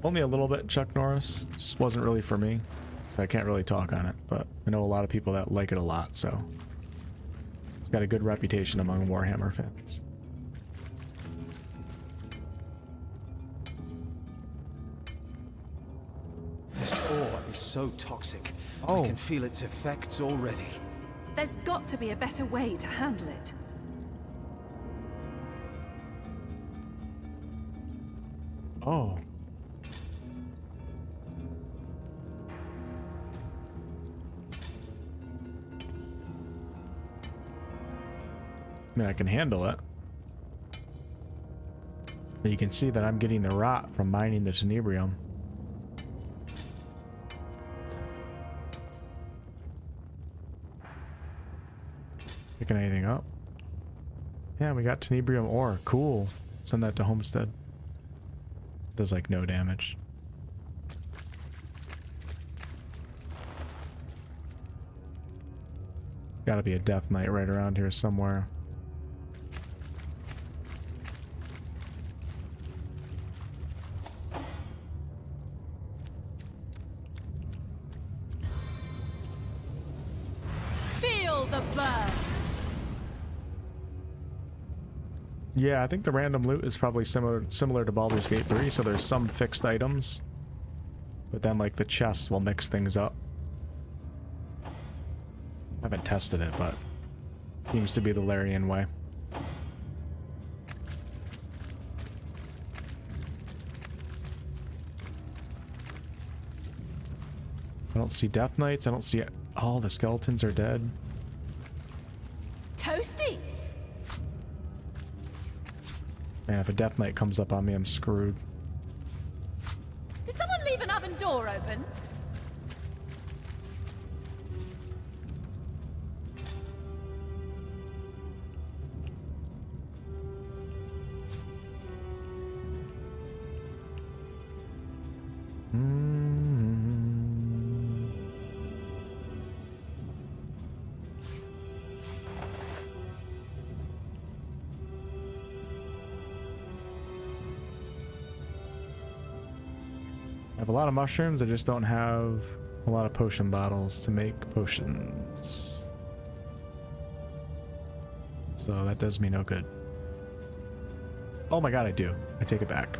Only a little bit, Chuck Norris. Just wasn't really for me, so I can't really talk on it, but I know a lot of people that like it a lot, so it's got a good reputation among Warhammer fans. This ore is so toxic. Oh. I can feel its effects already. There's got to be a better way to handle it. Oh. I mean, I can handle it. But you can see that I'm getting the rot from mining the tenebrium. I picking anything up. Yeah, we got tenebrium ore. Cool. Send that to Homestead. Does like no damage. Gotta be a death knight right around here somewhere. Feel the burn. Yeah, I think the random loot is probably similar to Baldur's Gate 3, so there's some fixed items. But then like the chests will mix things up. I haven't tested it, but seems to be the Larian way. I don't see Death Knights. I don't see all the skeletons are dead. Toasty. Man, if a Death Knight comes up on me, I'm screwed. Did someone leave an oven door open? I have a lot of mushrooms, I just don't have a lot of potion bottles to make potions. So that does me no good. Oh my god, I do. I take it back.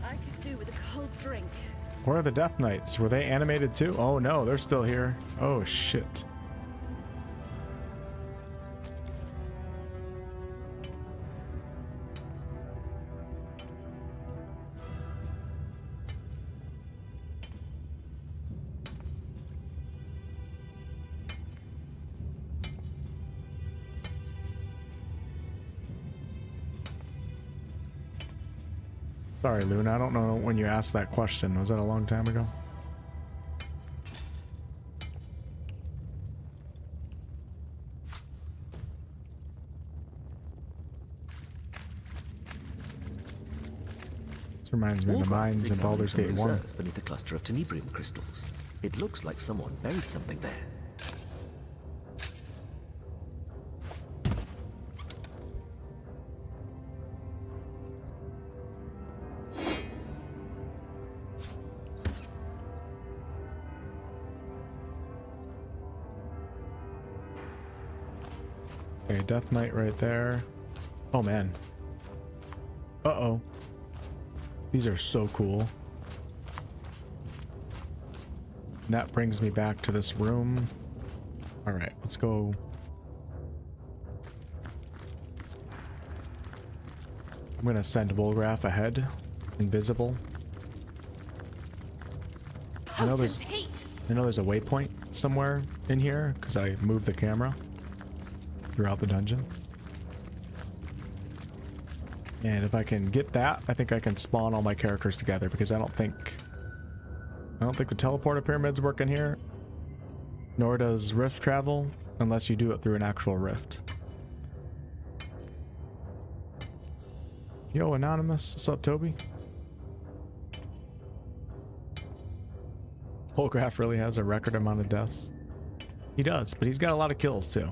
I could do with a cold drink. Where are the Death Knights? Were they animated too? Oh no, they're still here. Oh shit. Sorry, Luna, I don't know when you asked that question. Was that a long time ago? This reminds me of the mines in Baldur's Gate 1. Beneath a cluster of tenebrium crystals. It looks like someone buried something there. Okay, Death Knight right there. Oh man. Uh-oh. These are so cool. And that brings me back to this room. Alright, let's go. I'm gonna send Wolgraf ahead. Invisible. I know there's a waypoint somewhere in here, because I moved the camera throughout the dungeon. And if I can get that, I think I can spawn all my characters together, because I don't think the teleporter pyramids work in here, nor does rift travel unless you do it through an actual rift. Yo, Anonymous, what's up, Toby? Wolgraf really has a record amount of deaths. He does, but he's got a lot of kills too.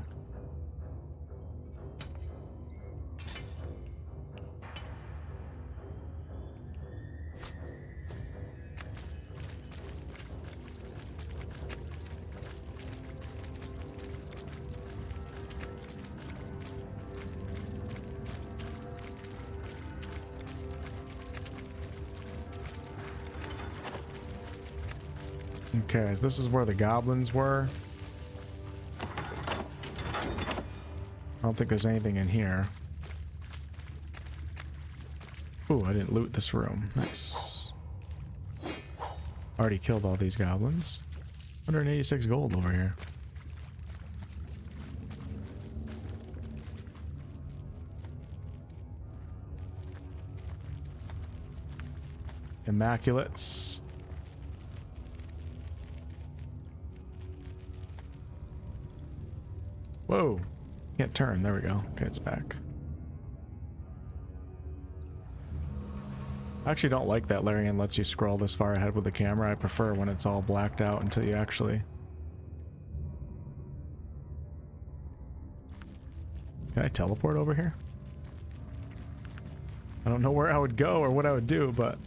Okay, so this is where the goblins were. I don't think there's anything in here. Ooh, I didn't loot this room. Nice. Already killed all these goblins. 186 gold over here. Immaculates. Whoa. Can't turn. There we go. Okay, it's back. I actually don't like that Larian lets you scroll this far ahead with the camera. I prefer when it's all blacked out until you actually... Can I teleport over here? I don't know where I would go or what I would do, but...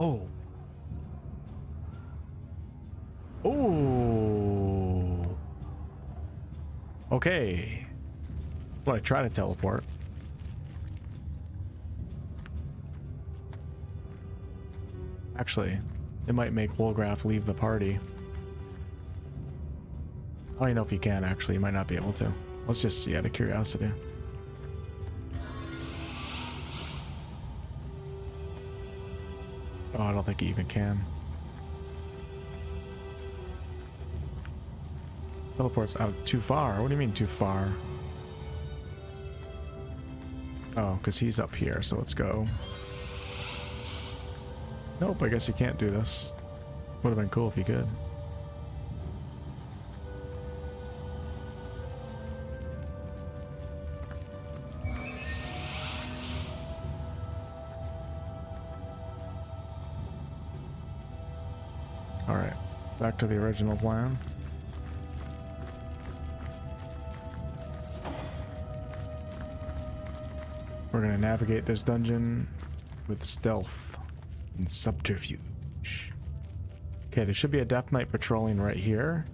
Oh. Oh. Okay. Well, I try to teleport. Actually, it might make Wolgraf leave the party. I don't even know if you can, actually. You might not be able to. Let's just see out of curiosity. Oh, I don't think you even can. Teleport's out too far. What do you mean too far? Oh, because he's up here, so let's go. Nope, I guess you can't do this. Would have been cool if you could. Alright, back to the original plan. We're gonna navigate this dungeon with stealth and subterfuge. Okay, there should be a Death Knight patrolling right here.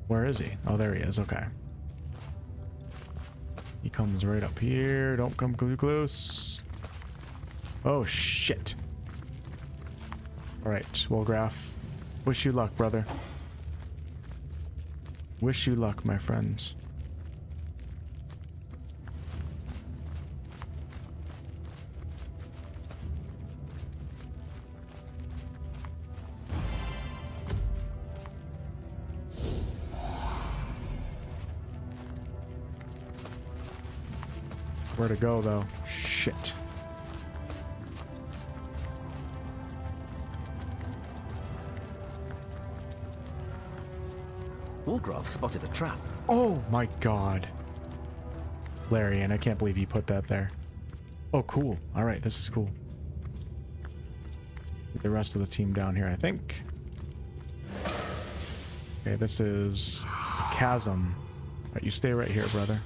Where is he? Oh, there he is. Okay. He comes right up here. Don't come too close. Oh, shit. Alright, Wolgraf. Wish you luck, brother. Wish you luck, my friends. Where to go, though? Shit. Wolgraf spotted a trap. Oh my god. Larian, I can't believe you put that there. Oh, cool. Alright, this is cool. Get the rest of the team down here, I think. Okay, this is a chasm. Alright, you stay right here, brother.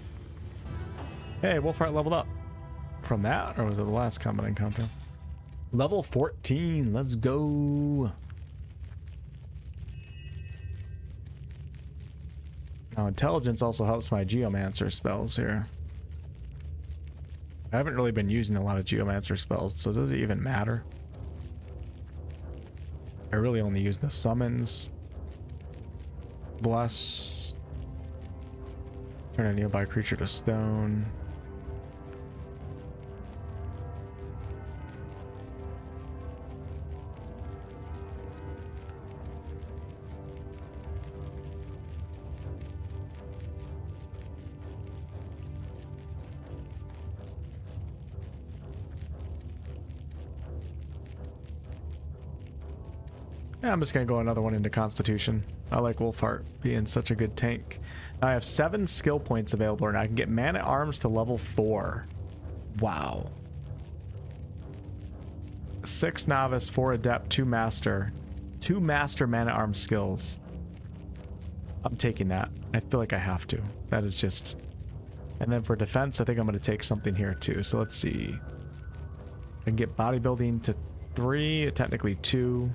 Hey, Wolfheart leveled up. From that, or was it the last combat encounter? Level 14, let's go. Now, intelligence also helps my geomancer spells here. I haven't really been using a lot of geomancer spells, so does it even matter? I really only use the summons. Bless. Turn a nearby creature to stone. Yeah, I'm just gonna go another one into Constitution. I like Wolfheart being such a good tank. I have 7 skill points available, and I can get man-at-arms to level 4. Wow. 6 novice, 4 adept, 2 master. 2 master man-at-arms skills. I'm taking that. I feel like I have to. That is just... And then for defense, I think I'm going to take something here too. So let's see. I can get bodybuilding to 3, technically 2.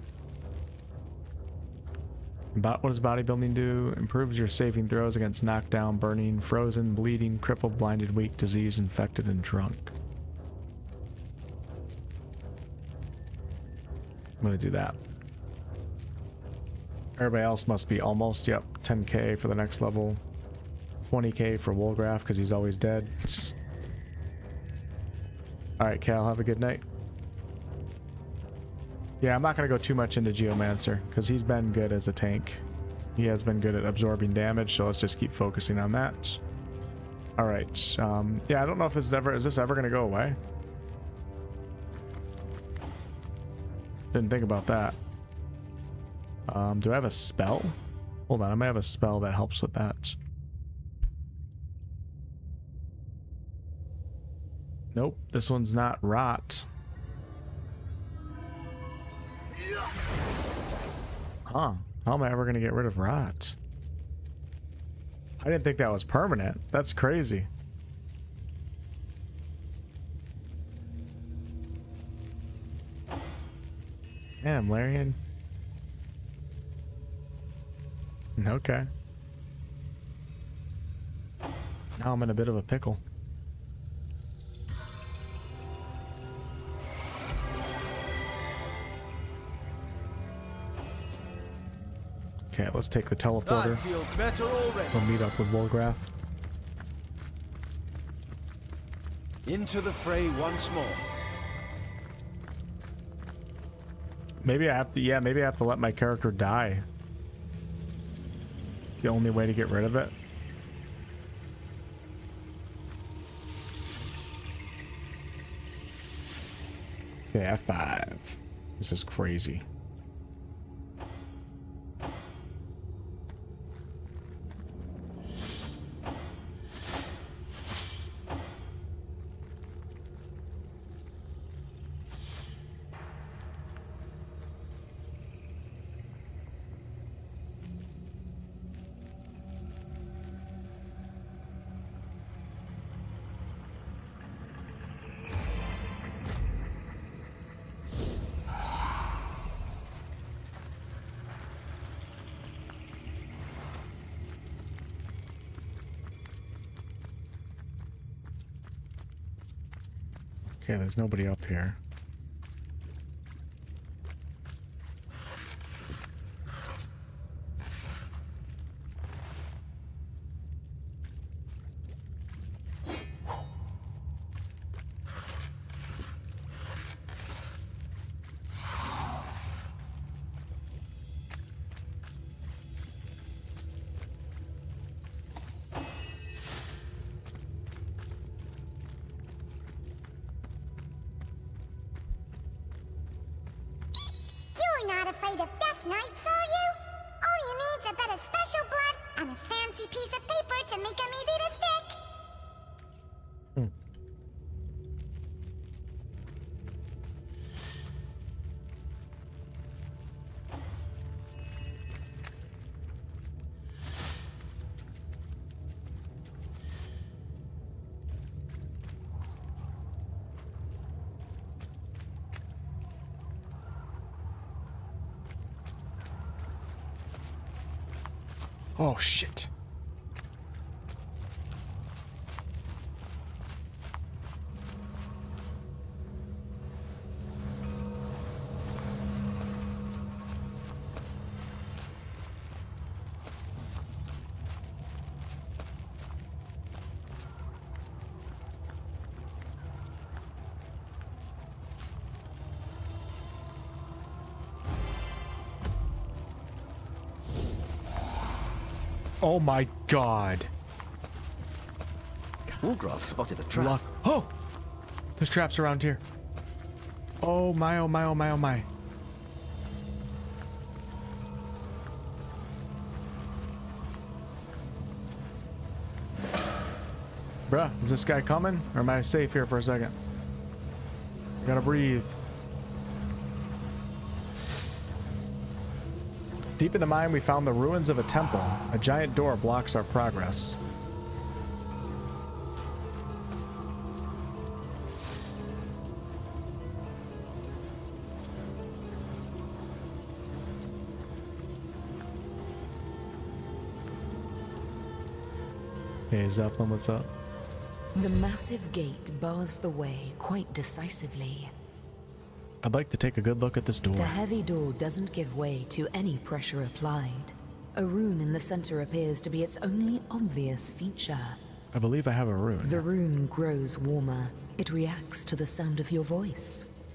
What does bodybuilding do? Improves your saving throws against knockdown, burning, frozen, bleeding, crippled, blinded, weak, diseased, infected, and drunk. I'm going to do that. Everybody else must be almost, yep, 10k for the next level. 20k for Wolgraf because he's always dead. Alright, Cal, have a good night. Yeah, I'm not going to go too much into Geomancer because he's been good as a tank. He has been good at absorbing damage, so let's just keep focusing on that. Alright, yeah, I don't know if this is this ever going to go away? Didn't think about that. Do I have a spell? Hold on, I might have a spell that helps with that. Nope, this one's not rot. Huh. How am I ever going to get rid of rot? I didn't think that was permanent. That's crazy. Damn, Larian. Okay. Now I'm in a bit of a pickle. Okay, let's take the teleporter. I feel better already. We'll meet up with Wolgraf. Into the fray once more. Maybe I have to, yeah, maybe I have to let my character die. The only way to get rid of it. Okay, F5. This is crazy. Okay, there's nobody up here. Oh, shit. Oh my god. Wolgraf spotted a trap. Oh! There's traps around here. Oh my, oh my, oh my, oh my. Bruh, is this guy coming? Or am I safe here for a second? I gotta breathe. Deep in the mine, we found the ruins of a temple. A giant door blocks our progress. Hey, Zeppelin, what's up? The massive gate bars the way quite decisively. I'd like to take a good look at this door. The heavy door doesn't give way to any pressure applied. A rune in the center appears to be its only obvious feature. I believe I have a rune. The rune grows warmer. It reacts to the sound of your voice.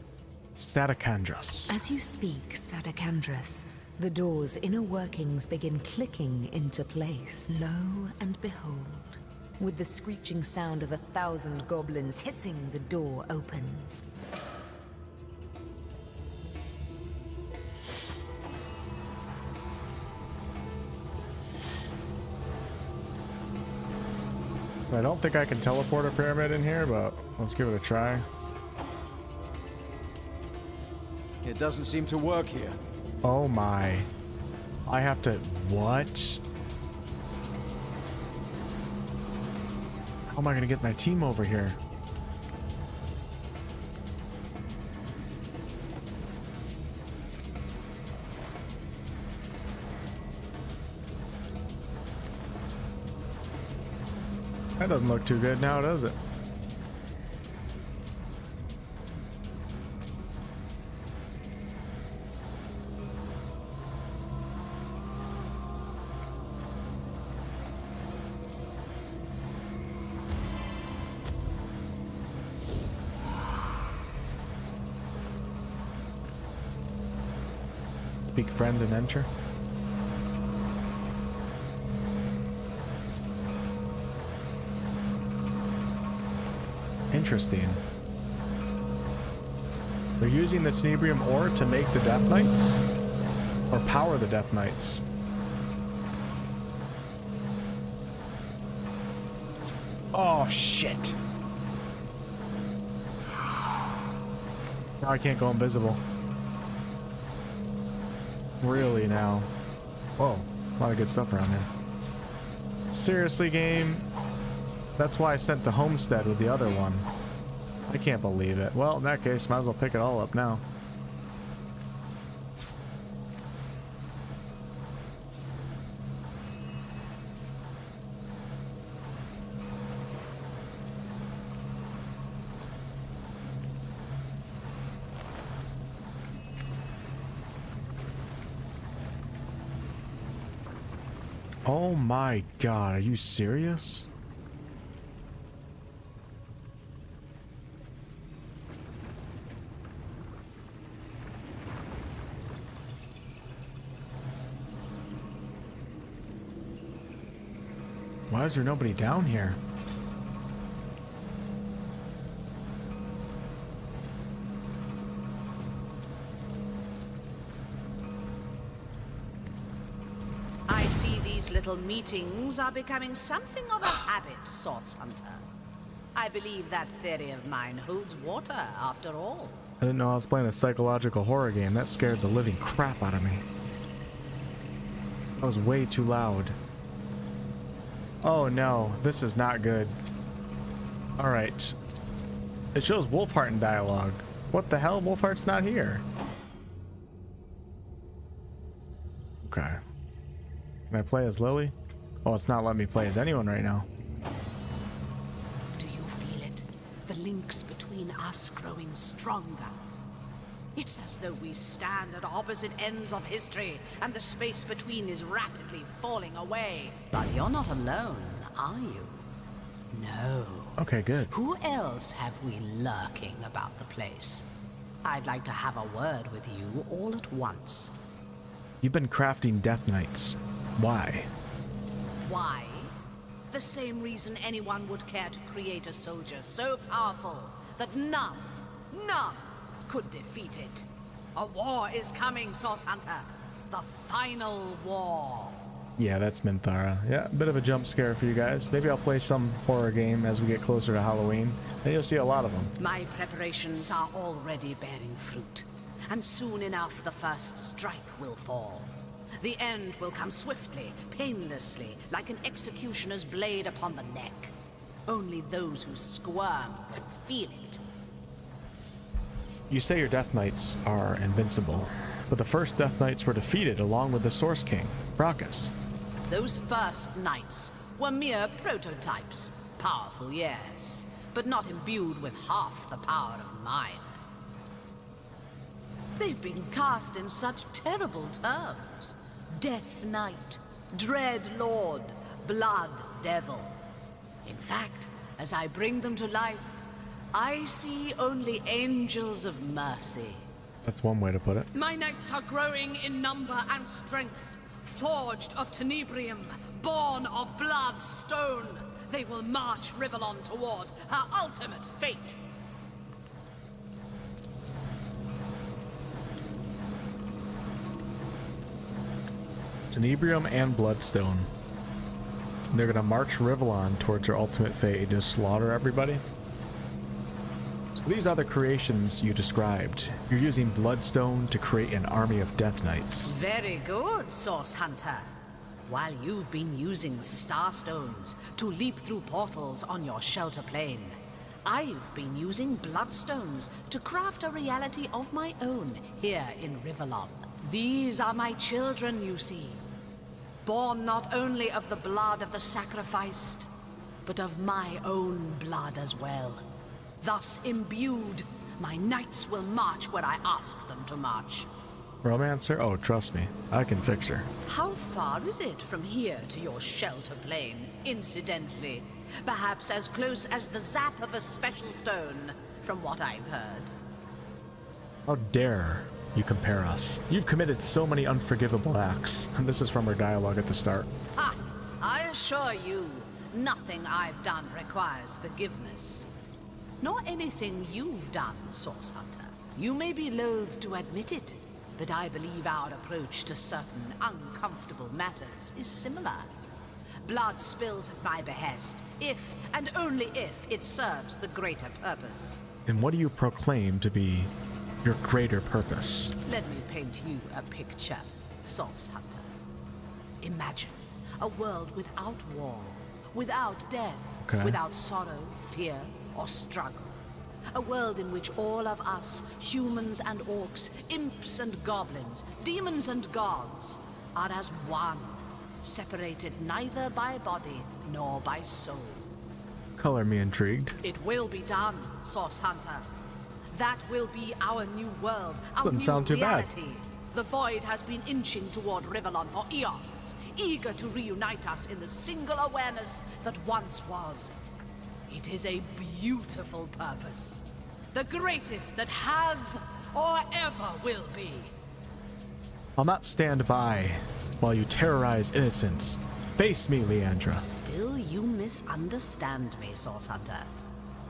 Satacandras. As you speak, Satacandras, the door's inner workings begin clicking into place. Lo and behold, with the screeching sound of 1,000 goblins hissing, the door opens. I don't think I can teleport a pyramid in here, but let's give it a try. It doesn't seem to work here. Oh my. I have to... What? How am I gonna get my team over here? That doesn't look too good now, does it? Speak friend and enter. Interesting. They're using the Tenebrium ore to make the Death Knights? Or power the Death Knights? Oh, shit. Now I can't go invisible. Really now? Whoa, a lot of good stuff around here. Seriously, game? That's why I sent to Homestead with the other one. I can't believe it. Well, in that case, might as well pick it all up now. Oh my god, are you serious? Why is there nobody down here? I see these little meetings are becoming something of a habit, Source Hunter. I believe that theory of mine holds water, after all. I didn't know I was playing a psychological horror game. That scared the living crap out of me. That was way too loud. Oh no, this is not good. Alright. It shows Wolfheart in dialogue. What the hell? Wolfheart's not here. Okay. Can I play as Lily? Oh, it's not letting me play as anyone right now. Do you feel it? The links between us growing stronger. It's as though we stand at opposite ends of history, and the space between is rapidly falling away. But you're not alone, are you? No. Okay, good. Who else have we lurking about the place? I'd like to have a word with you all at once. You've been crafting Death Knights. Why? Why? The same reason anyone would care to create a soldier so powerful that none could defeat it. A war is coming, Source Hunter. The final war. Yeah, that's Minthara. Yeah, a bit of a jump scare for you guys. Maybe I'll play some horror game as we get closer to Halloween. Then you'll see a lot of them. My preparations are already bearing fruit, and soon enough the first strike will fall. The end will come swiftly, painlessly, like an executioner's blade upon the neck. Only those who squirm can feel it. You say your Death Knights are invincible, but the first Death Knights were defeated along with the Source King, Brachus. Those first knights were mere prototypes. Powerful, yes, but not imbued with half the power of mine. They've been cast in such terrible terms. Death Knight, Dread Lord, Blood Devil. In fact, as I bring them to life, I see only angels of mercy. That's one way to put it. My knights are growing in number and strength. Forged of tenebrium, born of blood stone. They will march Rivellon toward her ultimate fate. Tenebrium and Bloodstone. They're gonna march Rivellon towards her ultimate fate and just slaughter everybody. So these are the creations you described. You're using Bloodstone to create an army of Death Knights. Very good, Source Hunter. While you've been using Starstones to leap through portals on your shelter plane, I've been using Bloodstones to craft a reality of my own here in Rivellon. These are my children, you see. Born not only of the blood of the sacrificed, but of my own blood as well. Thus imbued, my knights will march where I ask them to march. Romancer? Oh, trust me, I can fix her. How far is it from here to your shelter plane, incidentally? Perhaps as close as the zap of a special stone, from what I've heard. How dare you compare us? You've committed so many unforgivable acts. And this is from her dialogue at the start. Ha! I assure you, nothing I've done requires forgiveness. Nor anything you've done, Source Hunter. You may be loath to admit it, but I believe our approach to certain uncomfortable matters is similar. Blood spills at my behest, if and only if it serves the greater purpose. And what do you proclaim to be your greater purpose? Let me paint you a picture, Source Hunter. Imagine a world without war, without death, without sorrow, fear, or struggle. A world in which all of us, humans and orcs, imps and goblins, demons and gods, are as one, separated neither by body nor by soul. Color me intrigued. It will be done, Source Hunter. That will be our new world, our Doesn't new sound too reality. bad. The Void has been inching toward Rivellon for eons, eager to reunite us in the single awareness that once was. It is a beautiful purpose. The greatest that has or ever will be. I'll not stand by while you terrorize innocents. Face me, Leandra. Still, you misunderstand me, Source Hunter.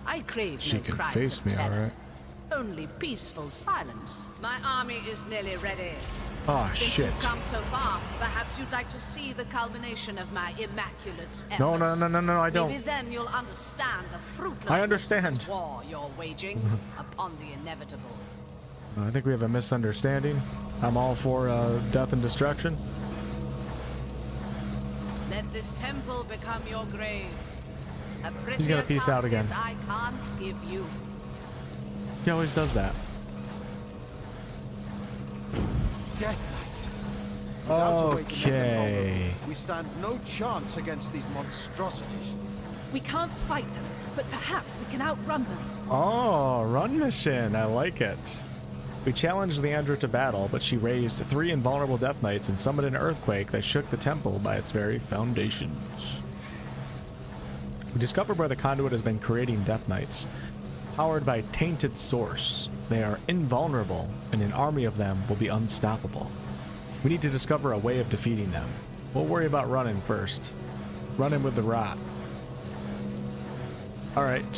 I crave She no can cries face of me, terror. alright. Only peaceful silence. My army is nearly ready. Oh, Since shit. you've come so far, perhaps you'd like to see the culmination of my Immaculate's efforts. No, I don't. Maybe then you'll understand the fruitlessness I understand. of this war you're waging upon the inevitable. I think we have a misunderstanding. I'm all for death and destruction. Let this temple become your grave. A He's prettier gonna peace out casket again. I can't give you. He always does that. Death Knights. Without a way to make them Okay. vulnerable, we stand no chance against these monstrosities. We can't fight them, but perhaps we can outrun them. Oh, run mission. I like it. We challenged Leandra to battle, but she raised 3 invulnerable Death Knights and summoned an earthquake that shook the temple by its very foundations. We discovered where the conduit has been creating Death Knights. Powered by tainted source, they are invulnerable, and an army of them will be unstoppable. We need to discover a way of defeating them. We'll worry about running first. Running with the rot. Alright,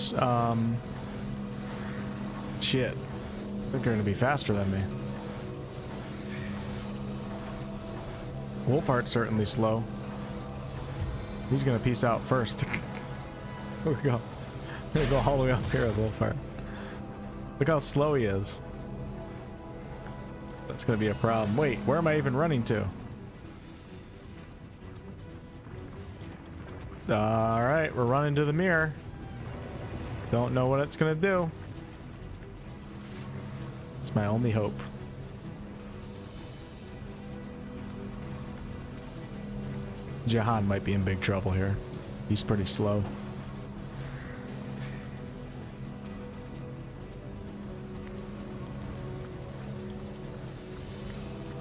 shit. I think they're gonna be faster than me. Wolfheart's certainly slow. He's gonna peace out first. Here we go. We're gonna go all the way up here with Wolfheart. Look how slow he is. That's gonna be a problem. Wait, where am I even running to? Alright, we're running to the mirror. Don't know what it's gonna do. It's my only hope. Jahan might be in big trouble here. He's pretty slow.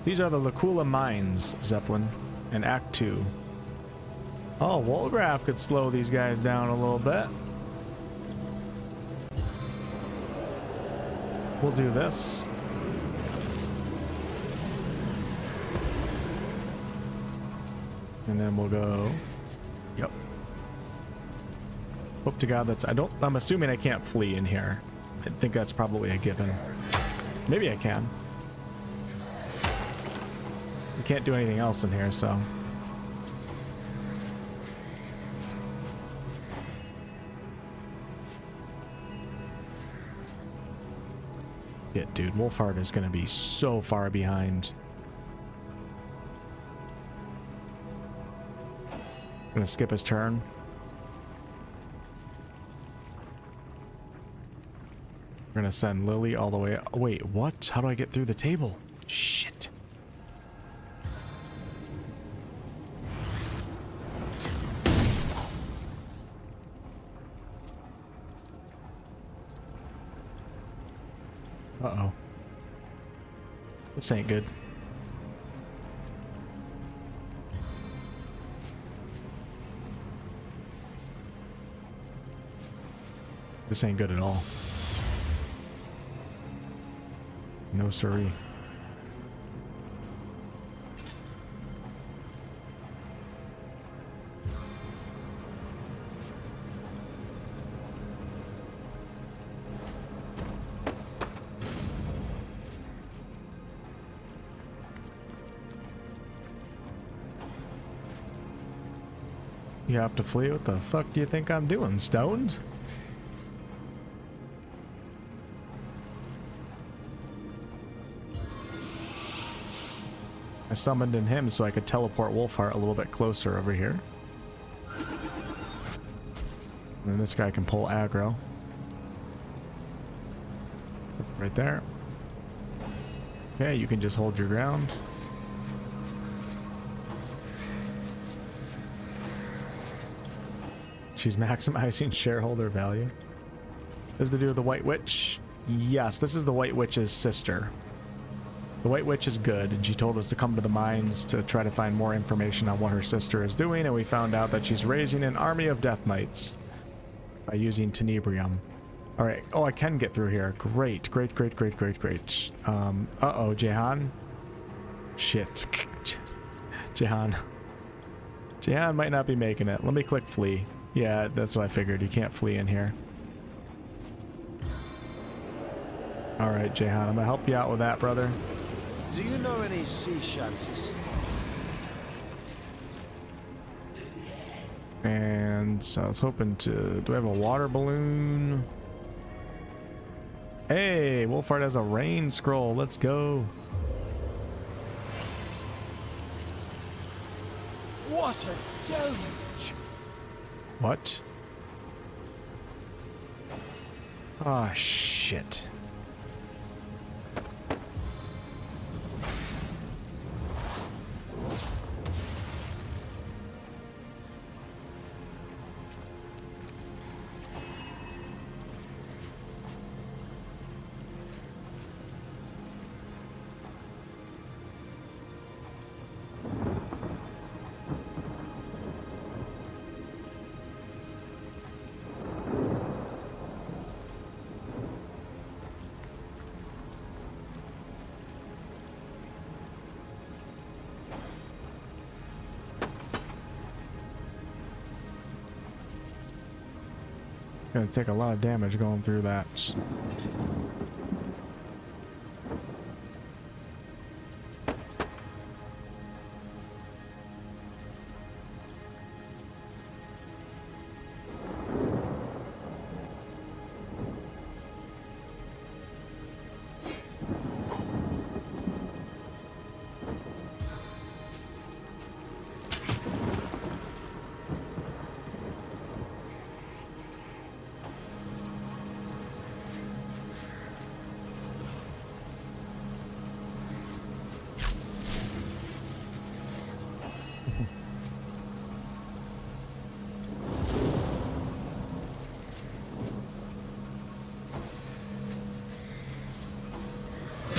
These are the Lakula Mines, Zeppelin, in Act 2. Oh, Wolgraf could slow these guys down a little bit. We'll do this. And then we'll go. Yep. Hope to God that's. I'm assuming I can't flee in here. I think that's probably a given. Maybe I can. We can't do anything else in here, so. Yeah, dude, Wolfheart is gonna be so far behind. Gonna skip his turn. We're gonna send Lily all the way. Wait, what? How do I get through the table? Shit. Uh-oh. This ain't good. This ain't good at all. No siree. You have to flee? What the fuck do you think I'm doing? Stoned? I summoned in him so I could teleport Wolfheart a little bit closer over here. And then this guy can pull aggro. Right there. Okay, you can just hold your ground. She's maximizing shareholder value. This is to do with the White Witch. Yes, this is the White Witch's sister. The White Witch is good, and she told us to come to the mines to try to find more information on what her sister is doing, and we found out that she's raising an army of Death Knights by using Tenebrium. Alright, oh, I can get through here. Great, great, great, great, great, great. Uh-oh, Jahan. Shit. Jahan. Jahan might not be making it. Let me click flee. Yeah, that's what I figured. You can't flee in here. Alright, Jahan, I'm gonna help you out with that, brother. Do you know any sea shanties? And so I was hoping to... Do I have a water balloon? Hey, Wolfheart has a rain scroll. Let's go. What a deluge! What? Ah, shit. Gonna take a lot of damage going through that.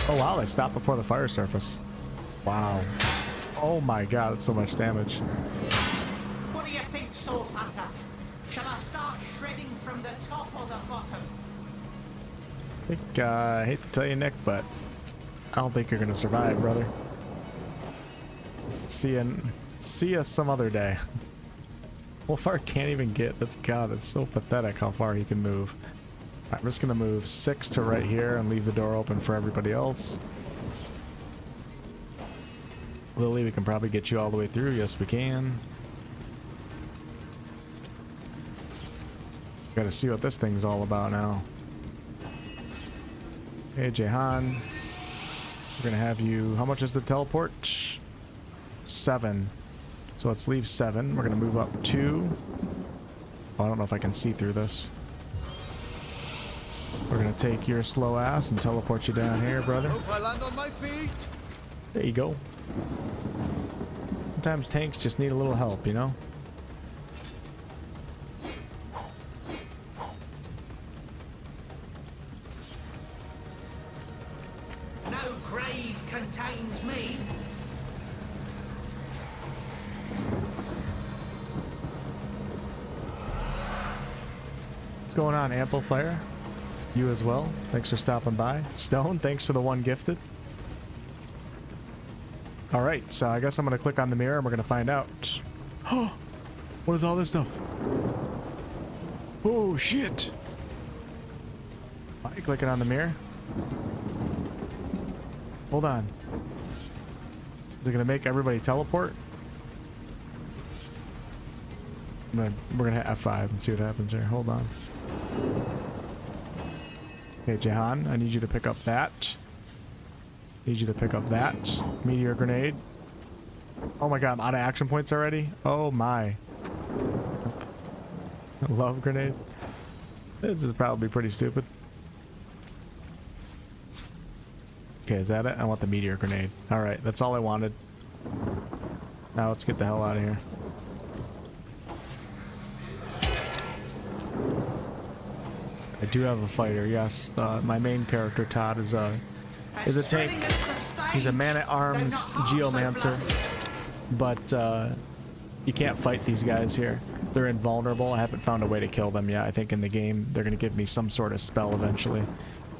Oh wow, they stopped before the fire surface. Wow. Oh my god, that's so much damage. What do you think, Source Hunter? Shall I start shredding from the top or the bottom? I think, I hate to tell you, Nick, but I don't think you're gonna survive, brother. See ya some other day. Wolfheart can't even get, that's so pathetic how far he can move. I'm just gonna move 6 to right here and leave the door open for everybody else. Lily, we can probably get you all the way through. Yes, we can. Gotta see what this thing's all about now. Hey, Jehan. We're gonna have you, how much is the teleport? 7. So let's leave 7. We're gonna move up 2. Oh, I don't know if I can see through this. We're gonna take your slow ass and teleport you down here, brother. Hope I land on my feet. There you go. Sometimes tanks just need a little help, you know? No grave contains me. What's going on, Amplifier? You as well. Thanks for stopping by. Stone, thanks for the 1 gifted. Alright, so I guess I'm going to click on the mirror and we're going to find out. Oh, what is all this stuff? Oh, shit. Why are you clicking on the mirror? Hold on. Is it going to make everybody teleport? We're going to hit F5 and see what happens here. Hold on. Okay, Jehan, I need you to pick up that. Need you to pick up that. Meteor grenade. Oh my god, I'm out of action points already? Oh my. Love grenade. This is probably pretty stupid. Okay, is that it? I want the meteor grenade. Alright, that's all I wanted. Now let's get the hell out of here. I do have a fighter, yes. My main character, Todd, is a tank. He's a man-at-arms geomancer. But you can't fight these guys here. They're invulnerable. I haven't found a way to kill them yet. I think in the game they're going to give me some sort of spell eventually.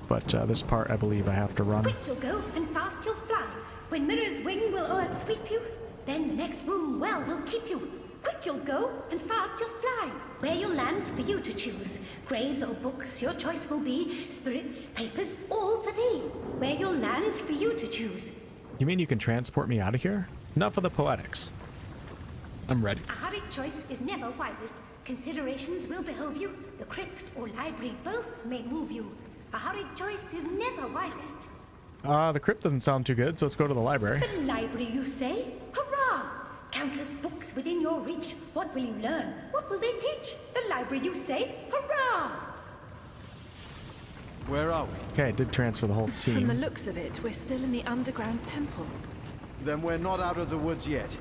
But this part I believe I have to run. Quick you'll go, and fast you'll fly. When Mirror's wing will o'ersweep you, then the next room well will keep you. Quick you'll go, and fast you'll fly. Where you'll land's for you to choose. Graves or books, your choice will be. Spirits, papers, all for thee. Where you'll land's for you to choose. You mean you can transport me out of here? Enough of the poetics. I'm ready. A hurried choice is never wisest. Considerations will behove you. The crypt or library both may move you. A hurried choice is never wisest. The crypt doesn't sound too good, so let's go to the library. The library, you say? Hurrah! Countless books within your reach. What will you learn? What will they teach? The library, you say? Hurrah! Where are we? Okay, I did transfer the whole team. From the looks of it, we're still in the underground temple. Then we're not out of the woods yet.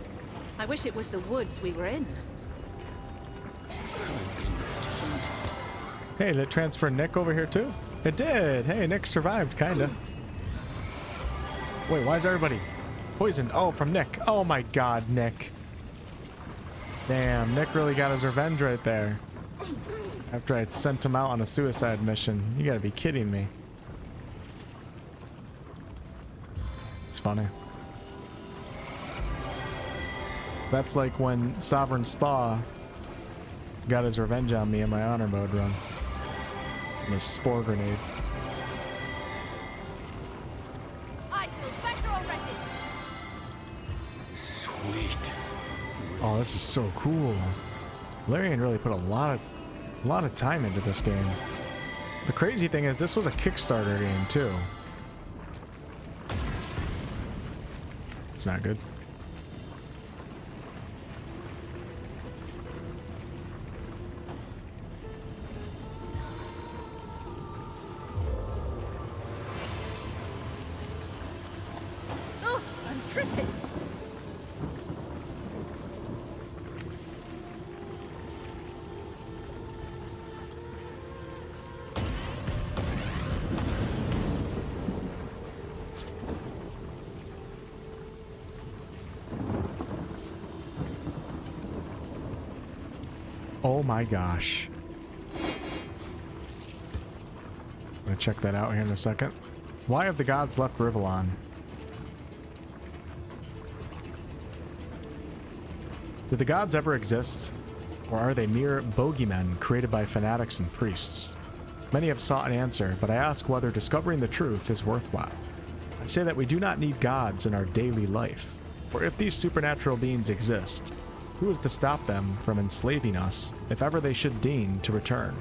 I wish it was the woods we were in. Hey, did it transfer Nick over here too? It did! Hey, Nick survived, kinda. Wait, why is everybody poisoned? Oh, from Nick. Oh my god, Nick. Damn, Nick really got his revenge right there. After I'd sent him out on a suicide mission. You gotta be kidding me. It's funny. That's like when Sovereign Spa got his revenge on me in my honor mode run. And a spore grenade. I feel better already. Sweet. Oh, this is so cool. Larian really put a lot of time into this game. The crazy thing is this was a Kickstarter game too. It's not good. Oh, I'm tripping. Oh my gosh. I'm gonna check that out here in a second. Why have the gods left Rivellon? Do the gods ever exist? Or are they mere bogeymen created by fanatics and priests? Many have sought an answer, but I ask whether discovering the truth is worthwhile. I say that we do not need gods in our daily life. For if these supernatural beings exist, who is to stop them from enslaving us if ever they should deign to return?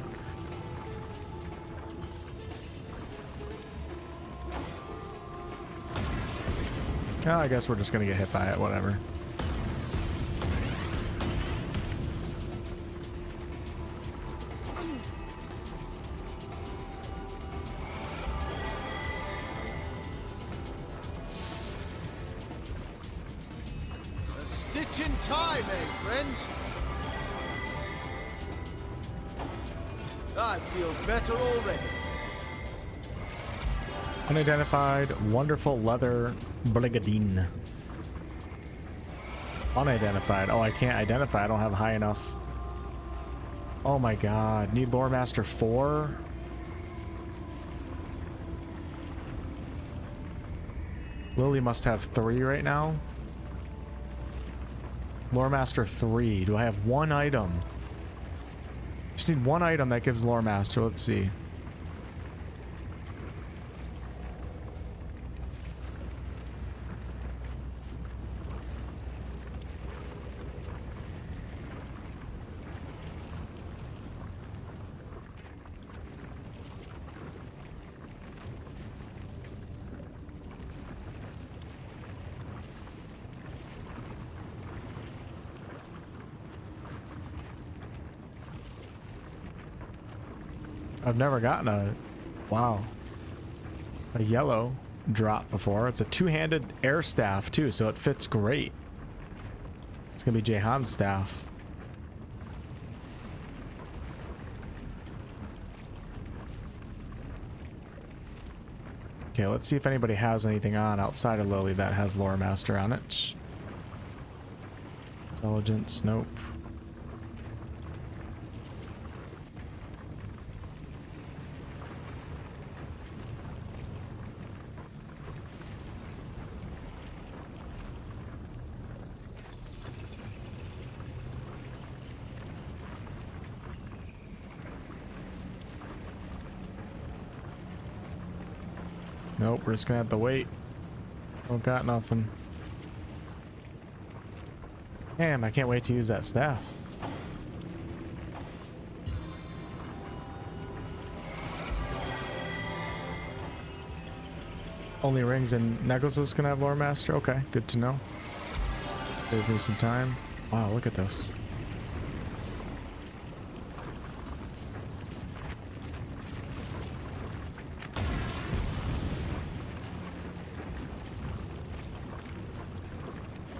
Oh, I guess we're just gonna get hit by it, whatever. A stitch in time, eh, friends? I feel better already. Unidentified, wonderful leather brigadine. Unidentified. Oh, I can't identify. I don't have high enough. Oh my god. Need Lore Master 4? Lily must have 3 right now. Lore Master 3. Do I have one item? Just need one item that gives Lore Master. Let's see. I've never gotten a, wow, a yellow drop before. It's a two-handed air staff too, so it fits great. It's gonna be Jehan's staff. Okay, let's see if anybody has anything on outside of Lily that has Lore Master on it. Intelligence, nope. Nope, we're just gonna have to wait. Don't got nothing. Damn, I can't wait to use that staff. Only rings and necklaces can have Lore Master? Okay, good to know. Save me some time. Wow, look at this.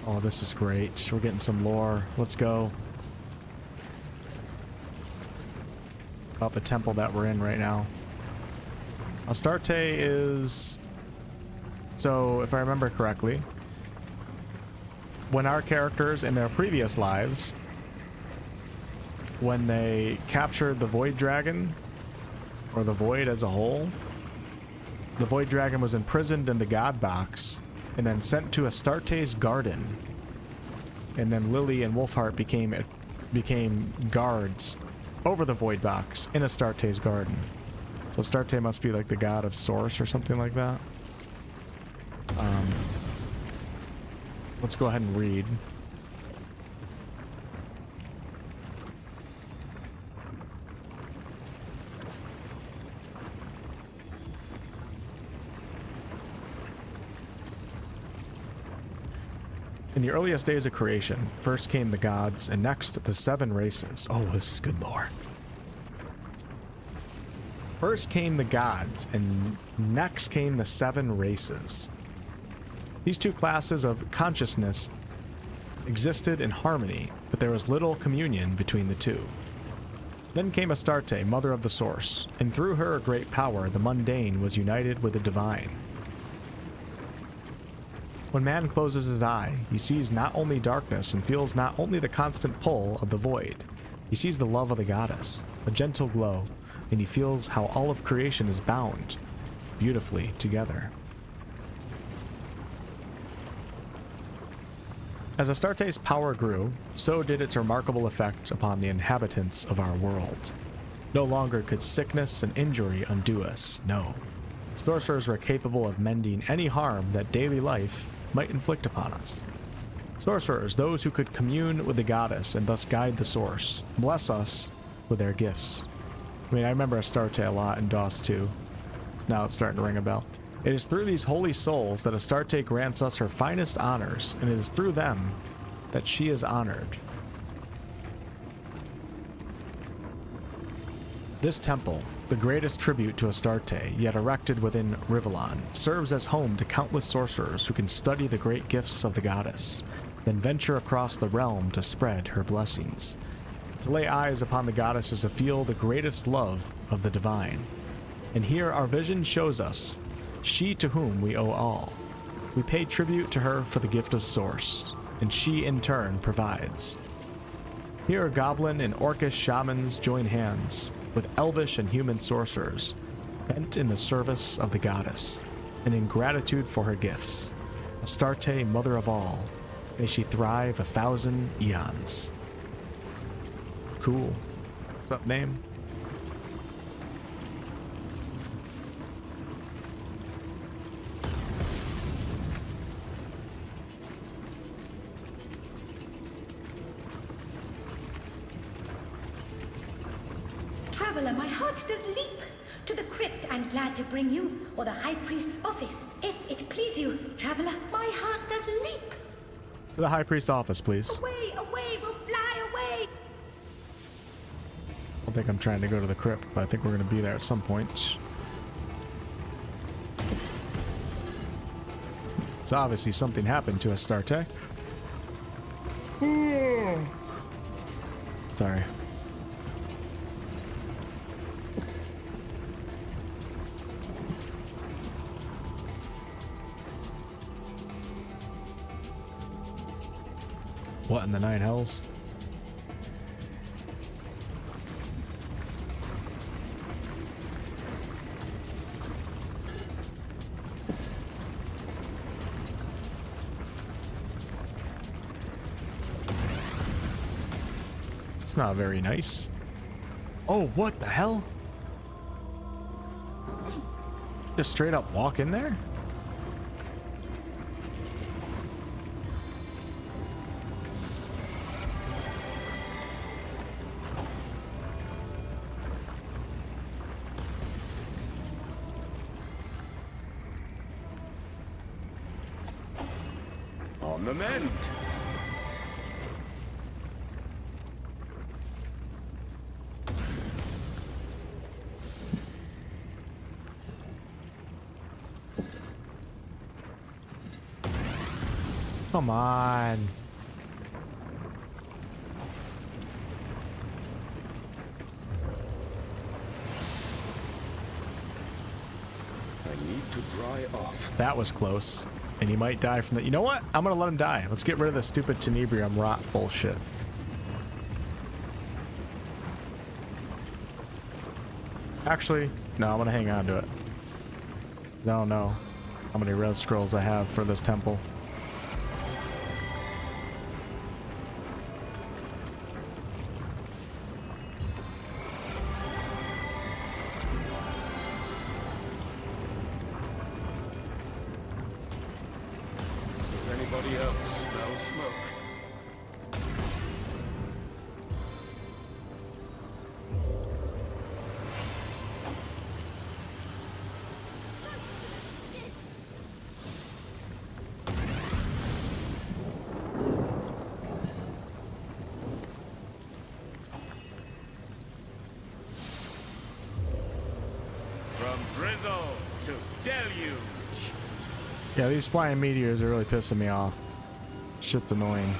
Oh, this is great. We're getting some lore. Let's go. About the temple that we're in right now. Astarte is... So, if I remember correctly, when our characters in their previous lives, when they captured the Void Dragon, or the Void as a whole, the Void Dragon was imprisoned in the God Box, and then sent to Astarte's garden. And then Lily and Wolfheart became guards over the Void Box in Astarte's garden. So Astarte must be like the god of Source or something like that. Let's go ahead and read. In the earliest days of creation, first came the gods, and next the 7 races. Oh, this is good lore. First came the gods, and next came the 7 races. These 2 classes of consciousness existed in harmony, but there was little communion between the 2. Then came Astarte, mother of the Source, and through her great power, the mundane was united with the divine. When man closes his eye, he sees not only darkness and feels not only the constant pull of the void, He sees the love of the goddess, a gentle glow, and he feels how all of creation is bound beautifully together. As Astarte's power grew, so did its remarkable effect upon the inhabitants of our world. No longer could sickness and injury undo us, no. Sorcerers were capable of mending any harm that daily life might inflict upon us. Sorcerers, those who could commune with the goddess and thus guide the source, bless us with their gifts. I mean, I remember Astarte a lot in DOS 2. Now it's starting to ring a bell. It is through these holy souls that Astarte grants us her finest honors, and it is through them that she is honored. This temple, the greatest tribute to Astarte, yet erected within Rivellon, serves as home to countless sorcerers who can study the great gifts of the goddess, then venture across the realm to spread her blessings. To lay eyes upon the goddess is to feel the greatest love of the divine. And here our vision shows us she to whom we owe all. We pay tribute to her for the gift of source, and she in turn provides. Here Goblin and Orcish shamans join hands with elvish and human sorcerers, bent in the service of the goddess, and in gratitude for her gifts. Astarte, mother of all, may she thrive 1,000 eons. Cool. What's up, name? Traveler, my heart does leap. To the crypt I'm glad to bring you, or the High Priest's office, if it please you. Traveler, my heart does leap. To the High Priest's office, please. Away, away, we'll fly away. I don't think I'm trying to go to the crypt, but I think we're going to be there at some point. So obviously something happened to Astarte. Sorry. What in the nine hells? It's not very nice. Oh, what the hell? Just straight up walk in there? On the mend. Come on. I need to dry off. That was close. And he might die from that. You know what? I'm gonna let him die. Let's get rid of the stupid tenebrium rot bullshit. Actually, no, I'm gonna hang on to it. I don't know how many red scrolls I have for this temple. Does anybody else smell smoke? From drizzle to deluge. Yeah, these flying meteors are really pissing me off. Shit's annoying.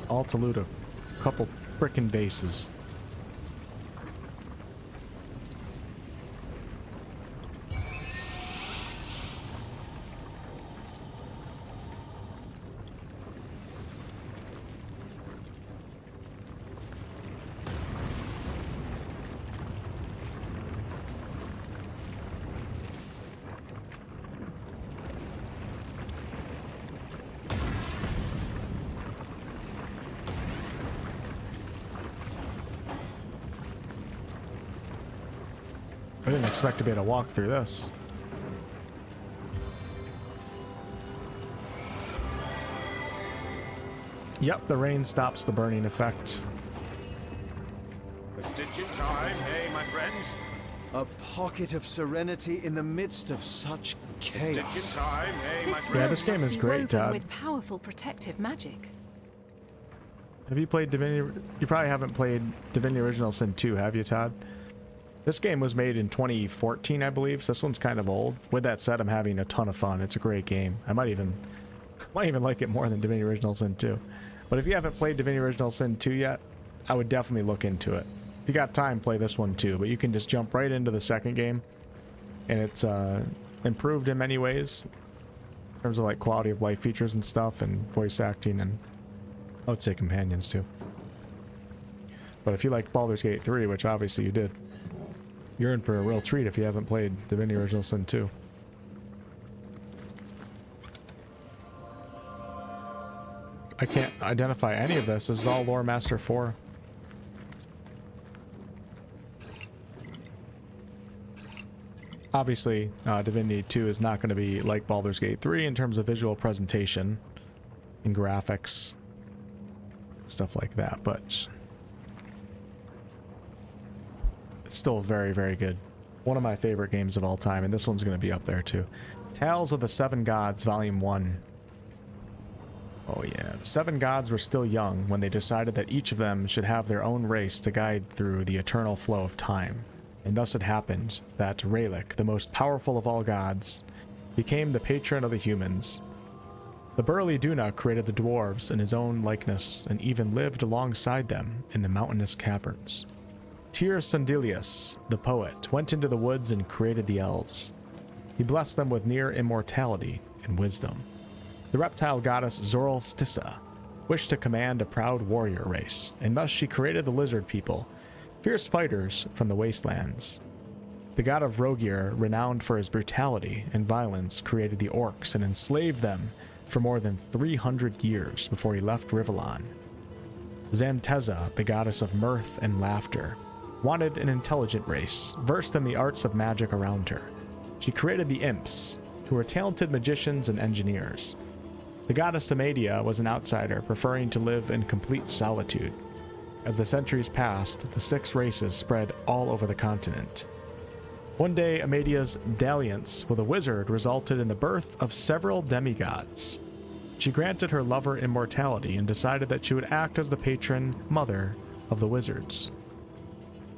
All to loot a couple frickin' bases. I didn't expect to be able to walk through this. Yep, the rain stops the burning effect. A stitch in time, hey, my friends? A pocket of serenity in the midst of such A stitch in chaos. time, hey, my This friends? Yeah, this game must is be great, woven Todd. with powerful protective magic. Have you played Divinity? You probably haven't played Divinity Original Sin 2, have you, Todd? This game was made in 2014, I believe, so this one's kind of old. With that said, I'm having a ton of fun. It's a great game. I might even like it more than Divinity Original Sin 2. But if you haven't played Divinity Original Sin 2 yet, I would definitely look into it. If you got time, play this one too, but you can just jump right into the second game, and it's improved in many ways in terms of like quality of life features and stuff, and voice acting, and I would say companions too. But if you liked Baldur's Gate 3, which obviously you did, you're in for a real treat if you haven't played Divinity Original Sin 2. I can't identify any of this. This is all Lore Master 4. Obviously, Divinity 2 is not going to be like Baldur's Gate 3 in terms of visual presentation and graphics, stuff like that, but it's still very, very good. One of my favorite games of all time, and this one's going to be up there too. Tales of the Seven Gods, Volume 1. Oh yeah, the Seven Gods were still young when they decided that each of them should have their own race to guide through the eternal flow of time. And thus it happened that Rayleigh, the most powerful of all gods, became the patron of the humans. The burly Duna created the dwarves in his own likeness and even lived alongside them in the mountainous caverns. Tyr Sandilius, the poet, went into the woods and created the elves. He blessed them with near immortality and wisdom. The reptile goddess Zoralstissa wished to command a proud warrior race, and thus she created the lizard people, fierce fighters from the wastelands. The god of Rogier, renowned for his brutality and violence, created the orcs and enslaved them for more than 300 years before he left Rivellon. Zanteza, the goddess of mirth and laughter, wanted an intelligent race, versed in the arts of magic around her. She created the imps, who were talented magicians and engineers. The goddess Amadia was an outsider, preferring to live in complete solitude. As the centuries passed, the 6 races spread all over the continent. One day, Amadia's dalliance with a wizard resulted in the birth of several demigods. She granted her lover immortality and decided that she would act as the patron mother of the wizards.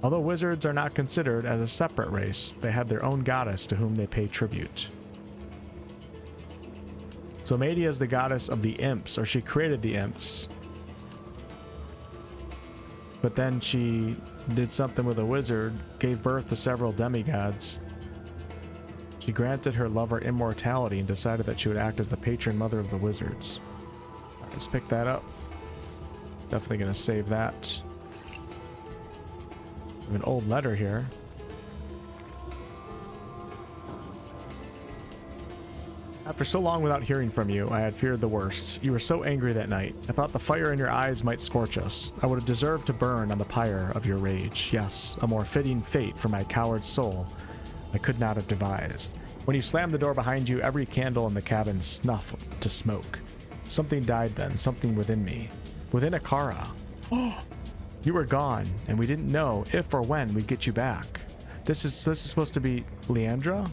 Although wizards are not considered as a separate race, they had their own goddess to whom they pay tribute. So Amadia is the goddess of the imps, or she created the imps. But then she did something with a wizard, gave birth to several demigods. She granted her lover immortality and decided that she would act as the patron mother of the wizards. Let's pick that up. Definitely going to save that. We have an old letter here. After so long without hearing from you, I had feared the worst. You were so angry that night. I thought the fire in your eyes might scorch us. I would have deserved to burn on the pyre of your rage. Yes, a more fitting fate for my coward soul I could not have devised. When you slammed the door behind you, every candle in the cabin snuffed to smoke. Something died then, something within me. Within Icara. Oh! You were gone, and we didn't know if or when we'd get you back. This is supposed to be Leandra?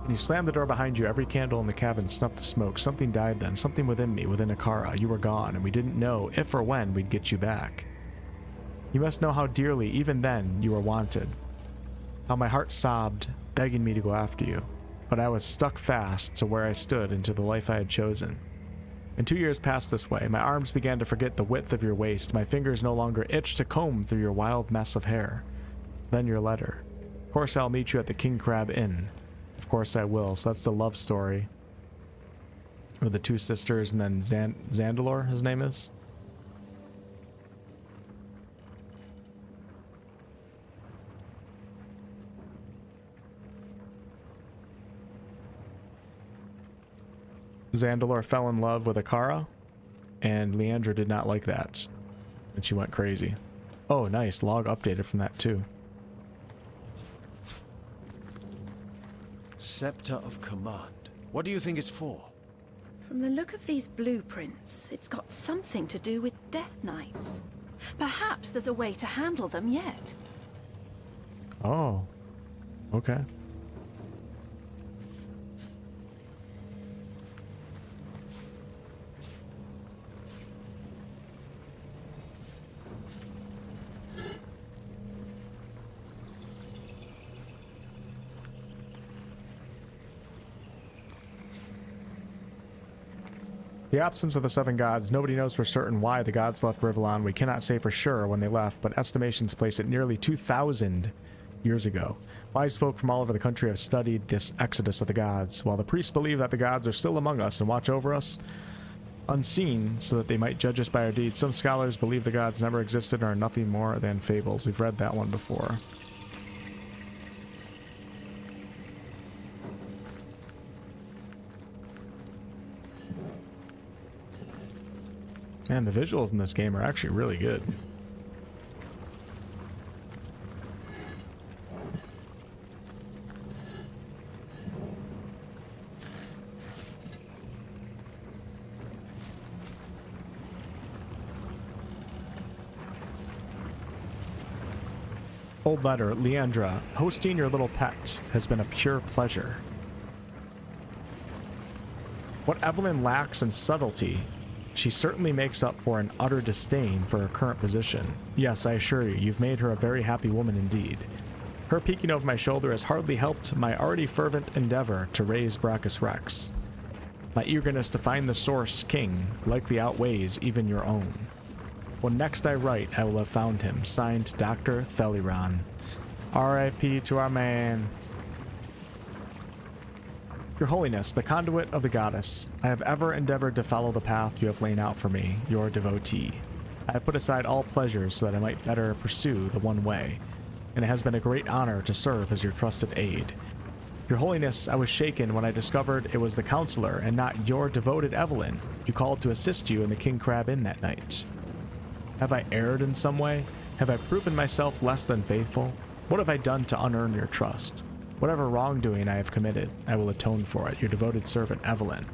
When you slammed the door behind you, every candle in the cabin snuffed the smoke. Something died then, something within me, within Icara. You were gone, and we didn't know if or when we'd get you back. You must know how dearly, even then, you were wanted. How my heart sobbed, begging me to go after you. But I was stuck fast to where I stood and to the life I had chosen. And 2 years passed this way. My arms began to forget the width of your waist. My fingers no longer itched to comb through your wild mess of hair. Then your letter. Of course I'll meet you at the King Crab Inn. Of course I will. So that's the love story with the 2 sisters, and then Zandalor, his name is. Zandalor fell in love with Icara. And Leandra did not like that. And she went crazy. Oh, nice. Log updated from that too. Scepter of Command. What do you think it's for? From the look of these blueprints, it's got something to do with Death Knights. Perhaps there's a way to handle them yet. Oh. Okay. The absence of the seven gods. Nobody knows for certain why the gods left Rivellon. We cannot say for sure when they left, but estimations place it nearly 2,000 years ago. Wise folk from all over the country have studied this exodus of the gods, while the priests believe that the gods are still among us and watch over us unseen so that they might judge us by our deeds. Some scholars believe the gods never existed and are nothing more than fables. We've read that one before. Man, the visuals in this game are actually really good. Old letter, Leandra. Hosting your little pet has been a pure pleasure. What Evelyn lacks in subtlety, she certainly makes up for an utter disdain for her current position. Yes, I assure you, you've made her a very happy woman indeed. Her peeking over my shoulder has hardly helped my already fervent endeavor to raise Brachus Rex. My eagerness to find the Source King likely outweighs even your own. When next I write, I will have found him. Signed, Dr. Theliron. R.I.P. to our man. Your Holiness, the conduit of the goddess, I have ever endeavored to follow the path you have laid out for me, your devotee. I have put aside all pleasures so that I might better pursue the one way, and it has been a great honor to serve as your trusted aid. Your Holiness, I was shaken when I discovered it was the counselor and not your devoted Evelyn you called to assist you in the King Crab Inn that night. Have I erred in some way? Have I proven myself less than faithful? What have I done to unearn your trust? Whatever wrongdoing I have committed, I will atone for it. Your devoted servant, Evelyn.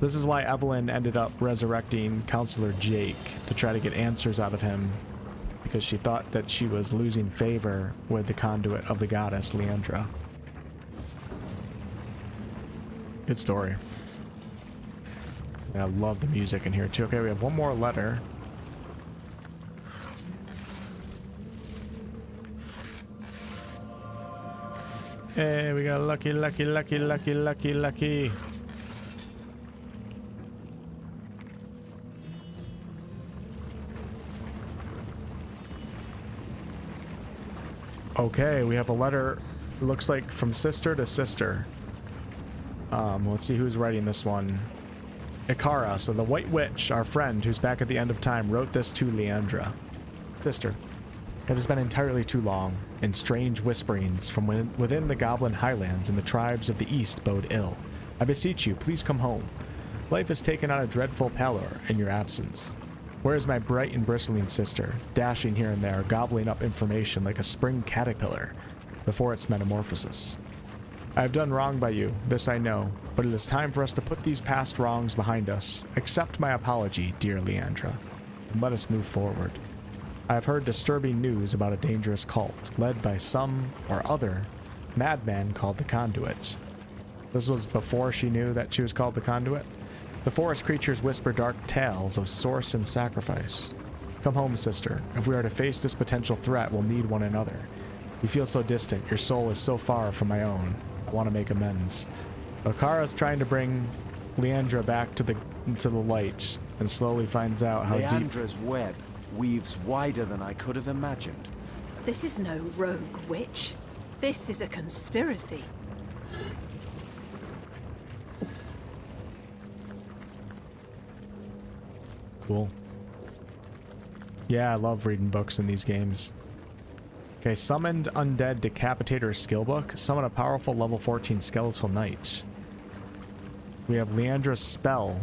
This is why Evelyn ended up resurrecting Counselor Jake, to try to get answers out of him, because she thought that she was losing favor with the conduit of the goddess, Leandra. Good story. And I love the music in here too. Okay, we have one more letter. Hey, we got lucky. Okay, we have a letter, looks like from sister to sister. Let's see who's writing this one. Icara, so the White Witch, our friend who's back at the end of time, wrote this to Leandra. Sister, it has been entirely too long, and strange whisperings from within the Goblin Highlands and the tribes of the East bode ill. I beseech you, please come home. Life has taken on a dreadful pallor in your absence. Where is my bright and bristling sister, dashing here and there, gobbling up information like a spring caterpillar before its metamorphosis? I have done wrong by you, this I know, but it is time for us to put these past wrongs behind us. Accept my apology, dear Leandra, and let us move forward. I have heard disturbing news about a dangerous cult, led by some or other madman called the Conduit. This was before she knew that she was called the Conduit. The forest creatures whisper dark tales of source and sacrifice. Come home, sister. If we are to face this potential threat, we'll need one another. You feel so distant, your soul is so far from my own. I want to make amends. Ikara's trying to bring Leandra back to the light, and slowly finds out how Leandra's web weaves wider than I could have imagined. This is no rogue witch. This is a conspiracy. Cool. Yeah, I love reading books in these games. Okay, summoned undead decapitator skill book. Summon a powerful level 14 skeletal knight. We have Leandra's spell.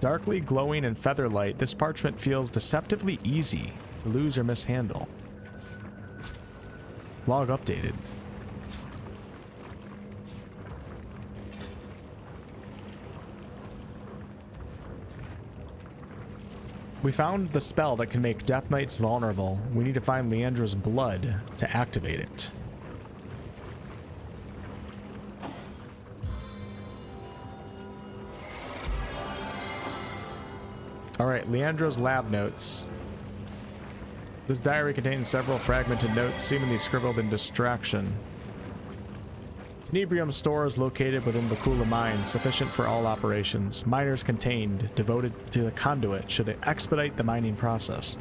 Darkly glowing in featherlight, this parchment feels deceptively easy to lose or mishandle. Log updated. We found the spell that can make Death Knights vulnerable. We need to find Leandra's blood to activate it. Alright, Leandra's lab notes. This diary contains several fragmented notes, seemingly scribbled in distraction. Tenebrium store is located within the Kula mine, sufficient for all operations. Miners contained, devoted to the conduit, should expedite the mining process.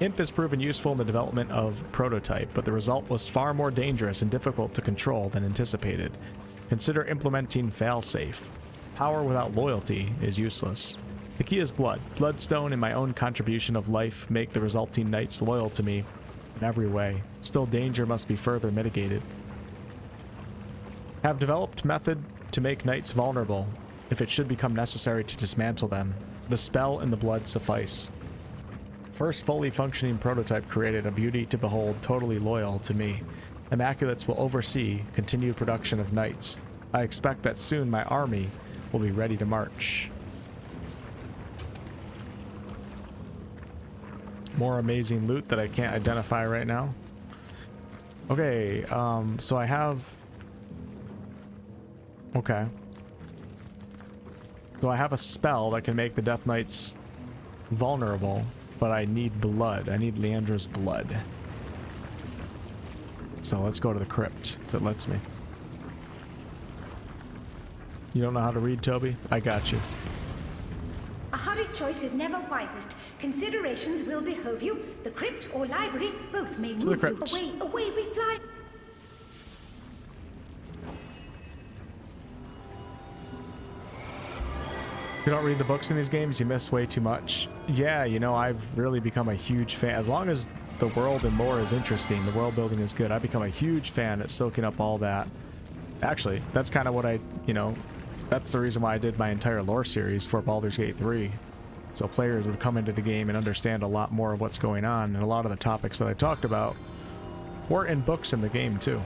Imp has proven useful in the development of prototype, but the result was far more dangerous and difficult to control than anticipated. Consider implementing failsafe. Power without loyalty is useless. The key is blood. Bloodstone and my own contribution of life make the resulting knights loyal to me in every way. Still, danger must be further mitigated. Have developed method to make knights vulnerable, if it should become necessary to dismantle them. The spell and the blood suffice. First fully functioning prototype created, a beauty to behold, totally loyal to me. Immaculates will oversee continued production of knights. I expect that soon my army will be ready to march. More amazing loot that I can't identify right now. Okay, so I have... Okay. So I have a spell that can make the Death Knights vulnerable, but I need blood. I need Leandra's blood. So let's go to the crypt if it lets me. You don't know how to read, Toby? I got you. A hurried choice is never wisest. Considerations will behove you. The crypt or library, both may move you. Away, away we fly. If you don't read the books in these games, you miss way too much. Yeah, you know, I've really become a huge fan. As long as the world and lore is interesting, the world building is good, I've become a huge fan at soaking up all that. Actually, that's kind of what I, you know, that's the reason why I did my entire lore series for Baldur's Gate 3. So players would come into the game and understand a lot more of what's going on, and a lot of the topics that I talked about were in books in the game too.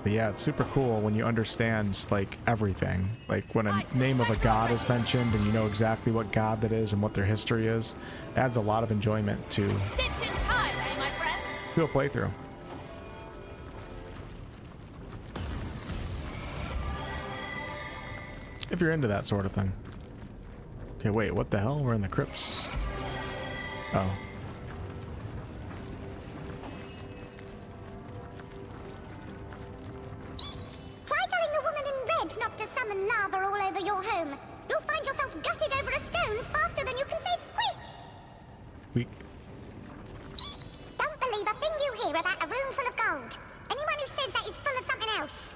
But yeah, it's super cool when you understand, like, everything. Like, when a name of a god is mentioned and you know exactly what god that is and what their history is, it adds a lot of enjoyment to a playthrough. If you're into that sort of thing. Okay, wait, what the hell? We're in the crypts. Oh. Try telling the woman in red not to summon lava all over your home. You'll find yourself gutted over a stone faster than you can say squeak. Squeak. Don't believe a thing you hear about a room full of gold. Anyone who says that is full of something else.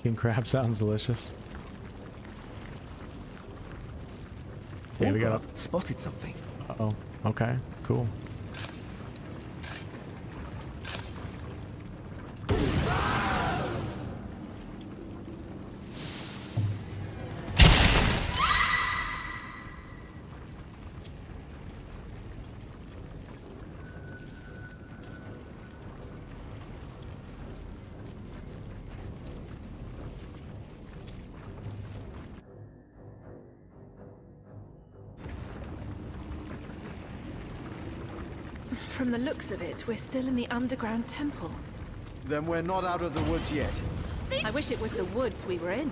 King crab sounds delicious. Yeah, we got spotted something. Uh-oh. Okay, cool. From the looks of it, we're still in the underground temple. Then we're not out of the woods yet. I wish it was the woods we were in.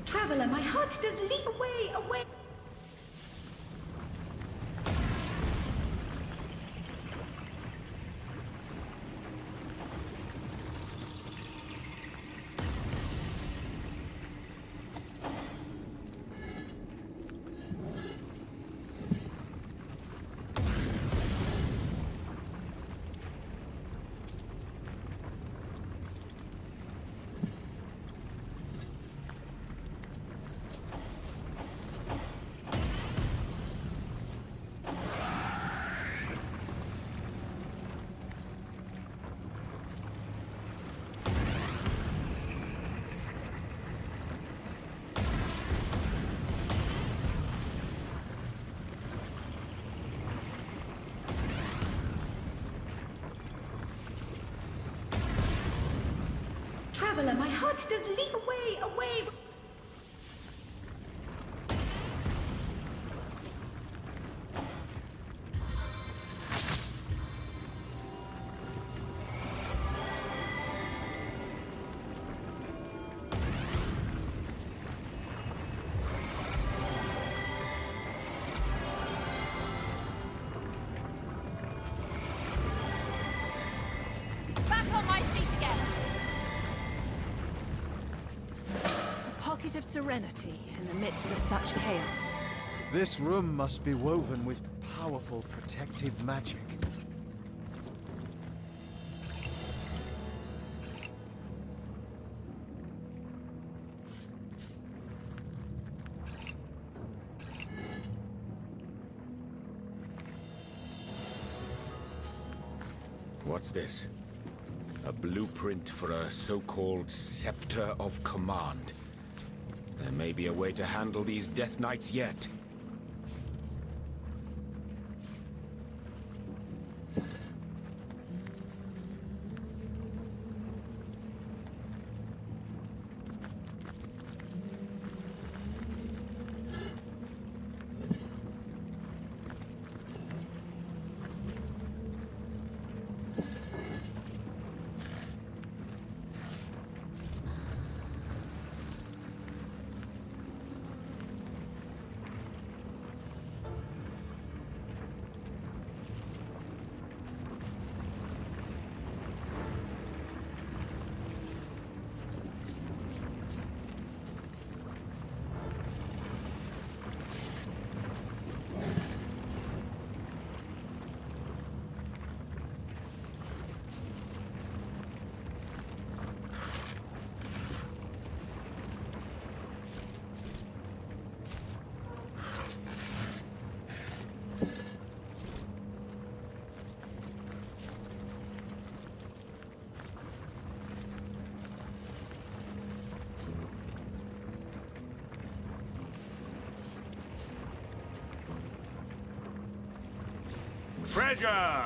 Traveler, my heart does leap away, away. light does leap away. Back on my feet again. A pocket of serenity in the midst of such chaos. This room must be woven with powerful protective magic. What's this? A blueprint for a so-called scepter of command. There may be a way to handle these Death Knights yet. Treasure!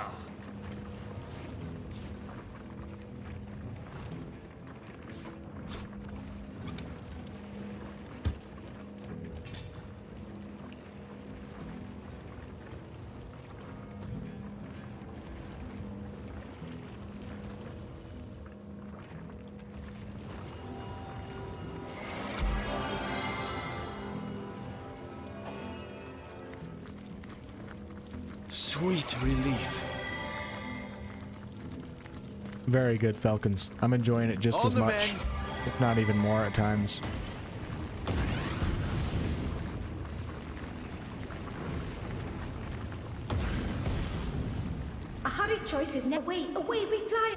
Sweet relief. Very good, Falcons. I'm enjoying it just as much, if not even more at times. A hurried choice is never away we fly.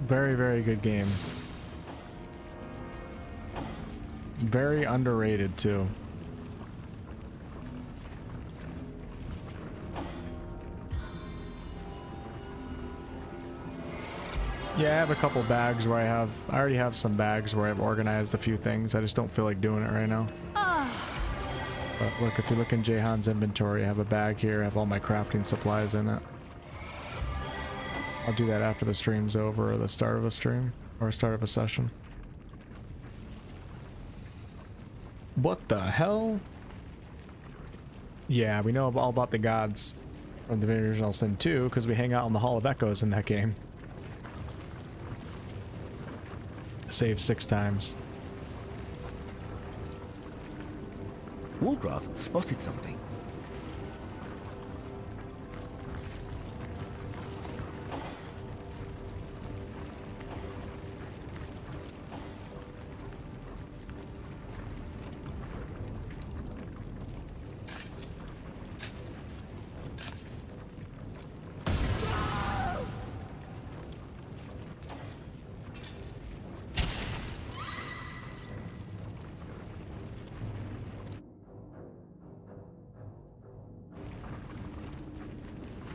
Very, very good game. Very underrated too. Yeah, I have a couple bags where I already have some bags where I've organized a few things. I just don't feel like doing it right now. But look, if you look in Jahan's inventory, I have a bag here. I have all my crafting supplies in it. I'll do that after the stream's over, or the start of a stream, or start of a session. What the hell? Yeah, we know all about the gods from the original Sin 2 because we hang out on the Hall of Echoes in that game. Saved 6 times. Wolfgraf spotted something.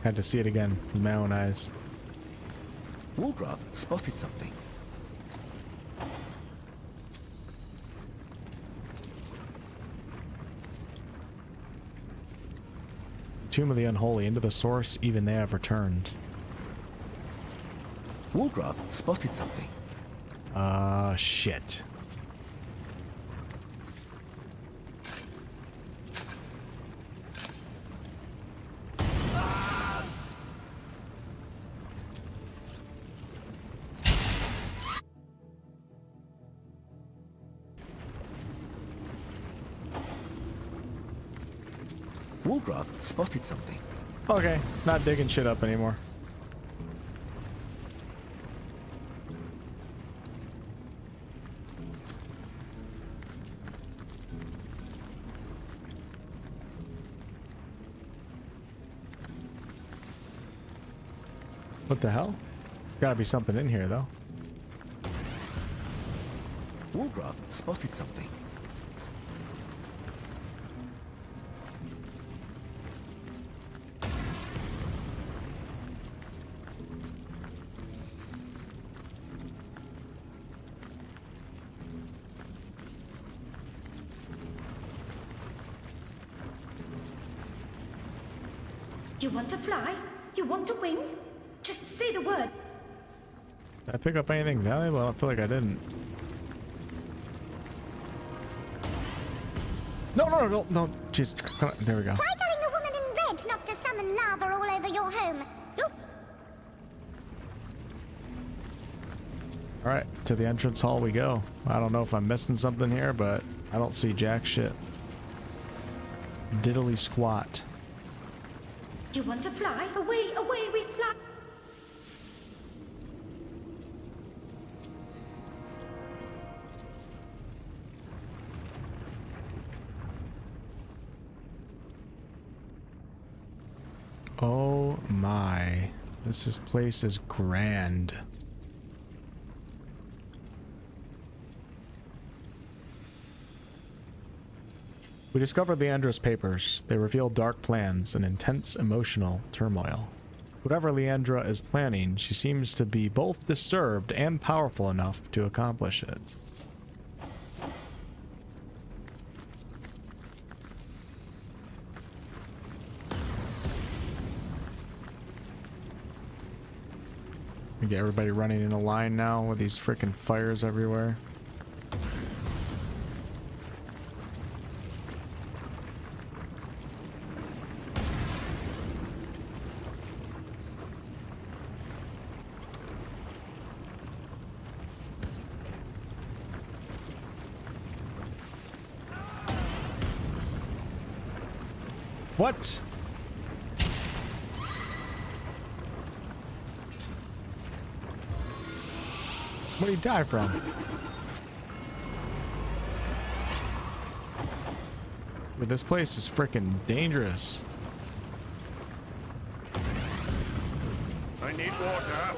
Had to see it again with my own eyes. Wolfgraf spotted something. Tomb of the Unholy, into the source, even they have returned. Wolfheart spotted something. Shit. Wolfheart spotted something. Okay, not digging shit up anymore. What the hell? Gotta be something in here, though. Wolfheart spotted something. You want to fly? You want to wing? Just say the word. Did I pick up anything valuable? I don't feel like I didn't. No. Jeez, there we go. Try telling the woman in red not to summon lava all over your home. You'll... Alright, to the entrance hall we go. I don't know if I'm missing something here, but I don't see jack shit. Diddly squat. You want to fly? Away, away, we fly. Oh my. This place is grand. We discovered Leandra's papers. They reveal dark plans and intense emotional turmoil. Whatever Leandra is planning, she seems to be both disturbed and powerful enough to accomplish it. We get everybody running in a line now with these freaking fires everywhere. What? What did he die from? But this place is freaking dangerous. I need water.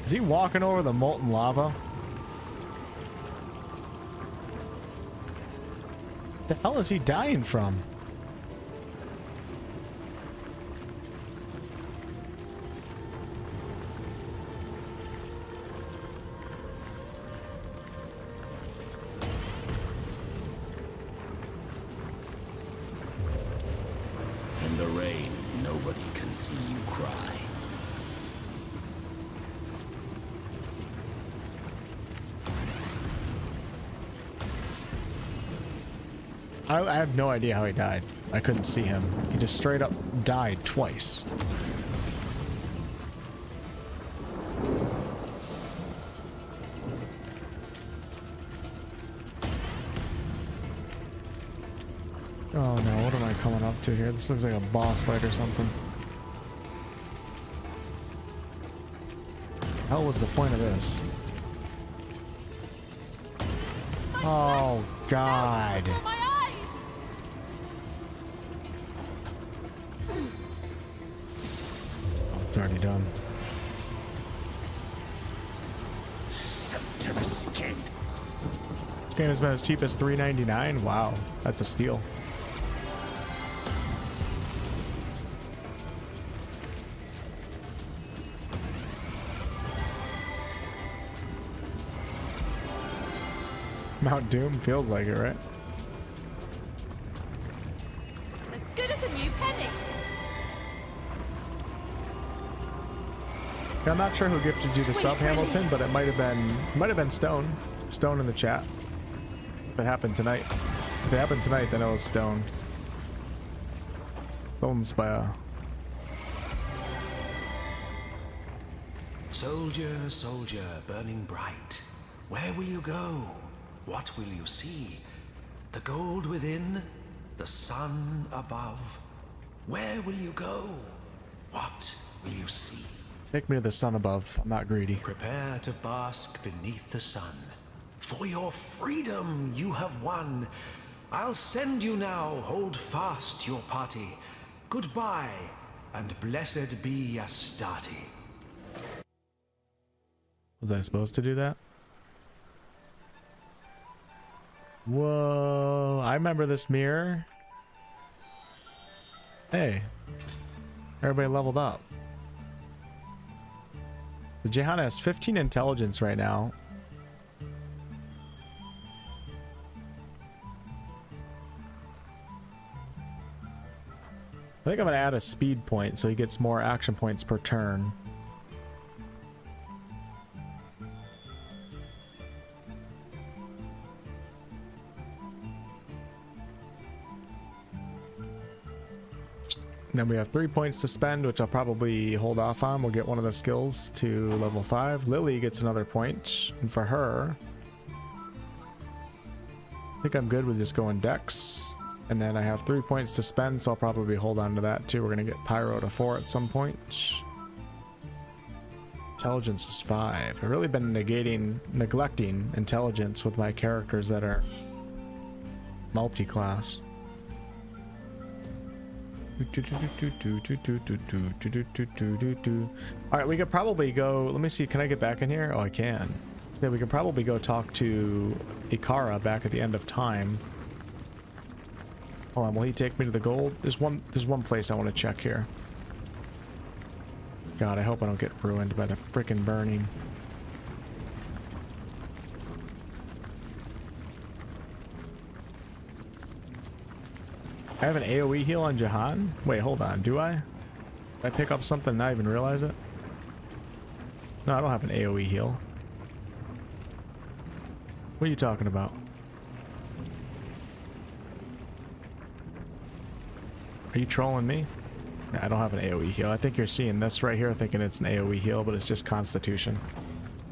Is he walking over the molten lava? What the hell is he dying from? In the rain, nobody can see you cry. I have no idea how he died. I couldn't see him. He just straight up died twice. Oh no, what am I coming up to here? This looks like a boss fight or something. Hell was the point of this? My Oh, God. My eyes! Oh, it's already done. Scepter skin. This game has been as cheap as $3.99. Wow, that's a steal. Mount Doom feels like it, right? As good as a new penny. I'm not sure who gifted you the sub, Hamilton, but it might have been Stone. Stone in the chat. If it happened tonight. If it happened tonight, then it was Stone. Stone's by a... Soldier, soldier, burning bright, where will you go? What will you see? The gold within, the sun above. Where will you go? What will you see? Take me to the sun above. I'm not greedy. Prepare to bask beneath the sun. For your freedom you have won. I'll send you now. Hold fast your party. Goodbye, and blessed be Astarte. Was I supposed to do that? Whoa, I remember this mirror. Hey, everybody leveled up. The Jehan has 15 intelligence right now. I think I'm gonna add a speed point so he gets more action points per turn. Then we have 3 points to spend, which I'll probably hold off on. We'll get one of the skills to level 5. Lily gets another point. And for her, I think I'm good with just going Dex. And then I have 3 points to spend, so I'll probably hold on to that too. We're going to get Pyro to 4 at some point. Intelligence is 5. I've really been neglecting intelligence with my characters that are multi-class. Alright, we could probably go... Let me see, can I get back in here? Oh, I can. So we could probably go talk to Icara back at the end of time. Hold on, will he take me to the gold? There's one place I want to check here. God, I hope I don't get ruined by the frickin' burning. I have an AoE heal on Jehan? Wait, hold on. Do I? Did I pick up something and not even realize it? No, I don't have an AoE heal. What are you talking about? Are you trolling me? Yeah, I don't have an AoE heal. I think you're seeing this right here thinking it's an AoE heal, but it's just Constitution.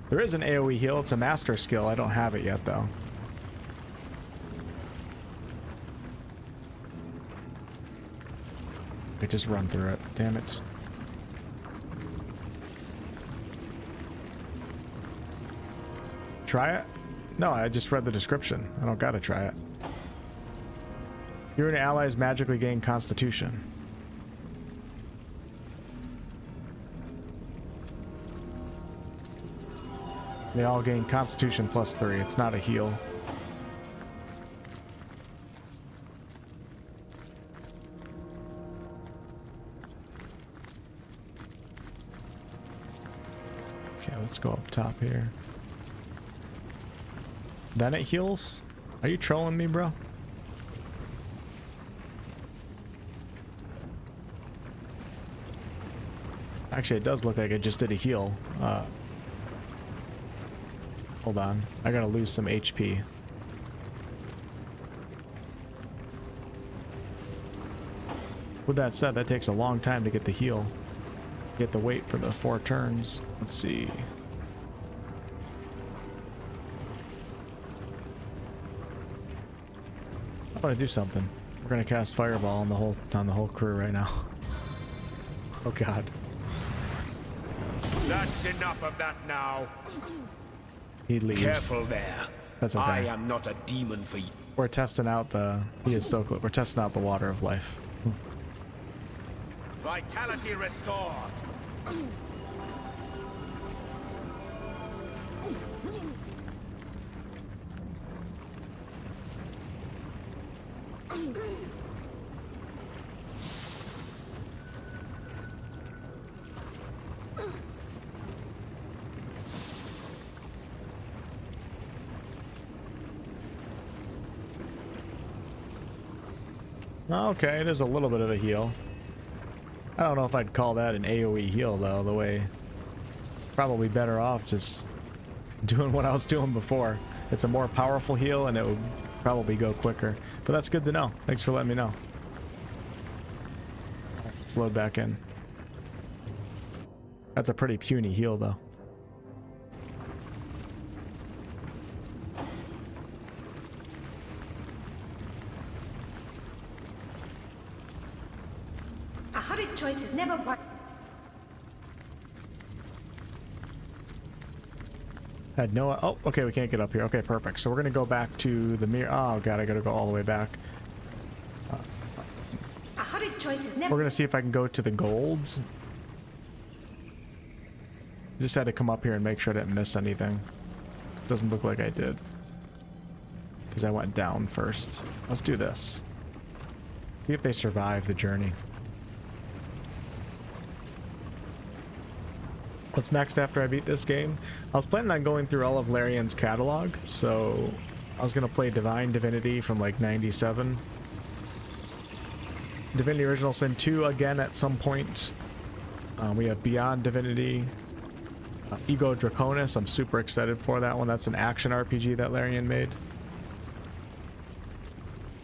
There is an AoE heal. It's a master skill. I don't have it yet, though. I just run through it. Damn it. Try it? No, I just read the description. I don't gotta try it. You and your allies magically gain Constitution. They all gain Constitution +3. It's not a heal. Okay, let's go up top here. Then it heals? Are you trolling me, bro? Actually, it does look like it just did a heal. Hold on. I gotta lose some HP. With that said, that takes a long time to get the heal. You have to wait for the 4 turns. Let's see. I'm gonna do something. We're gonna cast Fireball on the whole crew right now. Oh god. That's enough of that now. He leaves. Careful there. That's okay. I am not a demon for you. We're testing out the... He is so close. We're testing out the water of life. Vitality restored. Okay, it is a little bit of a heal. I don't know if I'd call that an AoE heal, though, the way... Probably better off just doing what I was doing before. It's a more powerful heal, and it would probably go quicker. But that's good to know. Thanks for letting me know. Let's load back in. That's a pretty puny heal, though. A hurried choice is never one. Had no... Oh, okay, we can't get up here. Okay, perfect. So we're gonna go back to the mirror. Oh god, I gotta go all the way back. A hurried choice is never. We're gonna see if I can go to the golds. Just had to come up here and make sure I didn't miss anything. Doesn't look like I did, because I went down first. Let's do this. See if they survive the journey. What's next after I beat this game? I was planning on going through all of Larian's catalog, so I was going to play Divinity from like 97. Divinity Original Sin 2 again at some point. We have Beyond Divinity. Ego Draconis, I'm super excited for that one. That's an action RPG that Larian made.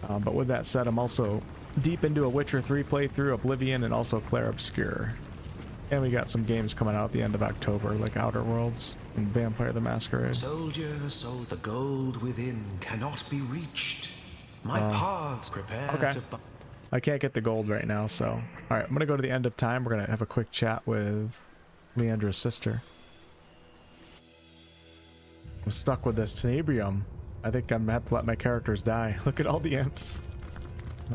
But with that said, I'm also deep into a Witcher 3 playthrough, Oblivion, and also Clair Obscur. And we got some games coming out at the end of October, like Outer Worlds and Vampire the Masquerade. Soldier, so the gold within cannot be reached. My paths prepare to... I can't get the gold right now, so... Alright, I'm gonna go to the end of time. We're gonna have a quick chat with Leandra's sister. I'm stuck with this Tenebrium. I think I'm gonna have to let my characters die. Look at all the imps.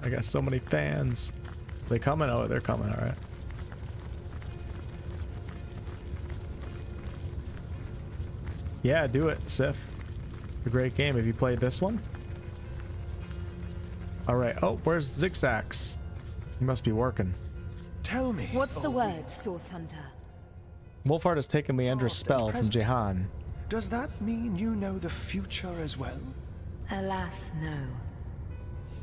I got so many fans. They coming? Oh, they're coming, alright. Yeah, do it, Sif. It's a great game. Have you played this one? Alright. Oh, where's Zigzags? He must be working. Tell me. What's the word, Source Hunter? Wolfheart has taken Leandra's spell from Jehan. Does that mean you know the future as well? Alas, no.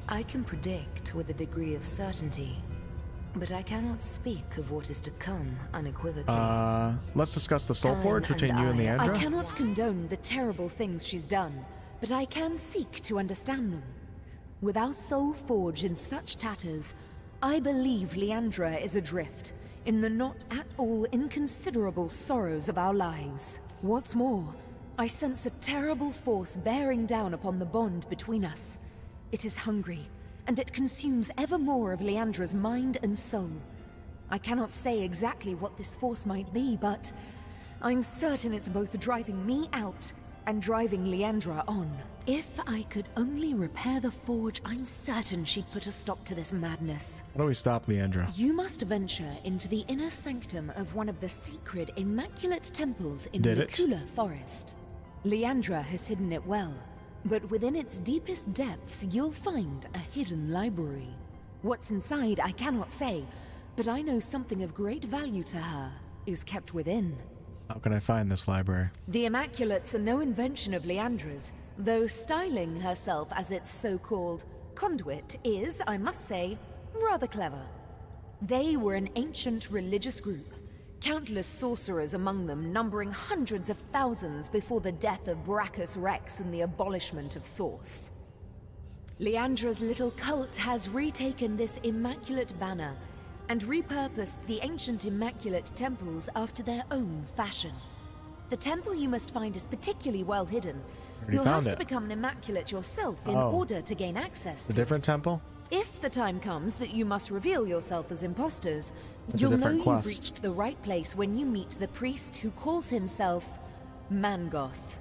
I can predict with a degree of certainty, but I cannot speak of what is to come unequivocally. Let's discuss the Soul Forge between you and Leandra. I cannot condone the terrible things she's done, but I can seek to understand them. With our soul forge in such tatters, I believe Leandra is adrift in the not at all inconsiderable sorrows of our lives. What's more, I sense a terrible force bearing down upon the bond between us. It is hungry, and it consumes ever more of Leandra's mind and soul. I cannot say exactly what this force might be, but I'm certain it's both driving me out and driving Leandra on. If I could only repair the forge, I'm certain she'd put a stop to this madness. How do we stop Leandra? You must venture into the inner sanctum of one of the sacred Immaculate Temples in Did the it? Kula Forest. Leandra has hidden it well, but within its deepest depths you'll find a hidden library. What's inside I cannot say, but I know something of great value to her is kept within. How can I find this library? The Immaculates are no invention of Leandra's, though styling herself as its so-called conduit is, I must say, rather clever. They were an ancient religious group, countless sorcerers among them numbering hundreds of thousands before the death of Brachus Rex and the abolishment of Source. Leandra's little cult has retaken this immaculate banner and repurposed the ancient Immaculate temples after their own fashion. The temple you must find is particularly well hidden. You'll have to become an Immaculate yourself in order to gain access to a different temple? If the time comes that you must reveal yourself as imposters, you'll know you've reached the right place when you meet the priest who calls himself Mangoth.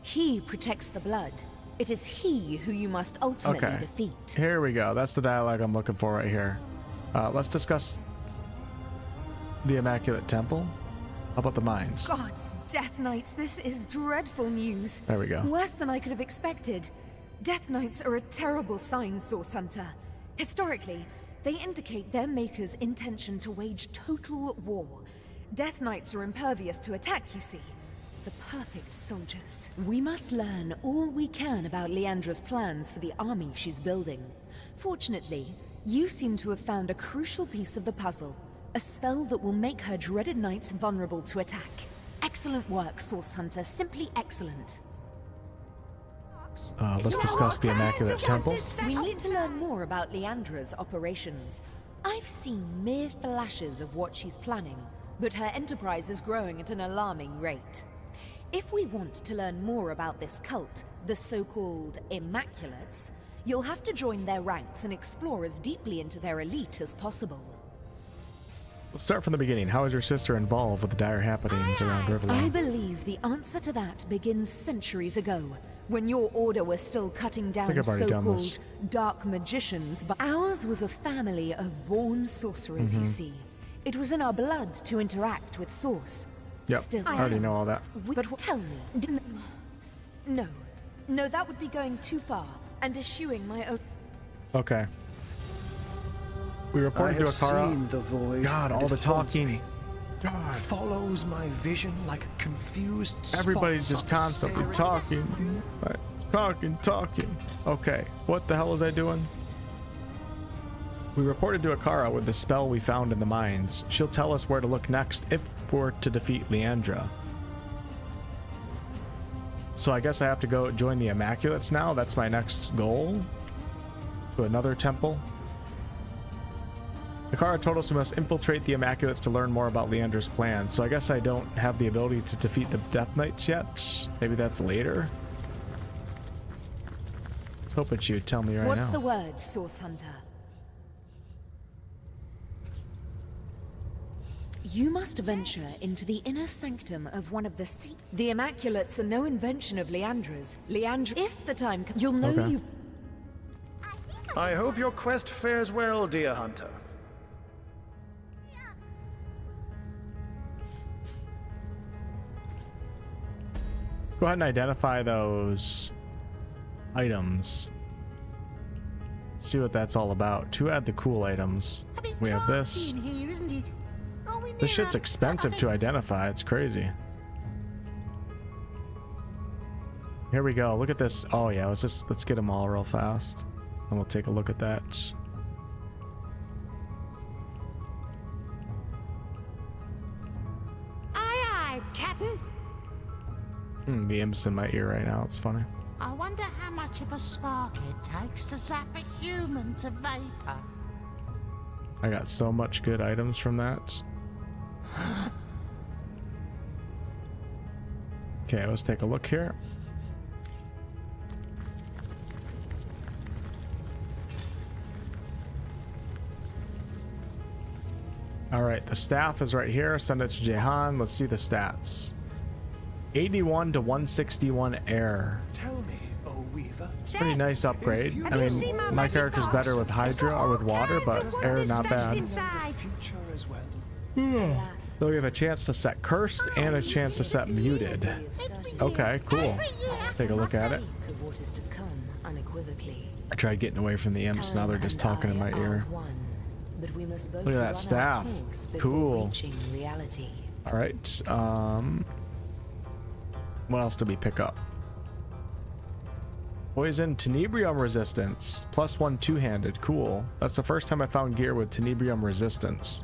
He protects the blood. It is he who you must ultimately defeat. Here we go. That's the dialogue I'm looking for right here. Let's discuss the Immaculate Temple. How about the mines? Gods, Death Knights, this is dreadful news. There we go. Worse than I could have expected. Death Knights are a terrible sign, Source Hunter. Historically, they indicate their maker's intention to wage total war. Death Knights are impervious to attack, you see. The perfect soldiers. We must learn all we can about Leandra's plans for the army she's building. Fortunately, you seem to have found a crucial piece of the puzzle. A spell that will make her dreaded knights vulnerable to attack. Excellent work, Source Hunter. Simply excellent. Let's discuss the Immaculate Temple. We need to learn more about Leandra's operations. I've seen mere flashes of what she's planning, but her enterprise is growing at an alarming rate. If we want to learn more about this cult, the so-called Immaculates, you'll have to join their ranks and explore as deeply into their elite as possible. Let's start from the beginning. How is your sister involved with the dire happenings around Riverland? I believe the answer to that begins centuries ago, when your order was still cutting down so-called dark magicians, but ours was a family of born sorcerers, you see. It was in our blood to interact with Source. Yep, Still, I already know all that. But tell me, no, that would be going too far, and eschewing my own... Okay. We reported to Icara. Seen the void. God, all the talking. God. Follows my vision like confused Everybody's spots just on constantly the talking. Talking. Okay, what the hell was I doing? We reported to Icara with the spell we found in the mines. She'll tell us where to look next if we're to defeat Leandra. So I guess I have to go join the Immaculates now? That's my next goal? To another temple? Icara told us we must infiltrate the Immaculates to learn more about Leandra's plans, so I guess I don't have the ability to defeat the Death Knights yet? Maybe that's later? I was hoping she would tell me right now. What's the word, Source Hunter? You must venture into the inner sanctum of one of the The Immaculates are no invention of Leandra's. Leandra, if the time comes, you'll know you... I hope your quest fares well, dear hunter. Go ahead and identify those items. See what that's all about. To add the cool items, we have this. Here, isn't it? This shit's expensive to identify. It's crazy. Here we go. Look at this. Oh yeah, let's get them all real fast, and we'll take a look at that. Aye, Captain. The imp's in my ear right now. It's funny. I wonder how much of a spark it takes to zap a human to vapor. I got so much good items from that. Okay, let's take a look here. Alright, the staff is right here. Send it to Jehan. Let's see the stats. 81 to 161 air. Tell me, oh Weaver. Pretty nice upgrade. I mean, my character's better with Hydra or with water, but air not bad. Future as well. So we have a chance to set cursed and a chance to set muted. Okay, cool. Take a look at it. I tried getting away from the imps, now they're just talking in my ear. Look at that staff. Cool. Alright, what else did we pick up? Poison Tenebrium resistance. +1 two-handed. Cool. That's the first time I found gear with Tenebrium resistance.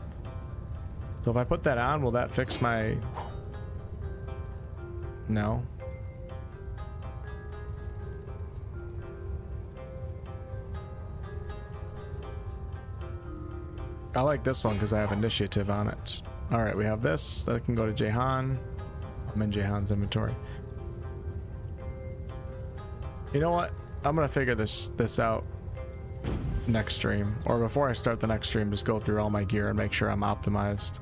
So if I put that on, will that fix my... No. I like this one because I have initiative on it. Alright, we have this. That can go to Jehan. I'm in Jehan's inventory. You know what? I'm gonna figure this out next stream. Or before I start the next stream, just go through all my gear and make sure I'm optimized.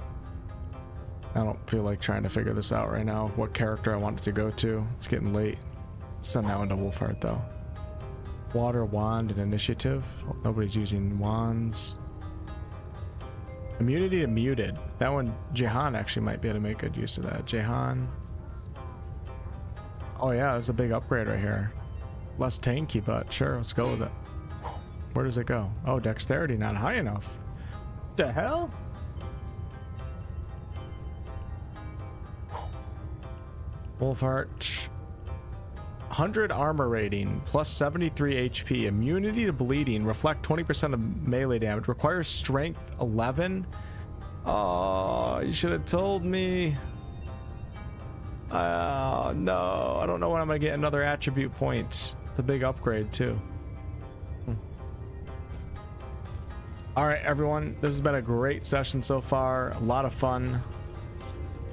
I don't feel like trying to figure this out right now, what character I want it to go to. It's getting late. Send that one to Wolfheart though. Water, wand, and initiative. Nobody's using wands. Immunity to muted. That one, Jehan actually might be able to make good use of that. Jehan. Oh yeah, there's a big upgrade right here. Less tanky, but sure, let's go with it. Where does it go? Oh, dexterity not high enough. The hell? Wolfheart. 100 armor rating, plus 73 HP, immunity to bleeding, reflect 20% of melee damage, requires strength 11. Oh, you should have told me. No, I don't know when I'm gonna get another attribute point. It's a big upgrade too. All right, everyone, this has been a great session so far. A lot of fun.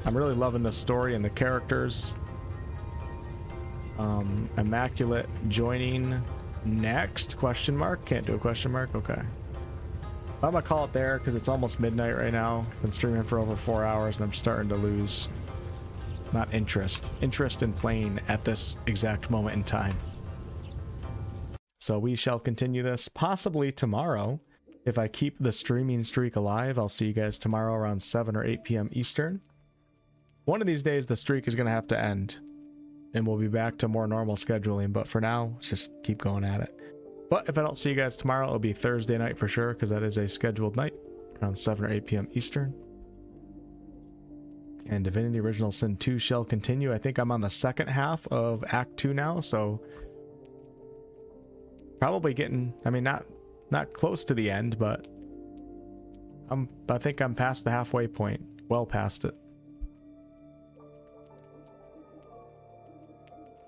I'm really loving the story and the characters. Immaculate joining next? Question mark? Can't do a question mark? Okay. I'm gonna call it there because it's almost midnight right now. Been streaming for over 4 hours and I'm starting to lose, not interest in playing at this exact moment in time. So we shall continue this possibly tomorrow. If I keep the streaming streak alive, I'll see you guys tomorrow around 7 or 8 p.m. Eastern. One of these days the streak is gonna have to end and we'll be back to more normal scheduling, but for now, let's just keep going at it. But if I don't see you guys tomorrow, it'll be Thursday night for sure, because that is a scheduled night around 7 or 8 p.m. Eastern. And Divinity Original Sin 2 shall continue. I think I'm on the second half of Act 2 now, so probably getting, I mean, not close to the end, but I think I'm past the halfway point, well past it.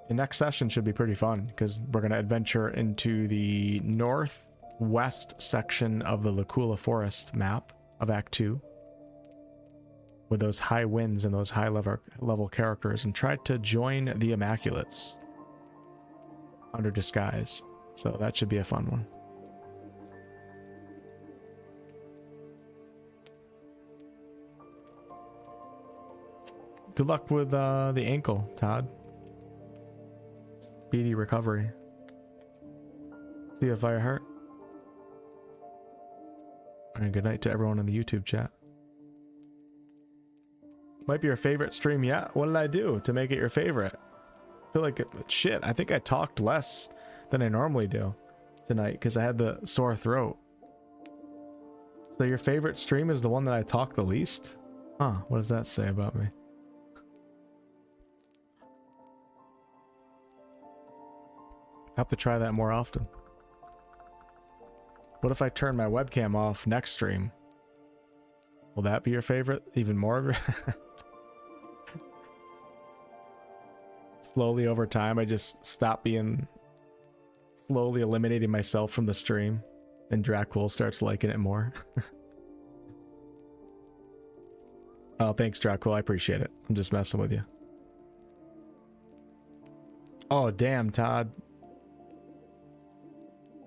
The next session should be pretty fun because we're going to adventure into the northwest section of the Lacula Forest map of Act 2 with those high winds and those high level characters and try to join the Immaculates under disguise. So that should be a fun one. Good luck with the ankle, Todd. Speedy recovery. See you, Fireheart. And good night to everyone in the YouTube chat. Might be your favorite stream yet. What did I do to make it your favorite? I feel like shit. I think I talked less than I normally do tonight because I had the sore throat. So your favorite stream is the one that I talk the least? Huh, what does that say about me? I have to try that more often. What if I turn my webcam off next stream? Will that be your favorite? Even more of your... Slowly over time, I just stop being... slowly eliminating myself from the stream. And Dracul starts liking it more. Oh, thanks, Dracul. I appreciate it. I'm just messing with you. Oh, damn, Todd.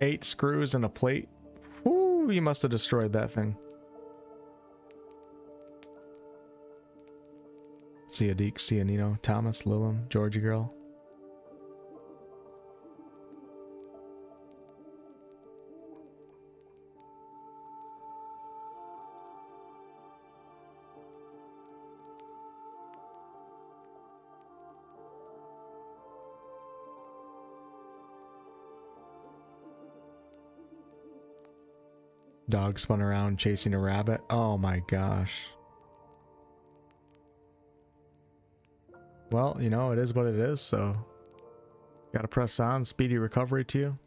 8 screws and a plate. Whoo, you must have destroyed that thing. See ya, Deke. See ya, Nino. Thomas, Lilum, Georgie girl. Dog spun around chasing a rabbit. Oh my gosh. Well, you know, it is what it is, so gotta press on. Speedy recovery to you.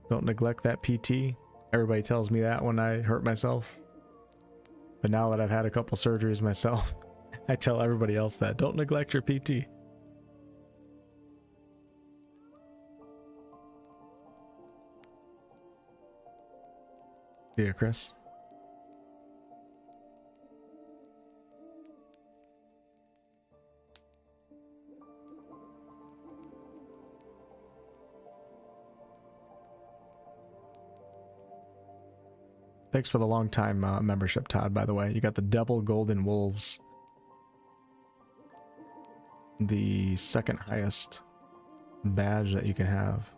Don't neglect that PT. Everybody tells me that when I hurt myself. But now that I've had a couple surgeries myself, I tell everybody else that. Don't neglect your PT. See ya, Chris. Thanks for the long time membership, Todd, by the way. You got the double golden wolves. The second highest badge that you can have.